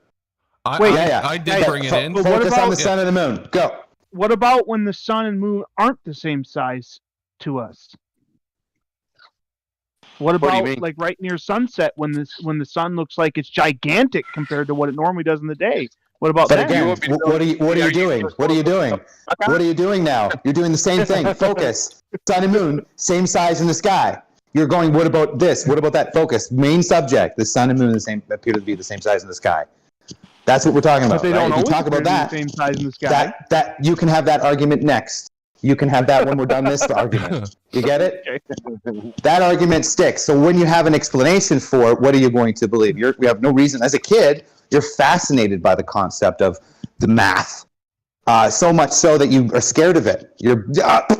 I did bring it in. Focus on the sun and the moon. Go. What about when the sun and moon aren't the same size to us? What about like right near sunset when the sun looks like it's gigantic compared to what it normally does in the day? What about that? Again, what are you doing? What are you doing? What are you doing now? You're doing the same thing. Focus. Sun and moon, same size in the sky. You're going, what about this? What about that? Focus. Main subject. The sun and moon appear to be the same size in the sky. That's what we're talking about. But they don't right? If you always talk about that, the same size in the sky. that you can have that argument next. You can have that when we're done this argument. You get it? Okay. That argument sticks. So when you have an explanation for it, what are you going to believe? We have no reason. As a kid, you're fascinated by the concept of the math. So much so that you are scared of it. You're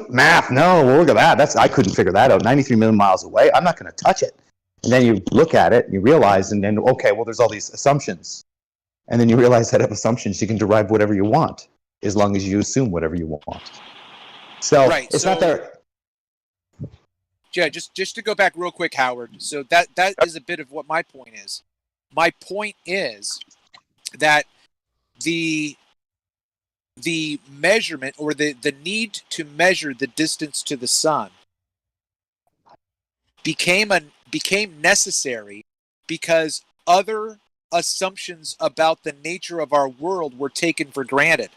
math. No, well, look at that. I couldn't figure that out. 93 million miles away. I'm not going to touch it. And then you look at it and you realize, and then okay, well, there's all these assumptions, and then you realize that of assumptions you can derive whatever you want as long as you assume whatever you want. So it's not there. Yeah, just to go back real quick, Howard. So that is a bit of what my point is. My point is that the measurement or the need to measure the distance to the sun became necessary because other assumptions about the nature of our world were taken for granted.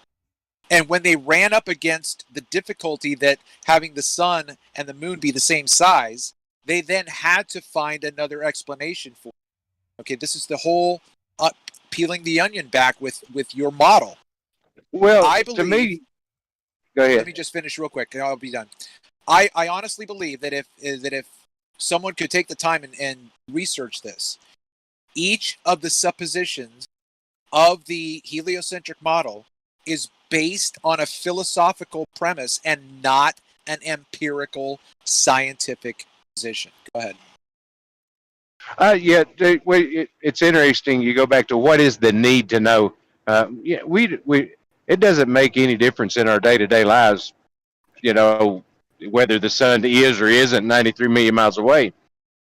And when they ran up against the difficulty that having the sun and the moon be the same size, they then had to find another explanation for it. Okay, this is the whole peeling the onion back with your model. Well, I believe, to me, go ahead. Let me just finish real quick, and I'll be done. I honestly believe that if someone could take the time and research this, each of the suppositions of the heliocentric model is based on a philosophical premise and not an empirical scientific position. Go ahead. It's interesting. You go back to what is the need to know. It doesn't make any difference in our day-to-day lives, whether the sun is or isn't 93 million miles away.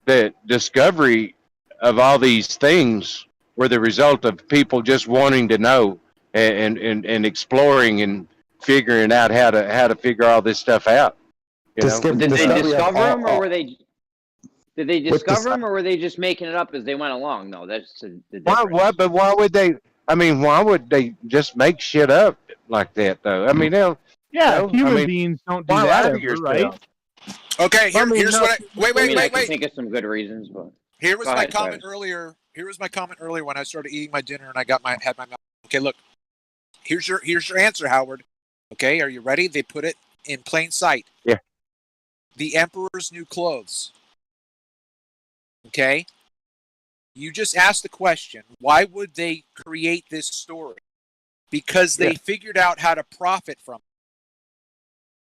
The discovery of all these things were the result of people just wanting to know and exploring and figuring out how to figure all this stuff out. Did they discover them, or were they? Did they discover them, or were they just making it up as they went along? No, that's the difference. But why would they? I mean, why would they just make shit up like that, though? I mean, human beings don't do that ever, right? Okay, here's what I... Wait. I can think of some good reasons, but... Here was Go my ahead, comment Travis. earlier. Here was my comment earlier when I started eating my dinner and I got had my mouth. Okay, look. Here's your answer, Howard. Okay, are you ready? They put it in plain sight. Yeah. The Emperor's new clothes. Okay? You just asked the question, why would they create this story? Because they figured out how to profit from it.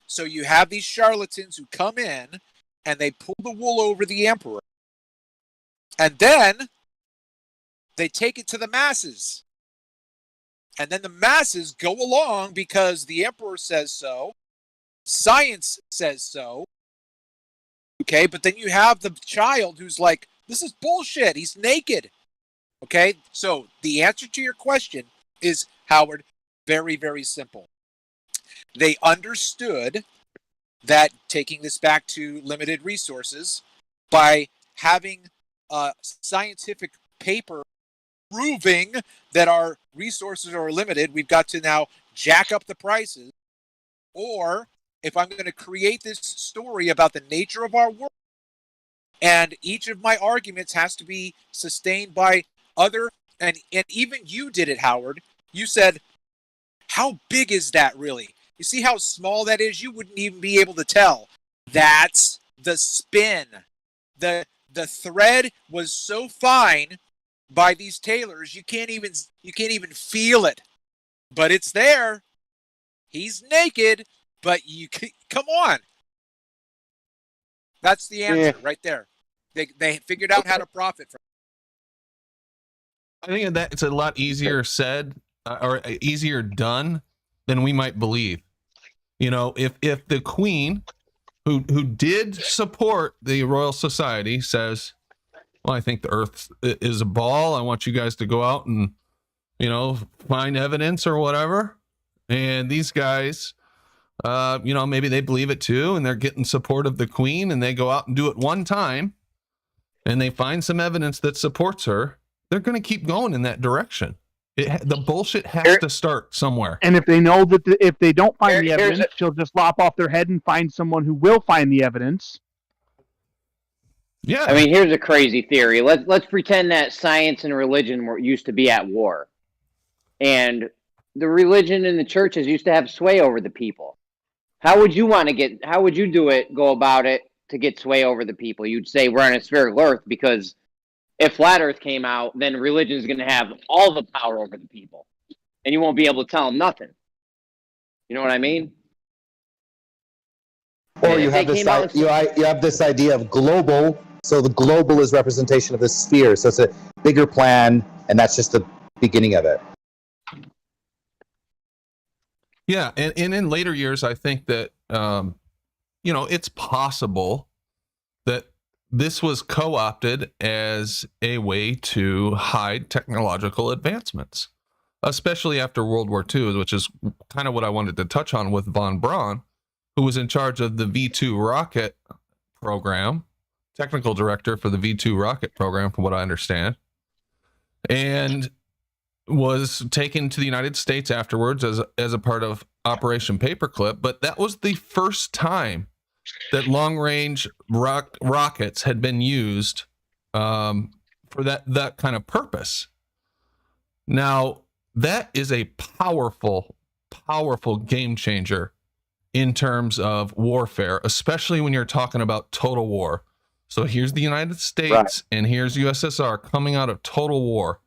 So you have these charlatans who come in and they pull the wool over the Emperor. And then they take it to the masses. And then the masses go along because the Emperor says so. Science says so. Okay, but then you have the child who's like, this is bullshit. He's naked. Okay, so the answer to your question is, Howard, very, very simple. They understood that, taking this back to limited resources, by having a scientific paper proving that our resources are limited, we've got to now jack up the prices. Or if I'm going to create this story about the nature of our world, and each of my arguments has to be sustained by other, and even you did it, Howard. You said, how big is that really? You see how small that is? You wouldn't even be able to tell. That's the spin. The thread was so fine by these tailors, you can't even feel it. But it's there. He's naked, but come on. That's the answer right there. They figured out how to profit from it. I think that it's a lot easier said or easier done than we might believe. You know, if the Queen, who did support the Royal Society, says, well, I think the Earth is a ball. I want you guys to go out and, you know, find evidence or whatever. And these guys, you know, maybe they believe it too, and they're getting support of the Queen, and they go out and do it one time, and they find some evidence that supports her. They're going to keep going in that direction. The bullshit has to start somewhere. And if they know that if they don't find the evidence, she'll just lop off their head and find someone who will find the evidence. Yeah. I mean, here's a crazy theory. Let's pretend that science and religion used to be at war, and the religion and the churches used to have sway over the people. How would you go about it to get sway over the people? You'd say we're on a spherical Earth, because if flat Earth came out, then religion is going to have all the power over the people, and you won't be able to tell them nothing. You know what I mean? Or you have this idea of global. So the global is representation of the sphere. So it's a bigger plan, and that's just the beginning of it. Yeah, and in later years, I think that, you know, it's possible that this was co-opted as a way to hide technological advancements, especially after World War II, which is kind of what I wanted to touch on with von Braun, who was in charge of the V2 rocket program, technical director for the V2 rocket program, from what I understand, and was taken to the United States afterwards as a part of Operation Paperclip. But that was the first time that long-range rockets had been used for that kind of purpose. Now, that is a powerful game changer in terms of warfare, especially when you're talking about total war. So here's the United States and here's USSR coming out of total war.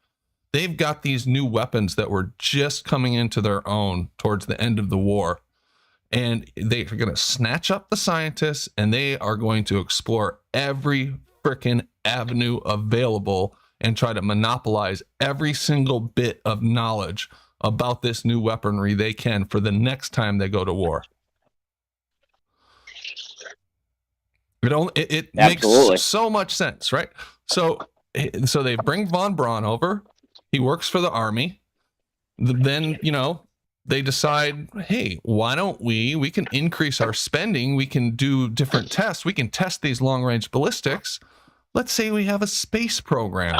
They've got these new weapons that were just coming into their own towards the end of the war. And they're going to snatch up the scientists, and they are going to explore every freaking avenue available and try to monopolize every single bit of knowledge about this new weaponry they can for the next time they go to war. It makes so much sense, right? So they bring von Braun over. He works for the army. Then, you know, they decide, hey, why don't we can increase our spending. We can do different tests. We can test these long-range ballistics. Let's say we have a space program.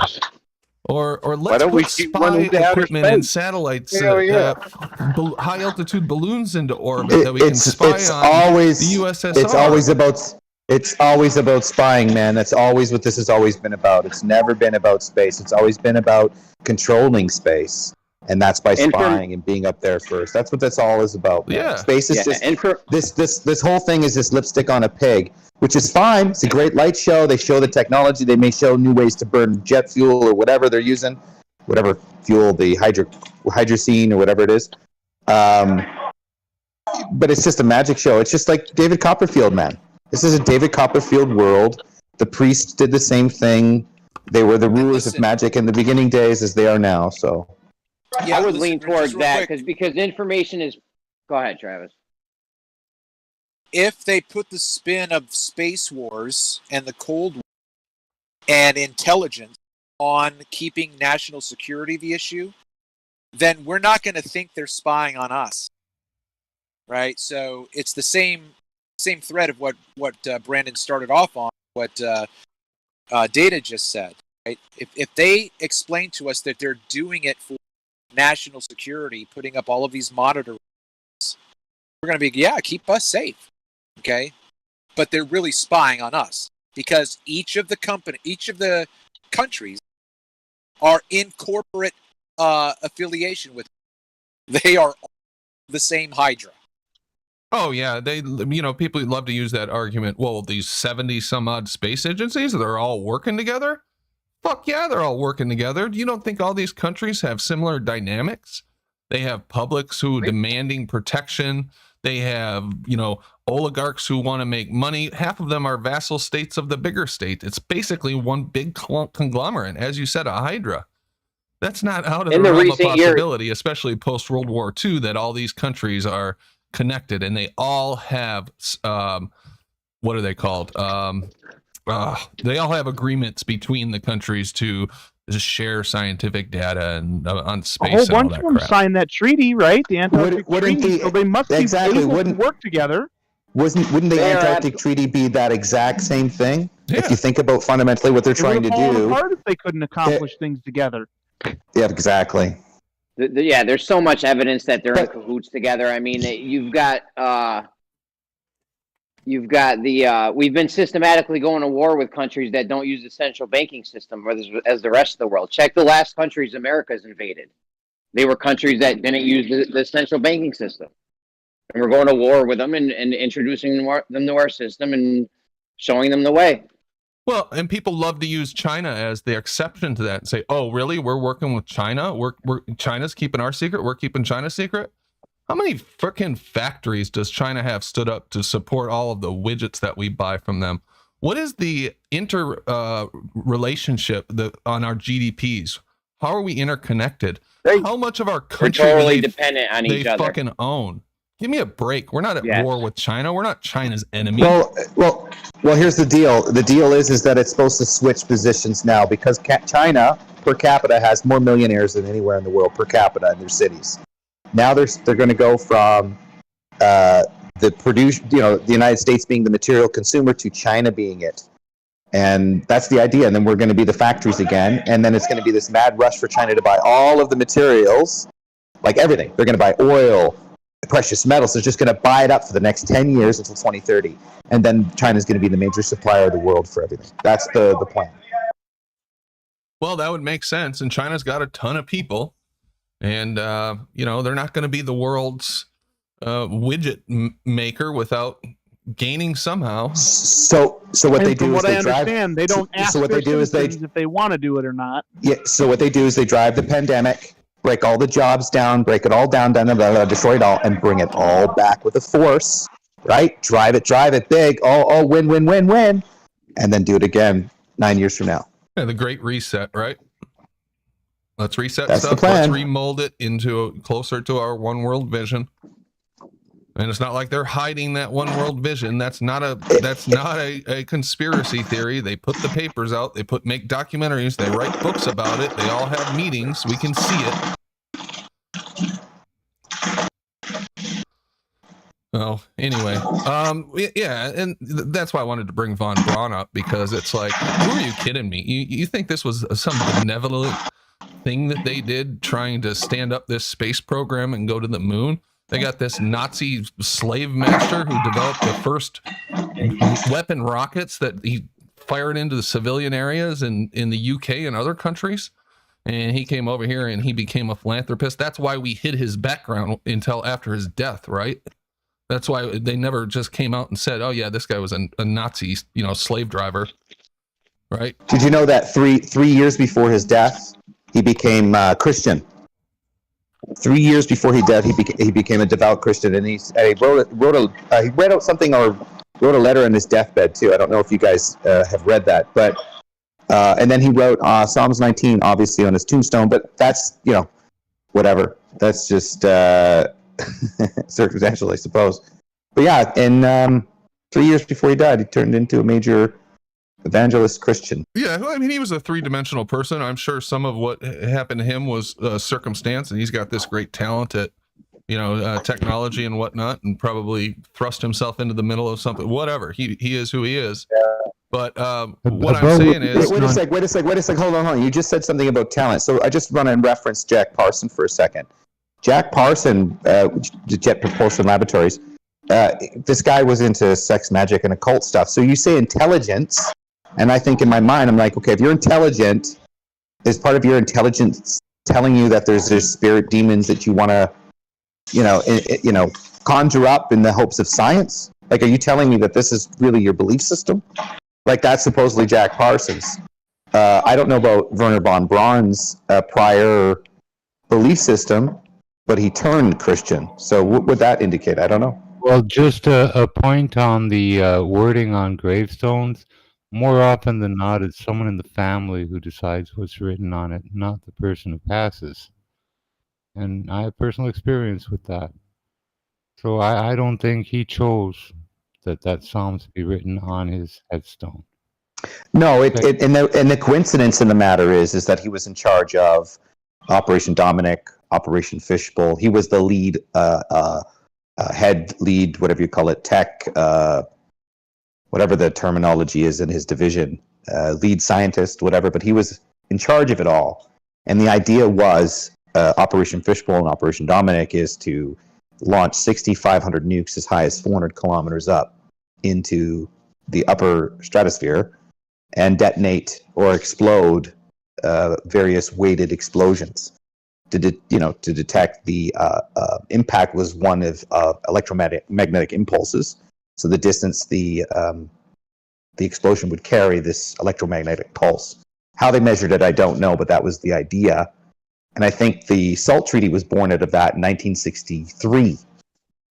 Or let's put spy equipment and satellites, high-altitude balloons into orbit that we can spy on the USSR. It's always about spying, man. That's always what this has always been about. It's never been about space. It's always been about controlling space, and that's by spying and being up there first. That's what that's all is about, man. Yeah. Space is just this whole thing is just lipstick on a pig, which is fine. It's a great light show. They show the technology. They may show new ways to burn jet fuel or whatever they're using, whatever fuel, the hydrocene or whatever it is. But it's just a magic show. It's just like David Copperfield, man. This is a David Copperfield world. The priests did the same thing. They were the rulers of magic in the beginning days as they are now. So Yeah, I would listen, lean towards just real that quick. because information is. Go ahead, Travis. If they put the spin of space wars and the Cold War and intelligence on keeping national security the issue, then we're not going to think they're spying on us, right? So it's the same thread of what Brandon started off on, what Data just said, right? If they explain to us that they're doing it for national security, putting up all of these monitors, we're going to be, yeah, keep us safe, okay? But they're really spying on us because each of the countries are in corporate affiliation with. They are the same Hydra. Oh yeah, people love to use that argument. Well, these 70 some odd space agencies, they're all working together. Fuck yeah, they're all working together. You don't think all these countries have similar dynamics? They have publics who demanding protection. They have, oligarchs who want to make money. Half of them are vassal states of the bigger state. It's basically one big conglomerate, as you said, a Hydra. That's not out of the realm of possibility, especially post World War II, that all these countries are connected and they all have what are they called? They all have agreements between the countries to just share scientific data and on space. A whole and all bunch that of them crap. signed that treaty, right? The Antarctic Wouldn't Treaty. the- So they must be exactly, able to wouldn't- work together. wouldn't the They are Antarctic Treaty be that exact same thing? Yeah. If you think about fundamentally what they're It trying would to have fallen do. apart if they couldn't accomplish things together. Yeah, exactly. Yeah, there's so much evidence that they're in But- cahoots together. I mean, you've got the we've been systematically going to war with countries that don't use the central banking system as the rest of the world. Check the last countries America's invaded. They were countries that didn't use the central banking system. And we're going to war with them and introducing them to our system and showing them the way. Well, and people love to use China as the exception to that and say, "Oh, really? We're working with China. We're China's keeping our secret. We're keeping China's secret." How many freaking factories does China have stood up to support all of the widgets that we buy from them? What is the relationship on our GDPs? How are we interconnected? How much of our We're country totally do dependent on each they other. fucking own? Give me a break. We're not at Yes. war with China. We're not China's enemy. Well, here's the deal. The deal is that it's supposed to switch positions now because China per capita has more millionaires than anywhere in the world per capita in their cities. Now they're going to go from the United States being the material consumer to China being it. And that's the idea. And then we're going to be the factories again. And then it's going to be this mad rush for China to buy all of the materials, like everything. They're going to buy oil, precious metals. They're just going to buy it up for the next 10 years until 2030. And then China's going to be the major supplier of the world for everything. That's the plan. Well, that would make sense. And China's got a ton of people. And, they're not going to be the world's widget maker without gaining somehow. So what they do is they drive. They don't ask what their they do is citizens if they want to do it or not. Yeah. So what they do is they drive the pandemic, break all the jobs down, break it all down, destroy it all, and bring it all back with a force. Right? Drive it big. All win, win, win, win, and then do it again 9 years from now. Yeah, the Great Reset, right? Let's reset That's stuff. the plan. Let's remold it into closer to our one world vision. And it's not like they're hiding that one world vision. That's not a conspiracy theory. They put the papers out. They make documentaries. They write books about it. They all have meetings. We can see it. Oh, anyway, yeah, and that's why I wanted to bring Von Braun up, because it's like, who are you kidding me? You think this was some benevolent thing that they did, trying to stand up this space program and go to the moon? They got this Nazi slave master who developed the first weapon rockets that he fired into the civilian areas in the UK and other countries. And he came over here and he became a philanthropist. That's why we hid his background until after his death, right? That's why they never just came out and said, "Oh yeah, this guy was a Nazi, slave driver," right? Did you know that three years before his death, he became Christian? 3 years before he died, he became a devout Christian, and he wrote out something or wrote a letter in his deathbed too. I don't know if you guys have read that, but and then he wrote Psalms 19, obviously on his tombstone. But that's whatever. That's just circumstantial, I suppose. But yeah, and 3 years before he died, he turned into a major evangelist Christian. Yeah, I mean, he was a three-dimensional person. I'm sure some of what happened to him was circumstance, and he's got this great talent at technology and whatnot, and probably thrust himself into the middle of something. Whatever, he is who he is. But what I'm saying is, wait a sec. Hold on. You just said something about talent, so I just want to reference Jack Parson for a second. Jack Parson, Jet Propulsion Laboratories. This guy was into sex, magic, and occult stuff. So you say intelligence. And I think in my mind, I'm like, okay, if you're intelligent, is part of your intelligence telling you that there's spirit demons that you want to, conjure up in the hopes of science? Like, are you telling me that this is really your belief system? Like, that's supposedly Jack Parsons. I don't know about Werner von Braun's prior belief system, but he turned Christian. So what would that indicate? I don't know. Well, just a point on the wording on gravestones. More often than not, it's someone in the family who decides what's written on it, not the person who passes. And I have personal experience with that. So I don't think he chose that psalm to be written on his headstone. No, and the coincidence in the matter is that he was in charge of Operation Dominic, Operation Fishbowl. He was the lead, head lead, whatever you call it, tech, whatever the terminology is in his division, lead scientist, whatever, but he was in charge of it all. And the idea was Operation Fishbowl and Operation Dominic is to launch 6,500 nukes as high as 400 kilometers up into the upper stratosphere and detonate or explode various weighted explosions. To detect the impact was one of electromagnetic impulses. So the distance the explosion would carry this electromagnetic pulse. How they measured it, I don't know, but that was the idea. And I think the SALT Treaty was born out of that in 1963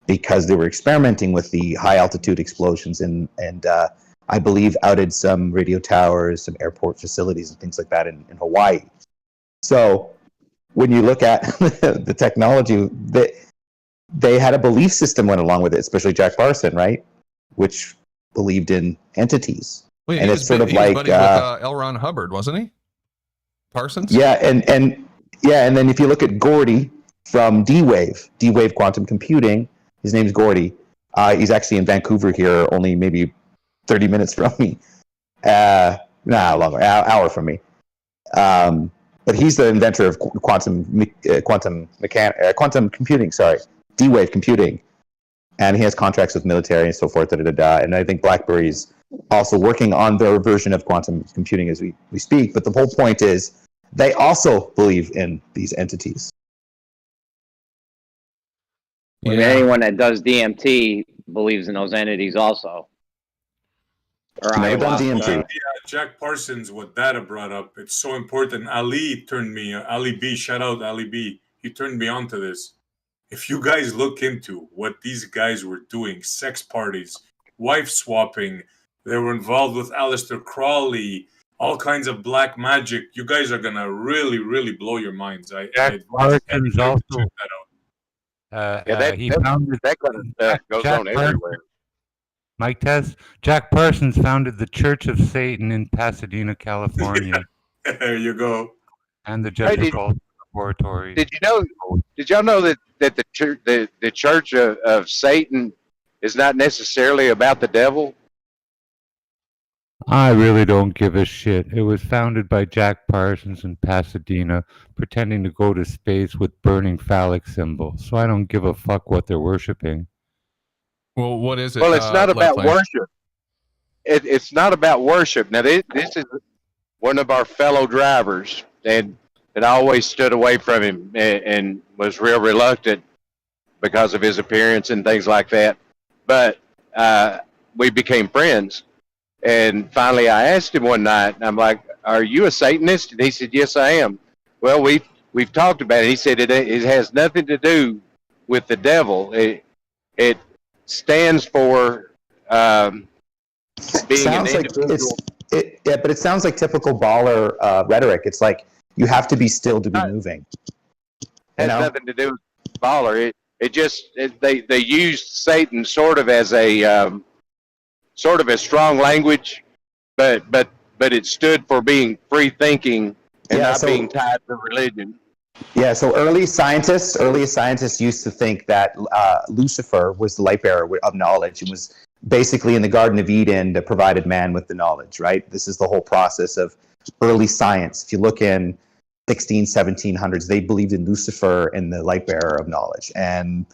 because they were experimenting with the high altitude explosions and I believe outed some radio towers, some airport facilities and things like that in Hawaii. So when you look at the technology, they had a belief system went along with it, especially Jack Parson, right? Which believed in entities. Well, and it's sort of like with L. Ron Hubbard, wasn't he? Parsons? Yeah, and then if you look at Gordy from D-Wave Quantum Computing, his name's Gordy. He's actually in Vancouver here, only maybe 30 minutes from me. Longer, hour from me. But he's the inventor of quantum computing. Sorry, D-Wave computing, and he has contracts with military and so forth. And I think BlackBerry's also working on their version of quantum computing as we speak. But the whole point is they also believe in these entities. Yeah. And anyone that does DMT believes in those entities also. Or Never done DMT. Jack Parsons, what Data brought up, it's so important. Ali B, shout out Ali B. He turned me on to this. If you guys look into what these guys were doing, sex parties, wife swapping, they were involved with Aleister Crowley, all kinds of black magic, you guys are going to really, really blow your minds. Jack Parsons also. Check that out. He founded that kind of stuff goes on everywhere. Mike Tess, Jack Parsons founded the Church of Satan in Pasadena, California. There you go. And the Jezebel Laboratory. Did y'all know that the Church of Satan is not necessarily about the devil? I really don't give a shit. It was founded by Jack Parsons in Pasadena, pretending to go to space with burning phallic symbols. So I don't give a fuck what they're worshiping. Well, what is it? Well, it's not about worship. it's not about worship. Now, this is one of our fellow drivers, and I always stood away from him and was real reluctant because of his appearance and things like that. But we became friends, and finally I asked him one night, and I'm like, "Are you a Satanist?" And he said, "Yes, I am." Well, we've talked about it. He said it has nothing to do with the devil. It stands for being Sounds an like individual. yeah, but it sounds like typical baller rhetoric. It's like you have to be still to be moving. Has nothing to do with baller. They used Satan sort of as a strong language, but it stood for being free thinking and not being tied to religion. Yeah, so earliest scientists used to think that Lucifer was the light bearer of knowledge and was basically in the Garden of Eden that provided man with the knowledge, right? This is the whole process of early science. If you look in 1700s, they believed in Lucifer and the light bearer of knowledge. And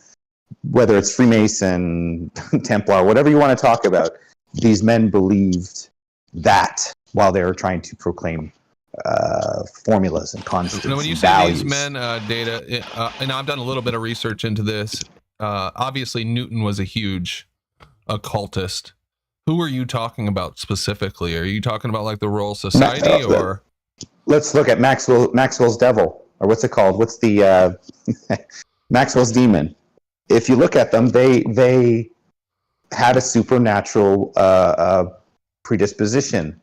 whether it's Freemason, Templar, whatever you want to talk about, these men believed that while they were trying to proclaim formulas and constants. Now, when you and say values. these men, Data, and I've done a little bit of research into this. Obviously, Newton was a huge occultist. Who are you talking about specifically? Are you talking about like the Royal Society, or? Let's look at Maxwell's devil, or what's it called? What's the Maxwell's demon? If you look at them, they had a supernatural predisposition.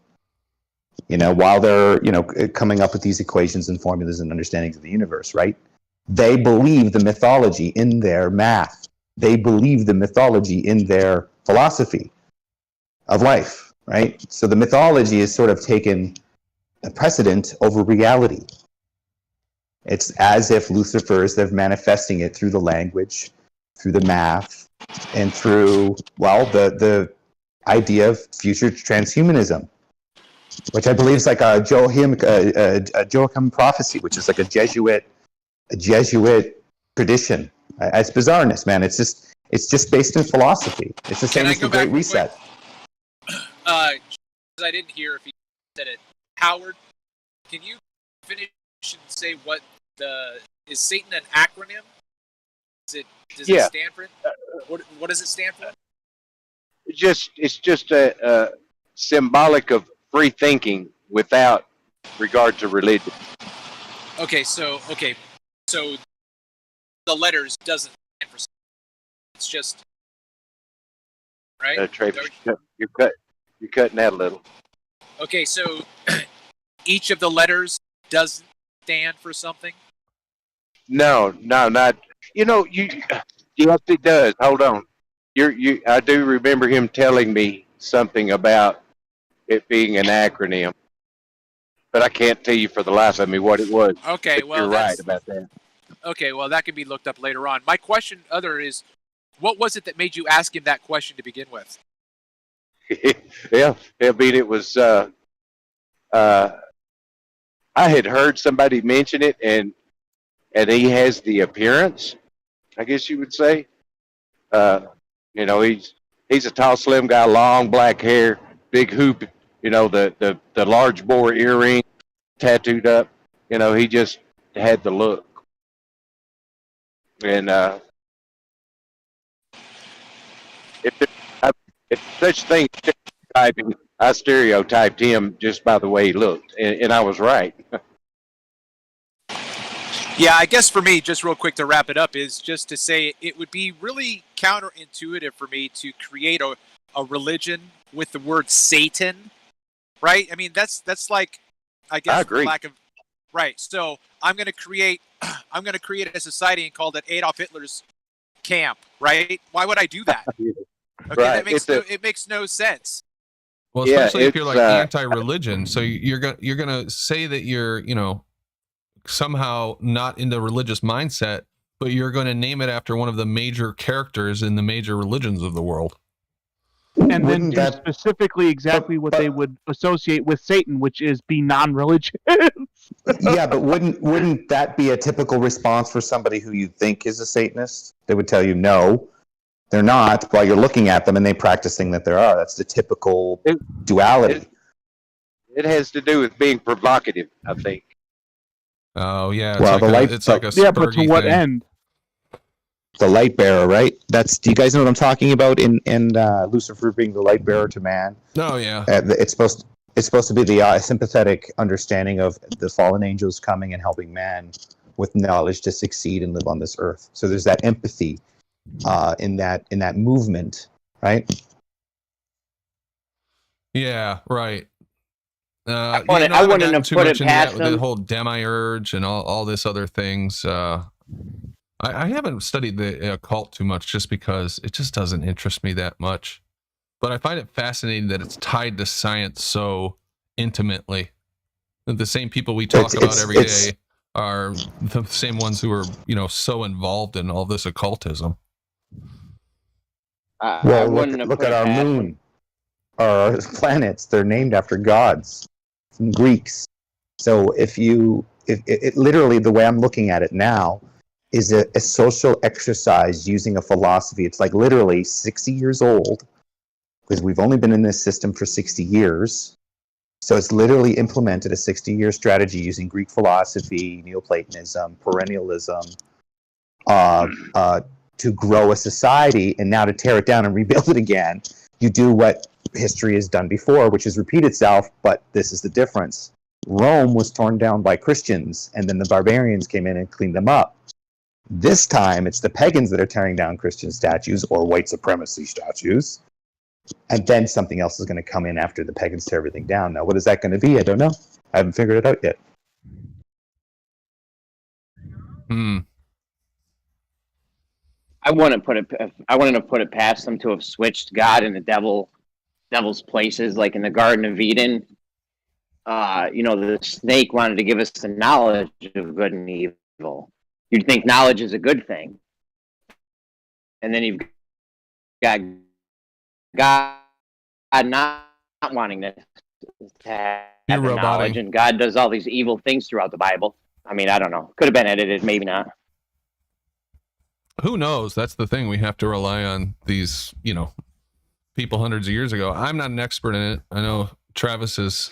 While they're coming up with these equations and formulas and understandings of the universe, right? They believe the mythology in their math. They believe the mythology in their philosophy of life, right? So the mythology is sort of taken a precedent over reality. It's as if Lucifer is they're manifesting it through the language, through the math, and through the idea of future transhumanism, which I believe is like a Joachim prophecy, which is like a Jesuit tradition. It's bizarreness, man. It's just based in philosophy. It's the same as the Great Reset. I didn't hear if he said it. Howard, can you finish and say what is Satan an acronym? Does it stand for it? What does it stand for? It's just a symbolic of free thinking without regard to religion. Okay, so the letters doesn't stand for something. It's just right. Travis, you're cutting that a little. Okay, so each of the letters doesn't stand for something. No, not. Yes, it does. Hold on. I do remember him telling me something about it being an acronym, but I can't tell you for the life of me what it was. Okay, well, you're right about that. Okay, well, that can be looked up later on. My question, is, what was it that made you ask him that question to begin with? Yeah, I mean, it was. I had heard somebody mention it, and he has the appearance, I guess you would say. He's a tall, slim guy, long black hair, big hoop. The large bore earring, tattooed up. He just had the look. And if such thing, I stereotyped him just by the way he looked, and I was right. Yeah, I guess for me, just real quick to wrap it up, is just to say it would be really counterintuitive for me to create a religion with the word Satan, right? I mean, that's like, I guess, I agree. lack of right. So I'm going to create a society and call it Adolf Hitler's camp, right? Why would I do that? Okay, Right. it makes no sense. Well, Yeah, especially if you're like it's, anti-religion, so you're gonna say that you're somehow not in the religious mindset, but you're going to name it after one of the major characters in the major religions of the world. And then do specifically exactly what they would associate with Satan, which is be non-religious. Yeah, but wouldn't that be a typical response for somebody who you think is a Satanist? They would tell you no. They're not, while you're looking at them and they practicing that there are. That's the typical duality. It has to do with being provocative, I think. Oh yeah, it's Well, like the light- it's like a Yeah, but to Spurgy what thing. end? The light bearer, right? Do you guys know what I'm talking about in Lucifer being the light bearer to man? Oh yeah. It's supposed to be the sympathetic understanding of the fallen angels coming and helping man with knowledge to succeed and live on this earth. So there's that empathy in that movement, right? Yeah, right. I wouldn't have put it past the them. whole demiurge and all this other things. I haven't studied the occult too much just because it just doesn't interest me that much. But I find it fascinating that it's tied to science so intimately. That the same people we talk about every day are the same ones who are, so involved in all this occultism. Well, look at our moon, our planets. They're named after gods, from Greeks. So if literally the way I'm looking at it now is a social exercise using a philosophy. It's like literally 60 years old because we've only been in this system for 60 years. So it's literally implemented a 60-year strategy using Greek philosophy, Neoplatonism, perennialism, to grow a society, and now to tear it down and rebuild it again. You do what history has done before, which is repeat itself, but this is the difference. Rome was torn down by Christians, and then the barbarians came in and cleaned them up. This time, it's the pagans that are tearing down Christian statues or white supremacy statues. And then something else is going to come in after the pagans tear everything down. Now, what is that going to be? I don't know. I haven't figured it out yet. I wouldn't have put it past them to have switched God and the devil's places, like in the Garden of Eden. The snake wanted to give us the knowledge of good and evil. You'd think knowledge is a good thing. And then you've got God not wanting to have the knowledge, and God does all these evil things throughout the Bible. I mean, I don't know. Could have been edited, maybe not. Who knows? That's the thing. We have to rely on these, people hundreds of years ago. I'm not an expert in it. I know Travis has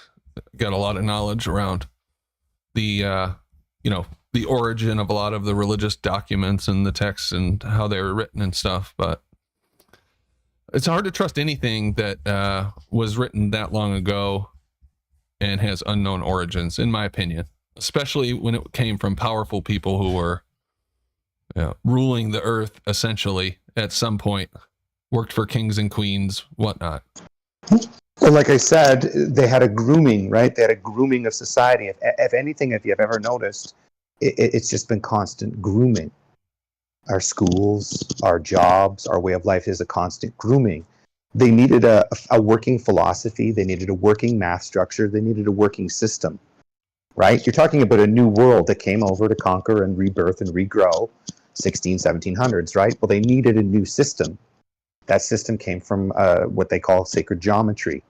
got a lot of knowledge around the, the origin of a lot of the religious documents and the texts and how they were written and stuff, but it's hard to trust anything that was written that long ago and has unknown origins, in my opinion, especially when it came from powerful people who were ruling the earth, essentially, at some point, worked for kings and queens, whatnot. Well, like I said, they had a grooming, right? They had a grooming of society. If anything, if you've ever noticed, it's just been constant grooming. Our schools, our jobs, our way of life is a constant grooming. They needed a working philosophy. They needed a working math structure. They needed a working system, right? You're talking about a new world that came over to conquer and rebirth and regrow, 1700s, right? Well, they needed a new system. That system came from what they call sacred geometry,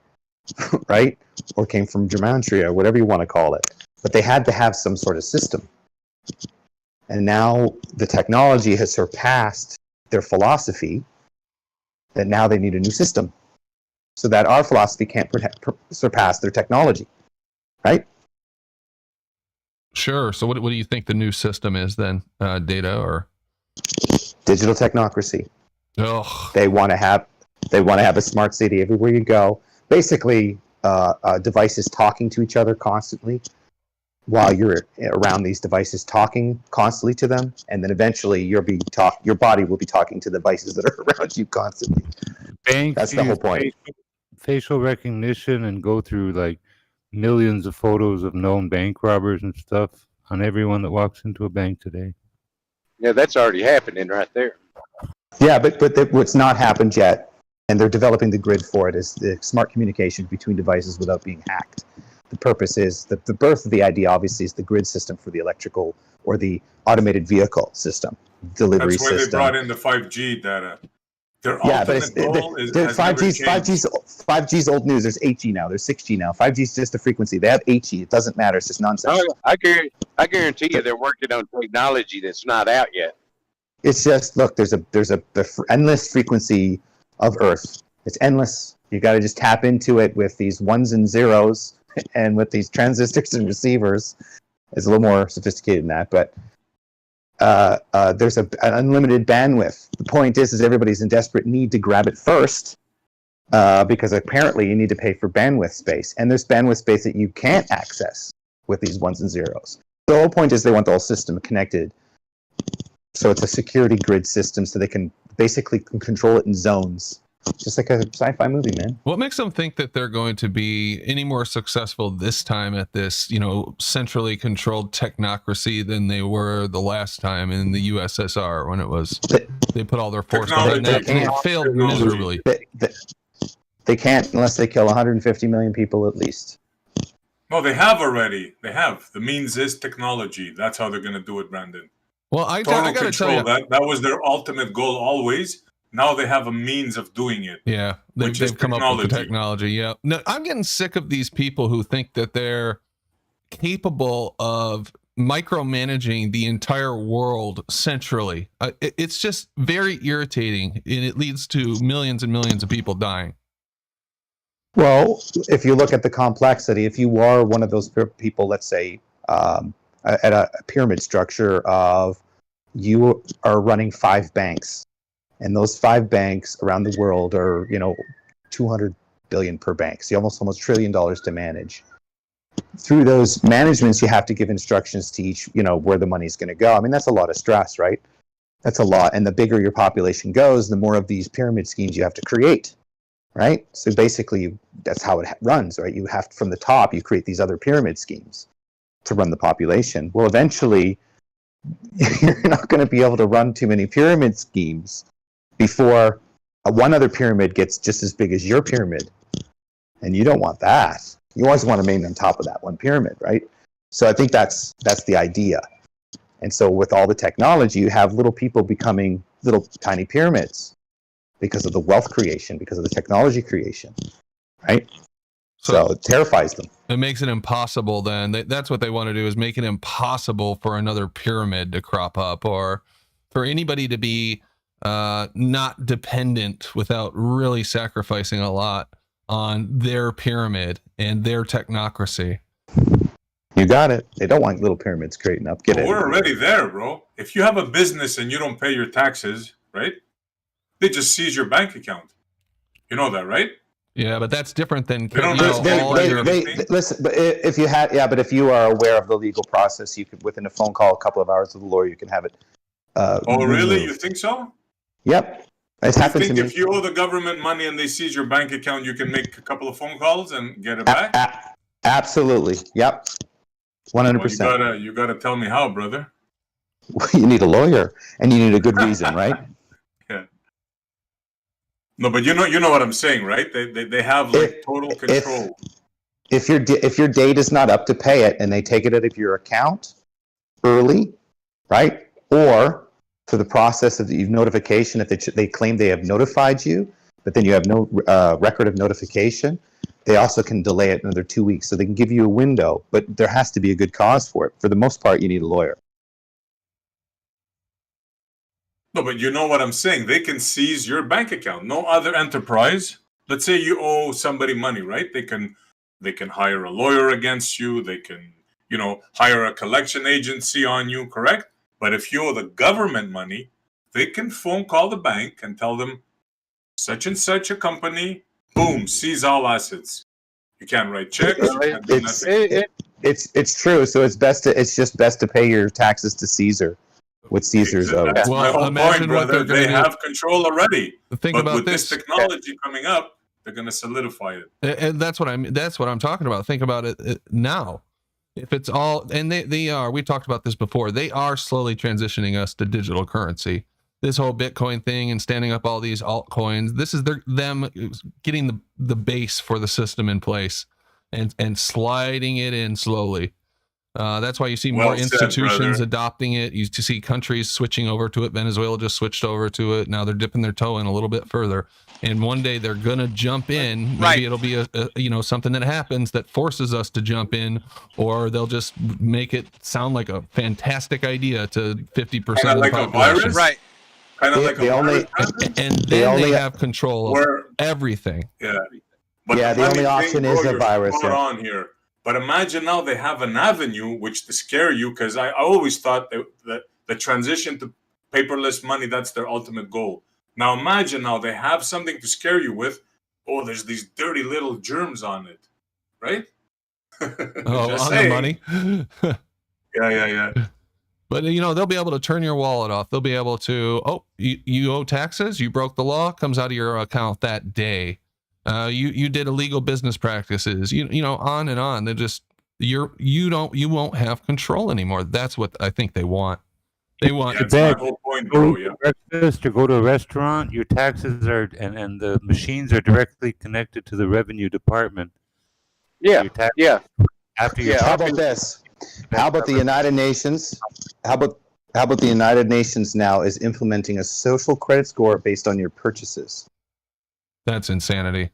right? Or came from gematria, whatever you want to call it. But they had to have some sort of system. And now the technology has surpassed their philosophy, that now they need a new system so that our philosophy can't surpass their technology, right? Sure. So what do you think the new system is then? Data or? Digital technocracy. Ugh. They want to have a smart city everywhere you go. Basically, devices talking to each other constantly, while you're around these devices talking constantly to them, and then eventually your body will be talking to the devices that are around you constantly. That's the whole point. Facial recognition and go through like millions of photos of known bank robbers and stuff on everyone that walks into a bank today. Yeah, that's already happening right there. Yeah, but what's not happened yet, and they're developing the grid for it, is the smart communication between devices without being hacked. The purpose is that the birth of the idea, obviously, is the grid system for the electrical or the automated vehicle system, delivery system. That's why they brought in the 5G data. Their Yeah, but ultimate goal is 5G's old news. There's 8G now. There's 6G now. 5G is just a frequency. They have 8G. It doesn't matter. It's just nonsense. I guarantee you they're working on technology that's not out yet. It's just, look, there's a endless frequency of Earth. It's endless. You got to just tap into it with these ones and zeros, and with these transistors and receivers. It's a little more sophisticated than that, but there's an unlimited bandwidth. The point is everybody's in desperate need to grab it first, because apparently you need to pay for bandwidth space, and there's bandwidth space that you can't access with these ones and zeros. The whole point is they want the whole system connected. So it's a security grid system, so they can basically control it in zones, just like a sci-fi movie, man. What makes them think that they're going to be any more successful this time at this, centrally controlled technocracy than they were the last time in the USSR when it was they put all their force behind that and it failed miserably? They can't unless they kill 150 million people at least. No, they have already. They have. The means is technology. That's how they're going to do it, Brandon. Well, I Total got to control. tell you, that was their ultimate goal always. Now they have a means of doing it. yeah, they've come up with the technology. Yeah, no, I'm getting sick of these people who think that they're capable of micromanaging the entire world centrally. It's just very irritating, and it leads to millions and millions of people dying. Well, if you look at the complexity, if you are one of those people, let's say, at a pyramid structure of you are running 5 banks, and those 5 banks around the world are, 200 billion per bank. So almost $1 trillion to manage. Through those managements, you have to give instructions to each, where the money's going to go. I mean, that's a lot of stress, right? That's a lot. And the bigger your population goes, the more of these pyramid schemes you have to create, right? So basically, that's how it runs, right? You have, from the top, you create these other pyramid schemes to run the population. Well, eventually, you're not going to be able to run too many pyramid schemes before one other pyramid gets just as big as your pyramid. And you don't want that. You always want to remain on top of that one pyramid, right? So I think that's the idea. And so with all the technology, you have little people becoming little tiny pyramids because of the wealth creation, because of the technology creation, right? So it terrifies them. It makes it impossible then. That's what they want to do, is make it impossible for another pyramid to crop up, or for anybody to be not dependent without really sacrificing a lot on their pyramid and their technocracy. You got it. They don't want little pyramids creating up. Get it. We're already there, bro. If you have a business and you don't pay your taxes, right? They just seize your bank account. You know that, right? Yeah, but that's different than listen. But if you are aware of the legal process, you could, within a phone call, a couple of hours with a lawyer, you can have it. Oh, really? You think so? Yep, it's happened to me. If you owe the government money and they seize your bank account, you can make a couple of phone calls and get it back? Absolutely. Yep. 100%. Well, you gotta tell me how, brother. You need a lawyer, and you need a good reason, right? Yeah. No, but you know what I'm saying, right? They have total control. If your date is not up to pay it, and they take it out of your account early, right? Or for the process of notification, if they claim they have notified you, but then you have no record of notification, they also can delay it another 2 weeks. So they can give you a window, but there has to be a good cause for it. For the most part, you need a lawyer. No, but you know what I'm saying? They can seize your bank account. No other enterprise. Let's say you owe somebody money, right? They can hire a lawyer against you. They can, hire a collection agency on you, correct? But if you owe the government money, they can phone call the bank and tell them such and such a company, boom, seize all assets. You can't write checks. You can't do nothing. It's true. So it's just best to pay your taxes to Caesar. With Caesar's That's my whole point, brother. They have control already. Think but about with this technology coming up, they're going to solidify it. And that's what I'm talking about. Think about it now. If it's all, and they are, we talked about this before, they are slowly transitioning us to digital currency. This whole Bitcoin thing and standing up all these altcoins, this is them getting the base for the system in place and sliding it in slowly. That's why you see more institutions adopting it. You see countries switching over to it. Venezuela just switched over to it. Now they're dipping their toe in a little bit further. And one day they're going to jump in. Maybe it'll be a something that happens that forces us to jump in, or they'll just make it sound like a fantastic idea to 50% of the population. Right. kind of They- like they a only- And They then only- they have control of where everything. yeah. But Yeah, the funny only option is the you're virus, spot yeah. on here. But imagine now they have an avenue which to scare you, because I always thought that the transition to paperless money, that's their ultimate goal. Now imagine now they have something to scare you with. Oh, there's these dirty little germs on it, right? Oh, Just on saying. the money. Yeah. But they'll be able to turn your wallet off. They'll be able to, you owe taxes, you broke the law, comes out of your account that day. You did illegal business practices, on and on. They just you won't have control anymore. That's what I think they want. They want That's my whole point, bro. Yeah. Breakfast or go to a restaurant, your taxes are and the machines are directly connected to the revenue department. Yeah, Your tax, yeah. after your Yeah. How about this? How about the United Nations? How about the United Nations now is implementing a social credit score based on your purchases? That's insanity.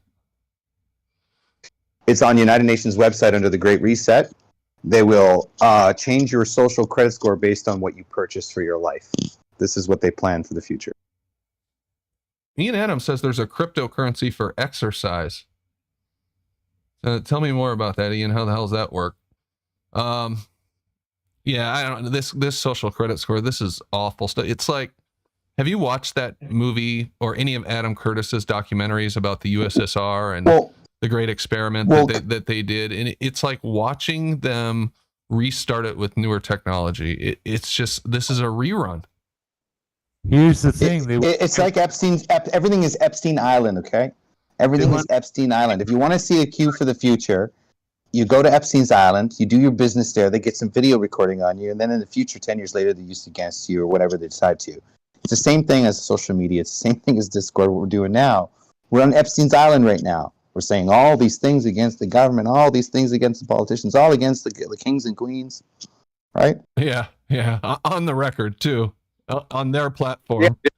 It's on United Nations website under the Great Reset. They will change your social credit score based on what you purchased for your life. This is what they plan for the future. Ian Adams says there's a cryptocurrency for exercise. Tell me more about that, Ian. How the hell does that work? Yeah, I don't know. This social credit score, this is awful stuff. It's like, have you watched that movie or any of Adam Curtis's documentaries about the USSR and the great experiment that they did? And it's like watching them restart it with newer technology. It's just, this is a rerun. Here's the thing. It's like everything is Epstein Island, okay? Everything is Epstein Island. If you want to see a cue for the future, you go to Epstein's Island, you do your business there, they get some video recording on you, and then in the future, 10 years later, they use it against you or whatever they decide to. It's the same thing as social media. It's the same thing as Discord, what we're doing now. We're on Epstein's Island right now. We're saying all these things against the government, all these things against the politicians, all against the kings and queens, right? Yeah. On the record, too. On their platform. Yeah.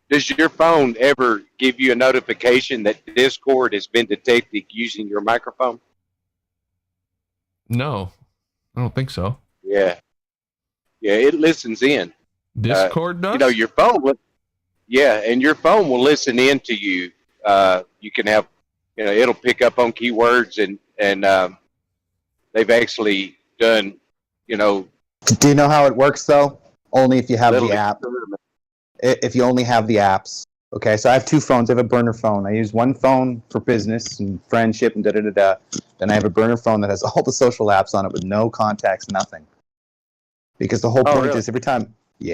Does your phone ever give you a notification that Discord has been detected using your microphone? No, I don't think so. Yeah, it listens in. Discord does? Your phone will, and your phone will listen in to you. You can have, it'll pick up on keywords and they've actually done, Do you know how it works though? Only if you have the app. If you only have the apps. Okay, so I have two phones. I have a burner phone. I use one phone for business and friendship and da-da-da-da. Then I have a burner phone that has all the social apps on it with no contacts, nothing. Because the whole point is every time you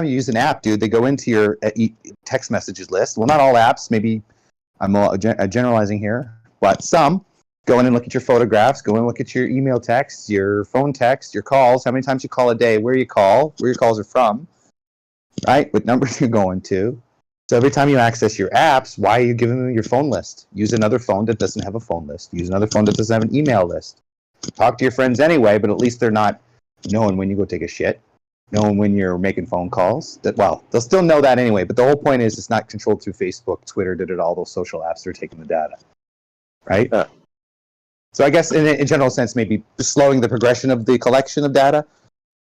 use an app, dude, they go into your text messages list. Well, not all apps. Maybe I'm generalizing here, but some. Go in and look at your photographs. Go in and look at your email texts, your phone texts, your calls, how many times you call a day, where you call, where your calls are from, right? What numbers you're going to. So every time you access your apps, why are you giving them your phone list? Use another phone that doesn't have a phone list. Use another phone that doesn't have an email list. Talk to your friends anyway, but at least they're not knowing when you go take a shit, knowing when you're making phone calls. They'll still know that anyway, but the whole point is it's not controlled through Facebook, Twitter, all those social apps that are taking the data, right? So I guess in a general sense, maybe slowing the progression of the collection of data,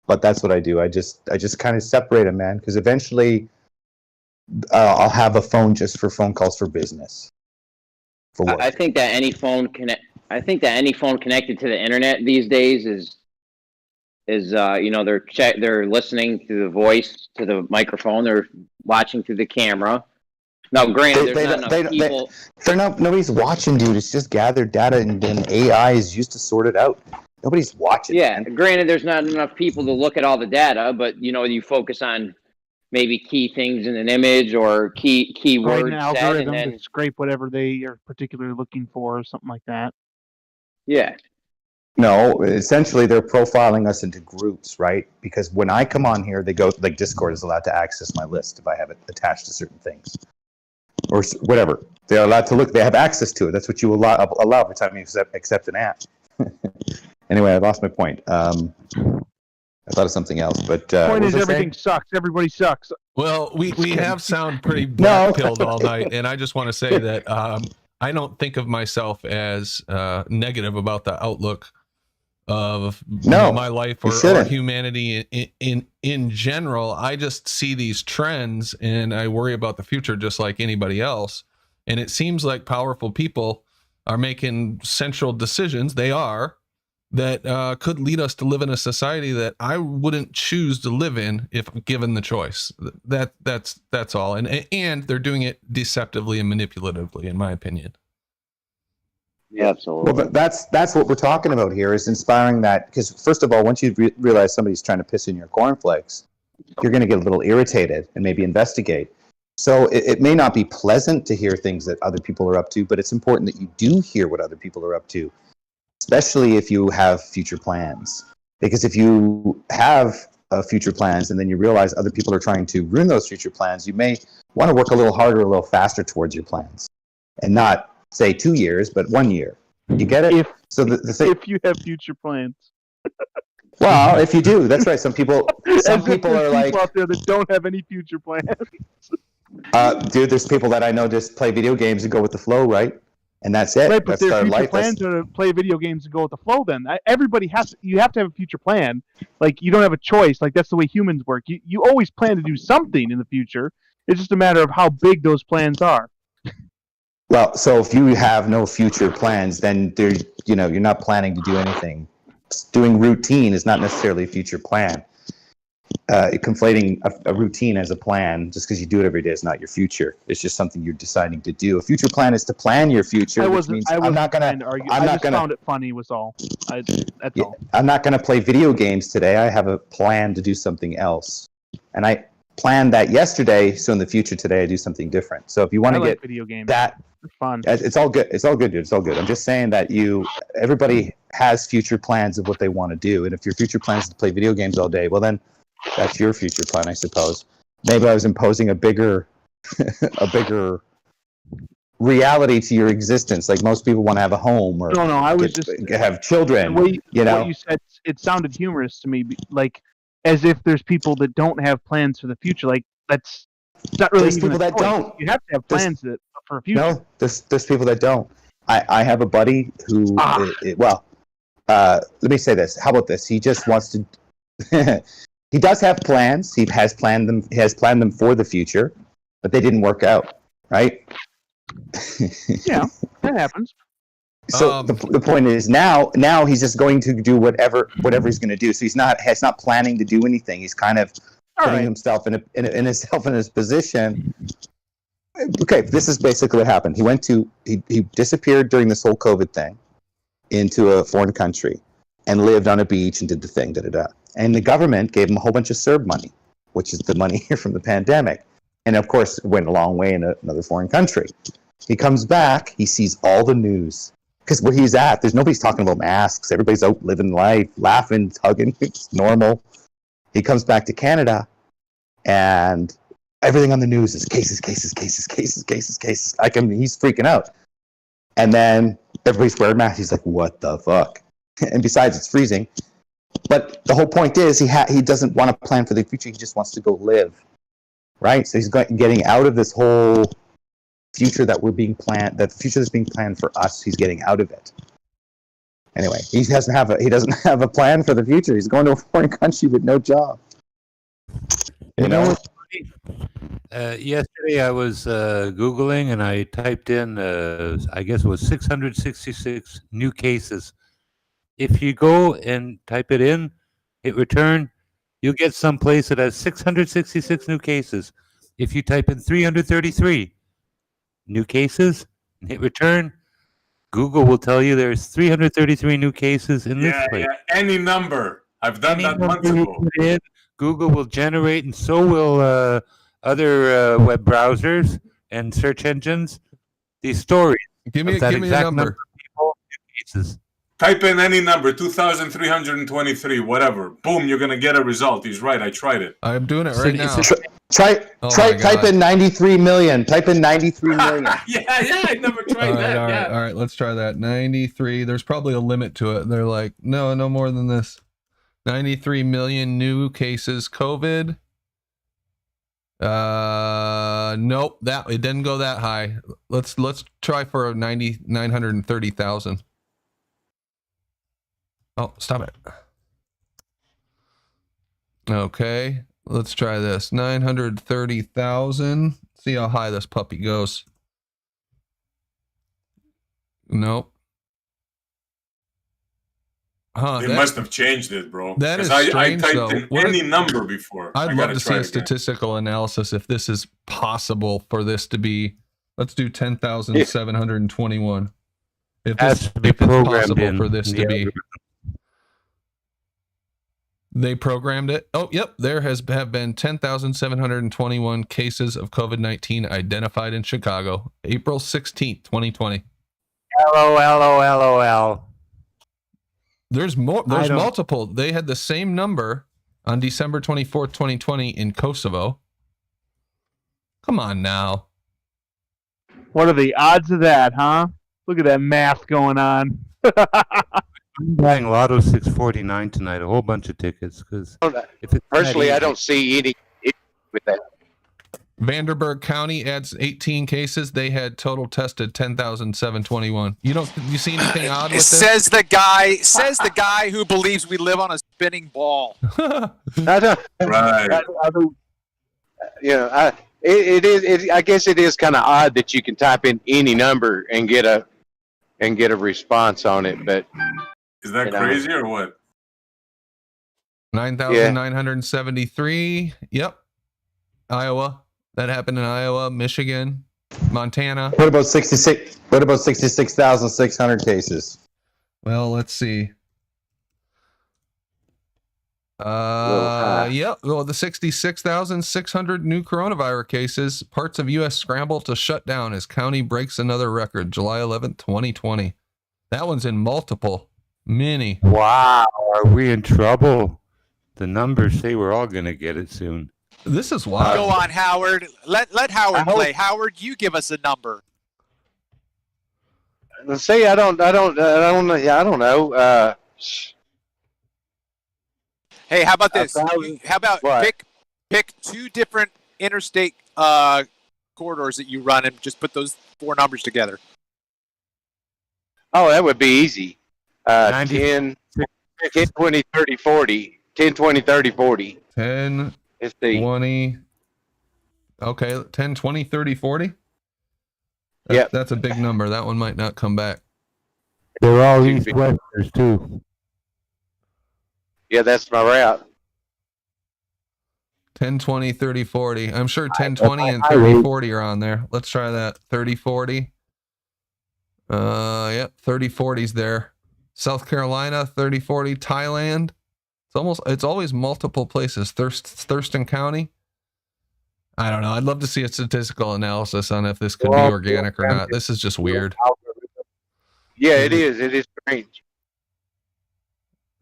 but that's what I do. I just kind of separate them, man, because eventually I'll have a phone just for phone calls for business. For work. I think that any phone connected to the internet these days is they're listening through the voice to the microphone, they're watching through the camera. Now, granted, there's not enough people. Nobody's watching, dude. It's just gathered data, and then AI is used to sort it out. Nobody's watching. Yeah, man. granted, there's not enough people to look at all the data, but you focus on maybe key things in an image or key Right, words an said, algorithm and then to scrape whatever they are particularly looking for, or something like that. yeah. No, essentially they're profiling us into groups, right? Because when I come on here, they go like Discord is allowed to access my list if I have it attached to certain things. Or whatever. They're allowed to look. They have access to it. That's what you allow every time you accept an app. Anyway, I lost my point. I thought of something else, but The point is everything sucks. Everybody sucks. Well, we have sound pretty black-pilled all night, and I just want to say that I don't think of myself as negative about the outlook of No, my life you or shouldn't. humanity in general. I just see these trends and I worry about the future just like anybody else. And it seems like powerful people are making central decisions. They are that could lead us to live in a society that I wouldn't choose to live in if given the choice. That's all. And they're doing it deceptively and manipulatively, in my opinion. Absolutely. Well, that's what we're talking about here, is inspiring that, because first of all, once you realize somebody's trying to piss in your cornflakes, you're going to get a little irritated and maybe investigate. So it may not be pleasant to hear things that other people are up to, but it's important that you do hear what other people are up to, especially if you have future plans. Because if you have future plans and then you realize other people are trying to ruin those future plans, you may want to work a little harder, a little faster towards your plans, and not say 2 years, but 1 year. You get it? So the thing, If you have future plans. well, if you do, that's right. Some people As if are there's like, people out there that don't have any future plans. dude, there's people that I know just play video games and go with the flow, right? And that's it. Right, but That's their their future life. plans are to play video games and go with the flow. Then everybody you have to have a future plan. Like, you don't have a choice. Like, that's the way humans work. You always plan to do something in the future. It's just a matter of how big those plans are. Well, so if you have no future plans, then you're not planning to do anything. Doing routine is not necessarily a future plan. Conflating a routine as a plan just because you do it every day is not your future. It's just something you're deciding to do. A future plan is to plan your future, which means I'm not going to argue. I just found it funny was all. That's all. I'm not going to play video games today. I have a plan to do something else. And I planned that yesterday, so in the future today I do something different. So if you want to get video games, that, it's fun. It's all good. It's all good, dude. It's all good. I'm just saying that everybody has future plans of what they want to do. And if your future plan is to play video games all day, well then that's your future plan, I suppose. Maybe I was imposing a bigger reality to your existence. Like most people want to have a home or no, I was just have children. What you said, it sounded humorous to me, like as if there's people that don't have plans for the future. Like it's not really there's even people that choice. don't. You have to have plans for a future. No, there's people that don't. I have a buddy who let me say this. How about this? He just wants to he does have plans. He has planned them for the future, but they didn't work out, right? Yeah, that happens. So the point is now he's just going to do whatever he's going to do. So he's not planning to do anything. He's kind of putting himself in his position. Okay, this is basically what happened. He disappeared during this whole COVID thing into a foreign country and lived on a beach and did the thing, And the government gave him a whole bunch of CERB money, which is the money here from the pandemic. And of course, it went a long way in another foreign country. He comes back, he sees all the news. Because where he's at, nobody's talking about masks. Everybody's out living life, laughing, hugging. It's normal. He comes back to Canada, and everything on the news is cases. He's freaking out. And then everybody's wearing masks. He's like, what the fuck? And besides, it's freezing. But the whole point is he doesn't want to plan for the future. He just wants to go live, right? So he's getting out of this whole future that the future that's being planned for us. He's getting out of it. Anyway, he doesn't have a plan for the future. He's going to a foreign country with no job. You know. Yesterday I was Googling and I typed in, I guess it was 666 new cases. If you go and type it in, hit return, you'll get some place that has 666 new cases. If you type in 333 new cases and hit return, Google will tell you there's 333 new cases in this place. Yeah, any number. I've done that months ago. Google will generate, and so will other web browsers and search engines, these stories. Give me a number. Of people, cases. Type in any number, 2,323, whatever. Boom, you're going to get a result. He's right. I tried it. I'm doing it right now. Type in 93 million. Type in 93 million. yeah, I never tried that. All right, let's try that. 93. There's probably a limit to it. They're like, no more than this. 93 million new cases COVID. Nope, it didn't go that high. Let's try for 930,000. Oh, stop it. Okay, let's try this. 930,000. See how high this puppy goes. Nope. They must have changed it, bro. That is I strange, typed though. in any number before. I'd I love gotta to see try a it again. statistical analysis if this is possible for this to be. Let's do 10,721. If Has to be if it's programmed possible in for this the to be. algorithm. They programmed it. Oh, yep. There have been 10,721 cases of COVID-19 identified in Chicago, April 16th, 2020. LOL. There's more. There's I don't- multiple. They had the same number on December 24th, 2020 in Kosovo. Come on now. What are the odds of that, huh? Look at that math going on. I'm buying Lotto 649 tonight, a whole bunch of tickets, because if it's Personally, that I easy- don't see any issue with that. Vanderburgh County adds 18 cases. They had total tested 10,721. You see anything odd with this? Says the guy who believes we live on a spinning ball. I don't, Right. I guess it is kind of odd that you can type in any number and get a response on it, but Is that crazy or what? 9,973. Yep. Iowa. That happened in Iowa, Michigan, Montana. What about 66? What about 66,600 cases? Well, let's see. high. Yep. Well, the 66,600 new coronavirus cases. Parts of U.S. scramble to shut down as county breaks another record. July 11th, 2020. That one's in multiple. Many. Wow, are we in trouble? The numbers say we're all going to get it soon. This is wild. Go on, Howard. Let Howard play. Howard, you give us a number. see, I don't know. Hey, how about this? 1,000? How about What? pick two different interstate corridors that you run and just put those four numbers together. Oh, that would be easy. 90. 10, 20, 30, 40. 10, 20, 30, 40. 10, Let's see. 20. Okay, 10, 20, 30, 40. Yep. That's a big number. That one might not come back. They're all east-westers, too. Yeah, that's my route. 10, 20, 30, 40. I'm sure 10, 20, and 30, 40 are on there. Let's try that. 30, 40. Yep, 30, 40's there. South Carolina, 30, 40. Thailand. It's always multiple places. Thurston County. I don't know. I'd love to see a statistical analysis on if this could be organic or not. This is just weird. Yeah, it is. It is strange.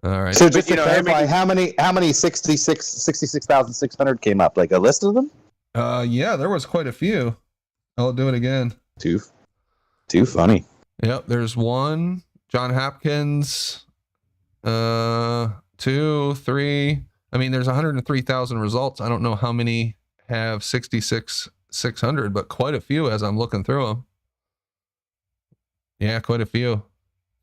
All right. So just to you know, clarify, how many 66,600 came up? Like a list of them? Yeah, there was quite a few. I'll do it again. Too funny. Yep, there's one. John Hopkins. 2, 3. I mean, there's 103,000 results. I don't know how many have 66,600, but quite a few as I'm looking through them. Yeah, quite a few.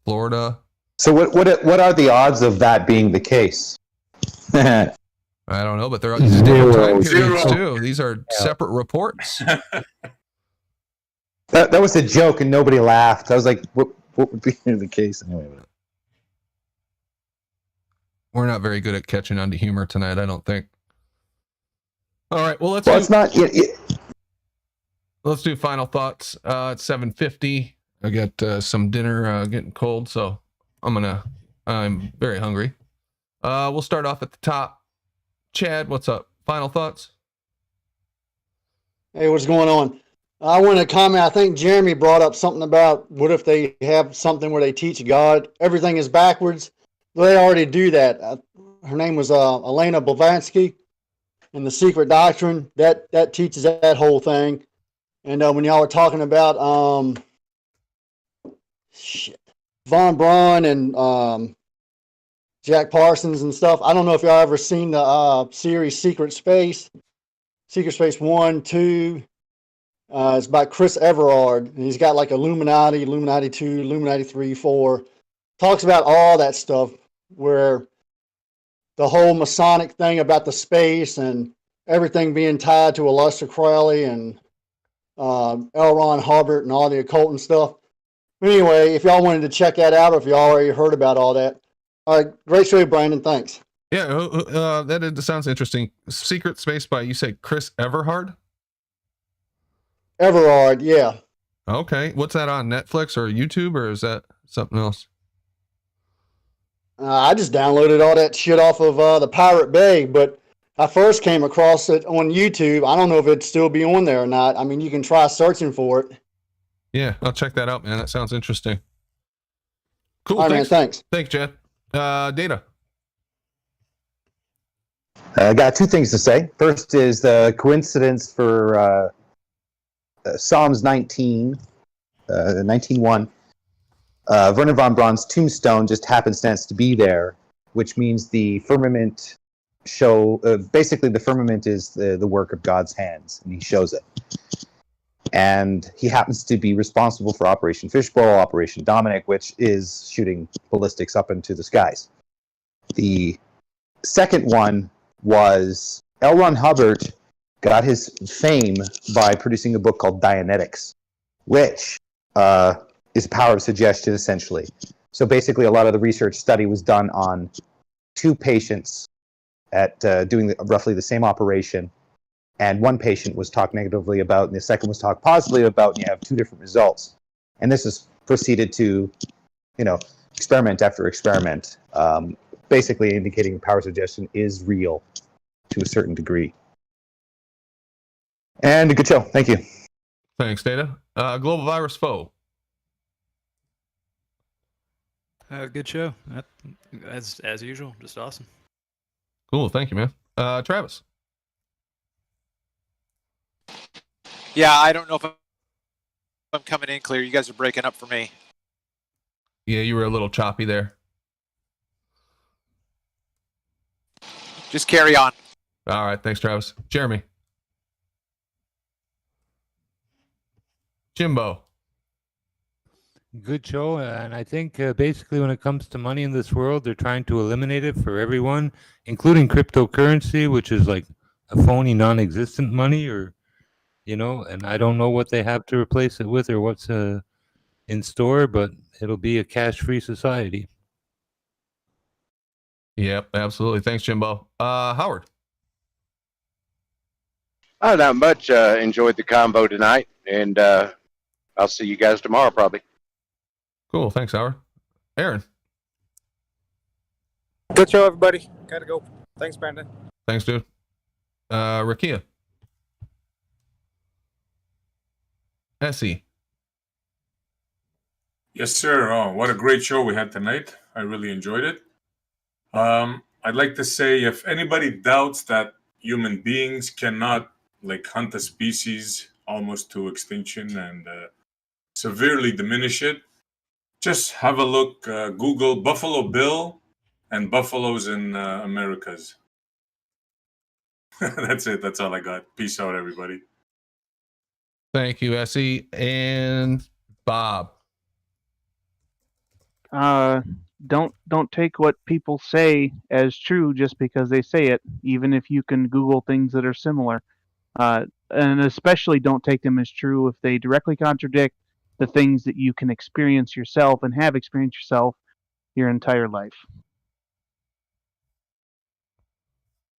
Florida. So what are the odds of that being the case? I don't know, but they're these are different time periods Zero. too. These are separate reports. That was a joke and nobody laughed. I was like, what would be the case anyway? We're not very good at catching on to humor tonight, I don't think. All right, well, Well, it's not. let's do final thoughts. It's 7:50. I got some dinner getting cold, so I'm very hungry. We'll start off at the top. Chad, what's up? Final thoughts? Hey, what's going on? I want to comment. I think Jeremy brought up something about what if they have something where they teach God everything is backwards. Well, they already do that. Her name was Elena Blavatsky, and the Secret Doctrine that teaches that whole thing. And when y'all were talking about Von Braun and Jack Parsons and stuff, I don't know if y'all ever seen the series Secret Space 1, 2. It's by Chris Everard, and he's got like Illuminati 2, Illuminati 3, 4. Talks about all that stuff. where the whole Masonic thing about the space and everything being tied to Aleister Crowley and L. Ron Hubbard and all the occult and stuff. Anyway, if y'all wanted to check that out, or if y'all already heard about all that, great show, Brandon. Thanks. Yeah, that sounds interesting. Secret Space by, you said Chris Everhard? Everard, yeah. Okay. What's that on, Netflix or YouTube, or is that something else? I just downloaded all that shit off of the Pirate Bay, but I first came across it on YouTube. I don't know if it'd still be on there or not. I mean, you can try searching for it. Yeah, I'll check that out, man. That sounds interesting. Cool. All right, thanks, man, thanks. Thanks, Jed. Data. I got two things to say. First is the coincidence for Psalms 19, 19:1. Werner von Braun's tombstone just happenstance to be there, which means the firmament basically the firmament is the work of God's hands, and he shows it. And he happens to be responsible for Operation Fishbowl, Operation Dominic, which is shooting ballistics up into the skies. The second one was L. Ron Hubbard got his fame by producing a book called Dianetics, which is the power of suggestion, essentially. So basically, a lot of the research study was done on two patients at doing roughly the same operation, and one patient was talked negatively about, and the second was talked positively about, and you have two different results. And this is proceeded to, experiment after experiment, basically indicating the power of suggestion is real to a certain degree. And a good show. Thank you. Thanks, Data. Global Virus Foe. Good show. As usual, just awesome. Cool. Thank you, man. Travis. Yeah, I don't know if I'm coming in clear. You guys are breaking up for me. Yeah, you were a little choppy there. Just carry on. All right. Thanks, Travis. Jeremy. Jimbo. Good show, and I think basically when it comes to money in this world, they're trying to eliminate it for everyone, including cryptocurrency, which is like a phony, non-existent money, or and I don't know what they have to replace it with or what's in store, but it'll be a cash-free society. Yep, absolutely. Thanks, Jimbo. Howard. Not much. Enjoyed the convo tonight, and I'll see you guys tomorrow probably. Cool. Thanks, Howard. Aaron. Good show, everybody. Gotta go. Thanks, Brandon. Thanks, dude. Rakia. Essie. Yes, sir. Oh, what a great show we had tonight. I really enjoyed it. I'd like to say, if anybody doubts that human beings cannot hunt a species almost to extinction and severely diminish it, just have a look, Google Buffalo Bill and buffaloes in Americas. That's it. That's all I got. Peace out, everybody. Thank you, Essie. And Bob. Don't take what people say as true just because they say it, even if you can Google things that are similar. And especially don't take them as true if they directly contradict the things that you can experience yourself and have experienced yourself your entire life.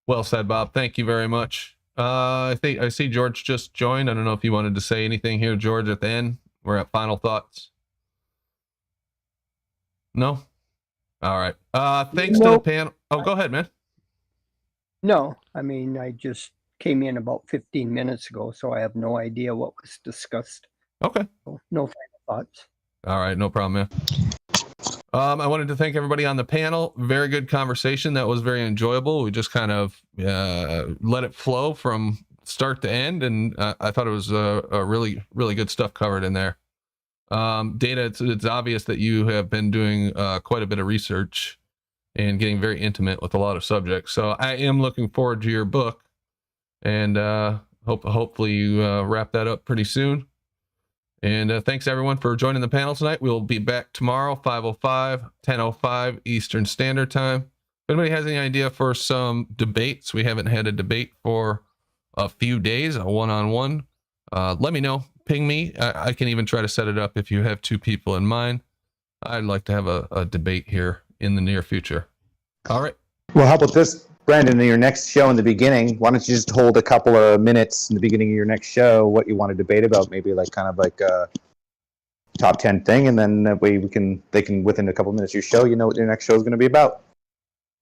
Well said, Bob. Thank you very much. I think I see George just joined. I don't know if you wanted to say anything here, George, at the end. We're at final thoughts. No? All right. Thanks to the panel. Oh, go ahead, man. No, I mean, I just came in about 15 minutes ago, so I have no idea what was discussed. Okay. So no final thoughts. All right. No problem, man. I wanted to thank everybody on the panel. Very good conversation. That was very enjoyable. We just kind of let it flow from start to end, and I thought it was a really, really good stuff covered in there. Data, it's obvious that you have been doing quite a bit of research and getting very intimate with a lot of subjects. So I am looking forward to your book, and hopefully you wrap that up pretty soon. And thanks everyone for joining the panel tonight. We'll be back tomorrow, 5:05, 10:05 Eastern Standard Time. If anybody has any idea for some debates, we haven't had a debate for a few days, a one-on-one, let me know. Ping me. I can even try to set it up if you have two people in mind. I'd like to have a debate here in the near future. All right. Well, how about this, Brandon, in your next show in the beginning, why don't you just hold a couple of minutes in the beginning of your next show, what you want to debate about, maybe like kind of like a top 10 thing, and then that way they can within a couple of minutes of your show, you know what your next show is going to be about.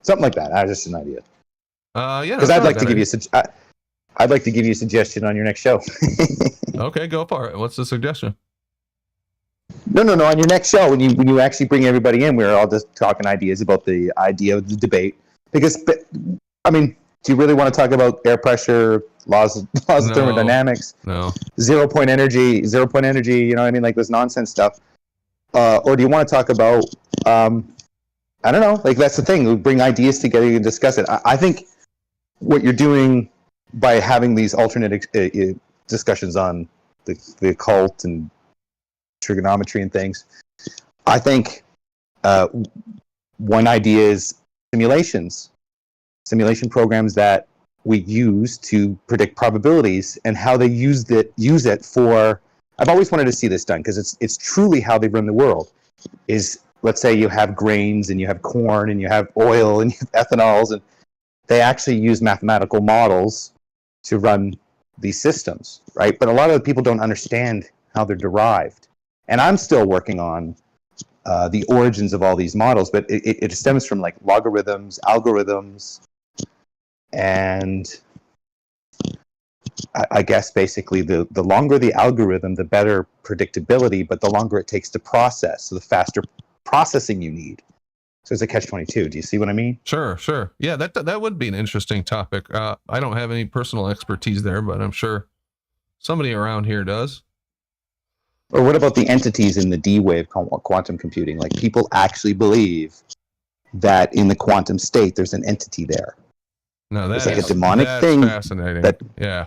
Something like that. Just an idea. Yeah. Because I'd like to give you I'd like to give you a suggestion on your next show. Okay, go for it. What's the suggestion? No. On your next show, when you actually bring everybody in, we're all just talking ideas about the idea of the debate. Because, I mean, do you really want to talk about air pressure, laws of thermodynamics? No. Zero point energy, you know what I mean? Like this nonsense stuff. Or do you want to talk about, I don't know, like that's the thing. We bring ideas together, you can discuss it. I think what you're doing by having these alternate discussions on the occult and trigonometry and things, I think one idea is simulation programs that we use to predict probabilities, and how they use it for. I've always wanted to see this done because it's truly how they run the world. Is, let's say you have grains and you have corn and you have oil and you have ethanols, and they actually use mathematical models to run these systems, right? But a lot of the people don't understand how they're derived. And I'm still working on the origins of all these models, but it stems from like logarithms, algorithms, and I guess basically the longer the algorithm, the better predictability, but the longer it takes to process, so the faster processing you need. So it's a catch-22. Do you see what I mean? Sure. Yeah, that would be an interesting topic. I don't have any personal expertise there, but I'm sure somebody around here does. Or what about the entities in the D-wave quantum computing? Like, people actually believe that in the quantum state, there's an entity there. No, that's like a demonic thing. Fascinating. Yeah.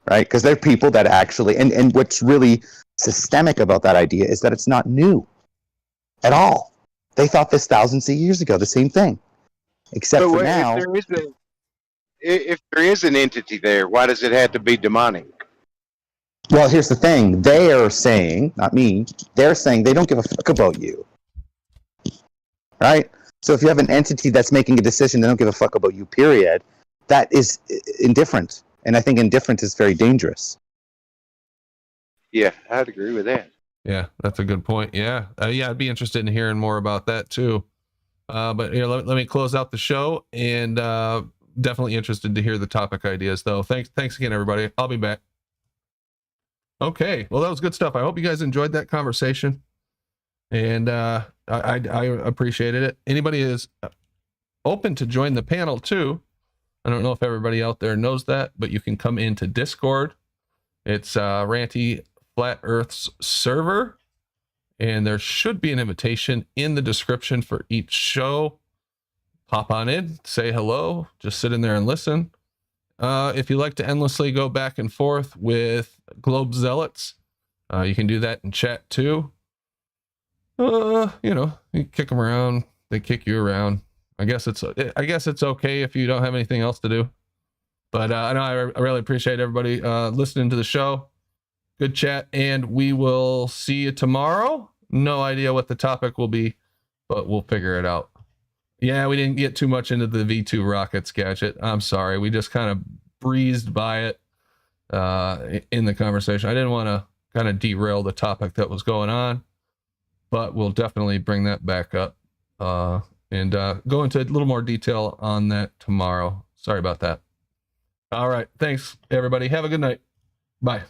Right? Because there are people that actually, and what's really systemic about that idea is that it's not new at all. They thought this thousands of years ago, the same thing. Except for now. If there is an entity there, why does it have to be demonic? Well, here's the thing. They are saying, not me, they're saying they don't give a fuck about you. Right? So if you have an entity that's making a decision, they don't give a fuck about you, period, that is indifferent. And I think indifference is very dangerous. Yeah, I'd agree with that. Yeah, that's a good point. Yeah. I'd be interested in hearing more about that too. But here, let me close out the show, and definitely interested to hear the topic ideas though. Thanks again, everybody. I'll be back. Okay. Well, that was good stuff. I hope you guys enjoyed that conversation, and I appreciated it. Anybody is open to join the panel too. I don't know if everybody out there knows that, but you can come into Discord. It's Ranty Flat Earth's server, and there should be an invitation in the description for each show. Pop on in, say hello, just sit in there and listen. If you like to endlessly go back and forth with Globe Zealots, you can do that in chat too. You kick them around, they kick you around. I guess it's okay if you don't have anything else to do. But I really appreciate everybody listening to the show. Good chat, and we will see you tomorrow. No idea what the topic will be, but we'll figure it out. Yeah, we didn't get too much into the V2 rockets gadget. I'm sorry. We just kind of breezed by it in the conversation. I didn't want to kind of derail the topic that was going on, but we'll definitely bring that back up and go into a little more detail on that tomorrow. Sorry about that. All right. Thanks, everybody. Have a good night. Bye.